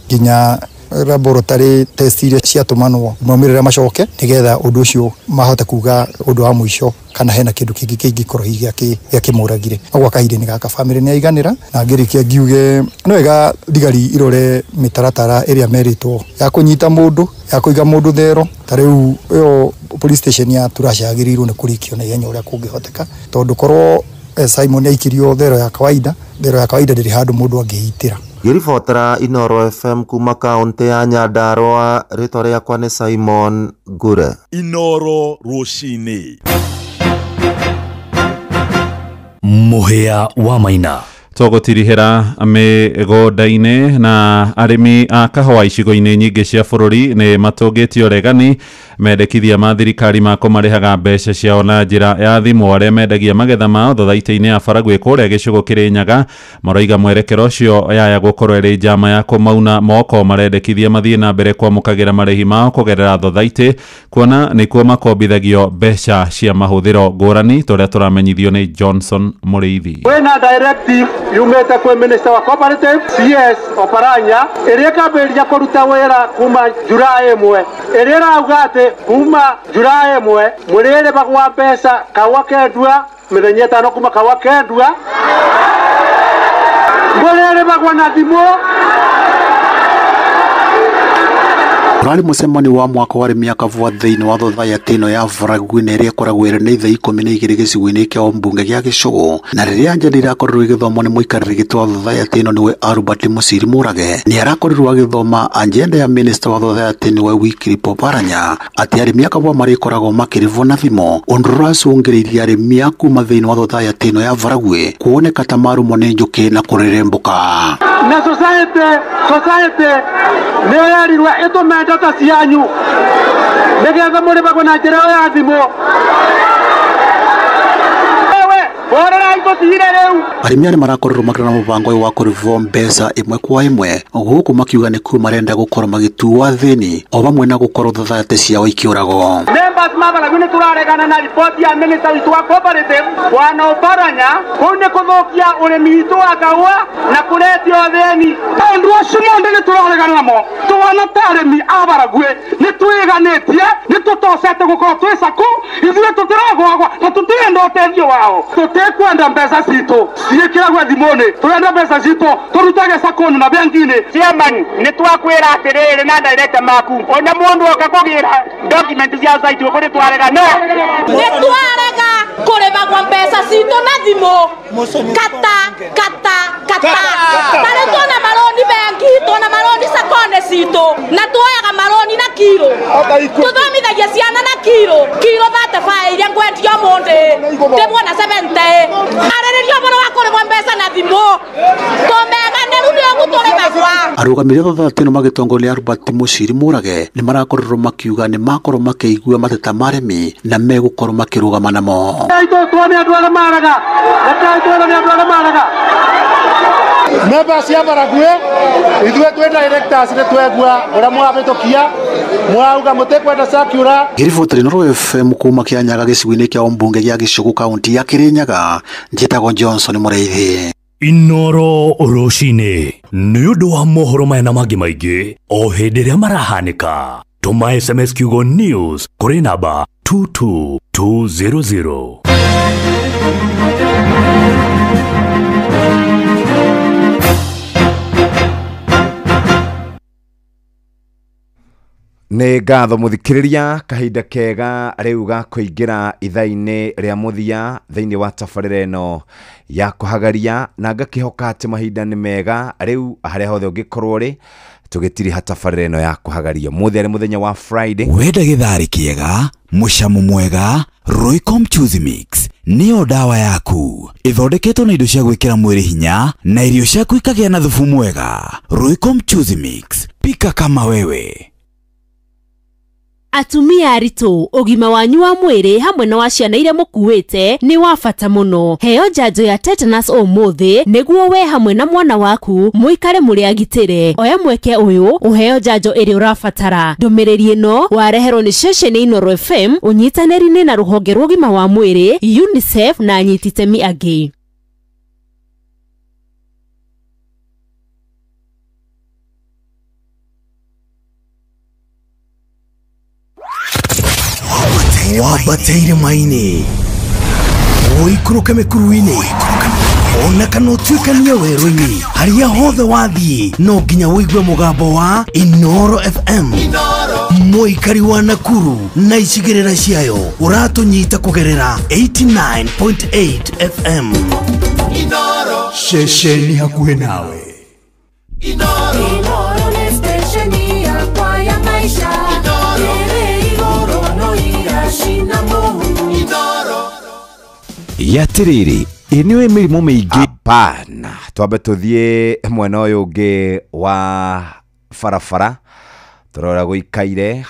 nginya laboratory test iria ciatũmanwo maumĩrĩra macoke nĩgetha ũndũ ũcio mahote kuga ũndũ wa mũico kana hena kĩndũ kĩngĩ kĩngĩkorwo gĩakĩmũragire. Gwa kahinda-inĩ gaka famĩlĩ nĩ aiganĩra na ngĩrĩkia ngiuge no wega thigari irore mĩtaratara ĩrĩa merĩtwo ya kũnyita mũndũ ya kũiga mũndũ thero. Ta rĩu ĩyo police station ya Turasha agĩrĩirwo nĩ kũrĩkio na ihenya ũrĩa kũngĩhoteka tondũ korwo Simon aikirio thero ya kawaida ndĩrĩ handũ mũndũ angĩhitĩra. Ngĩribotera Inoro FM kuma kaunti ya Nyandarua, rĩtwa rĩakwa nĩ Simon Ngure. Inoro rũcinĩ. Mũhĩa wa Maina tũgũtirihĩra mĩgũnda-inĩ na arĩmi a kahũa icigo-inĩ nyingĩ cia bũrũri nĩ matũngĩtio regani mendekithia ma thirikari ma kũmarĩhaga mbeca ciao na njĩra ya thimũ arĩa mendagia magetha mao thothaitĩ-inĩ ya Baragwe kũrĩa gĩcigo Kĩrĩnyaga. Maroiga mwerekero ũcio yaya gũkorwo ĩrĩ njama ya kũmauna moko marendekithia mathiĩ na mbere kwamũkagĩra marĩhi mao kũgerera thothaitĩ kuona nĩkuo makombithagio mbeca cia mahũthĩro ngũrani tũrĩa tũramenyithio nĩ Johnson Mũrĩithi. Kwĩna directive yumĩte kwĩ minister wa cooperative CS Oparanya ĩrĩa ĩkambĩrĩria kũruta wĩra kuma Julai 1 ĩrĩa ĩrauga atĩ kuma Julai 1 mũrĩrĩhagwo mbeca kahũa kendua mĩthenya ĩtano kuma kahũa kendua mũrĩrĩhagwo na thimũ. Rari mũcemanio wa mwaka wa arĩmi a kahũa thĩinĩ wa thothaitĩ ĩno ya Baragwe na ĩrĩa ĩkoragwo ĩrĩ nĩ thaa 12 gĩcigo-inĩ kĩa mbunge gĩa Gĩcũgũ. Na rĩrĩa njĩra irakorirwo igĩthomwo nĩ mũikarĩri gĩtĩ wa thothaitĩ ĩno nĩwe Albert Mũciri Mũrage nĩ arakorirwo agĩthoma agenda ya minister wa thothaitĩ nĩwe Wycliffe Oparanya atĩ arĩmi a kahũa marĩkoragwo makĩrĩhwo na thimũ, ũndũ ũracũngĩrĩirie arĩmi a kuma thĩinĩ wa thothaitĩ ĩno ya Baragwe kuoneka ta marũmwo nĩ njũkĩ na kũrĩrĩmbũka. Na society nĩyo yarirwo ĩtũme ndata cianyu nĩgetha mũrĩhagwo na njĩra ya thimũ. Arĩmi arĩa marakorwo makĩrĩ na mũbango ũyũ wa kũrĩhwo mbeca ĩmwe kwa ĩmwe gũkũ makiuga nĩkuo marenda gũkorwo magĩtuo thĩni o hamwe na gũkorwo thothaitĩ ciao ikĩũragwo. Members ma Baragwe nĩ tũraregana na riboti ya minister witũ wa cooperative Bwana Oparanya kũu nĩ kũthũkia ũrĩmi witũ wa kahũa na kũretio thĩni. Ũndũ ũcio mothe nĩ tũraregana namo. Twana ta arĩmi a Baragwe nĩ twĩganĩtie nĩ tũtocete gũkorwo twĩ saku ithuĩ tũtiragwagwa na tũtirenda ũteithio wao. Tũtekwenda mbeca citũ ciĩkĩragwo thimũ-inĩ, tũrenda mbeca citũ tũrutage sakoni na bengi-inĩ. Chairman nĩ twakwĩra atĩrĩrĩ na director maku ona mũndũ oka kũgĩra document cia site kũrĩ twaregana. Nĩ twarega kũrĩhagwo mbeca citũ na thimũ. Kata tarĩ tuona maroni bengi tuona maroni sakoni citũ na tuoyaga maroni na kiro tũthomithagia ciana na kiro 35 iria ngwendio mũndĩ ndĩmuona 70 arĩrĩrio ũhoro wa kũrĩhwo mbeca na thimũ tũmeganĩru nĩ gũtũrĩhagwa. Arũgamĩrĩri a thothaitĩ ĩno magĩtongoria Albert Mũciri Mũrage nĩ marakorirwo makiuga nĩ makorwo makĩigua mateta ma arĩmi na megũkorwo makĩrũgama namo. Members ya Baragwe ithuĩ twĩ directors nĩ twegua ũrĩa mwahĩtũkia mwauga mũtekwenda circular. Ngĩribotera Inoro FM kuma Kĩanyaga gĩcigo-inĩ kĩa mbunge gĩa Gĩcũgũ kaunti ya Kĩrĩnyaga njĩtagwo Johnson Mũrĩithi. Inoro rũcinĩ nĩ ũndũ wa mohoro maya na mangĩ maingĩ o hĩndĩ ĩrĩa marahanĩka tũma SMS kiugo news kũrĩ namba 22200. Nĩ ngatho muthikiriria kahinda kega riu ga kuingira ithaini ria muthia thiini wa tabarĩra ĩno ya kuhagaria na ngakihoka ati mahinda ni mega riu haria hothe ungikorwo ri tugitiri hatabarĩra ĩno ya kuhagaria muthia ari muthenya wa Friday wenda githari kiega mucamo mwega Royco Mchuzi Mix niyo dawa yaku ithondeketwo na indo cia gwikira mwiri hinya na irio ciaku ikagia na thufu mwega. Royco Mchuzi Mix, pika kama wewe. Atumia aritu ugima wanyu wa mwiri hamwe na wa ciana iria mukuite ni wa bata muno. Heo njanjo ya tetanus umuthi niguo we hamwe na mwana waku muikare muri agitire. Oya mweke uyu uheo njanjo iri urabatara. Ndumiriri ino wareherwo ni ceceni Inoro FM unyitanĩri-inĩ na ruhonge rwa ugima wa mwiri UNICEF na anyititemi angi. Wabateire maini oikuruke mekuruini ona kana utuikania werũ-inĩ haria hothe wathie no nginya wĩigue mũgambo wa Inoro FM. Mũikari wa Nakuru na icigĩrĩra ciayo ũratũnyita kũgerera 89.8 FM. Inoro ceceni hakuhĩ nawe. Inoro nĩ stesheni yakwa ya maisha. Yatiriri iniwe mirimo miingi apana twambe tuthie mwena uyu ungi wa farafara turora guikaire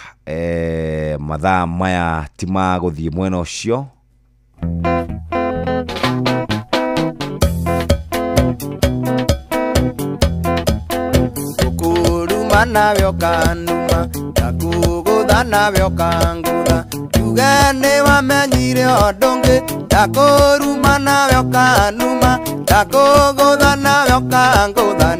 mathaa maya tima guthie mwena ucio kurumana vyokanuma takugudhana vyokangura tugane wamenyire odonge takorumana vyokanuma takugudhana vyokangura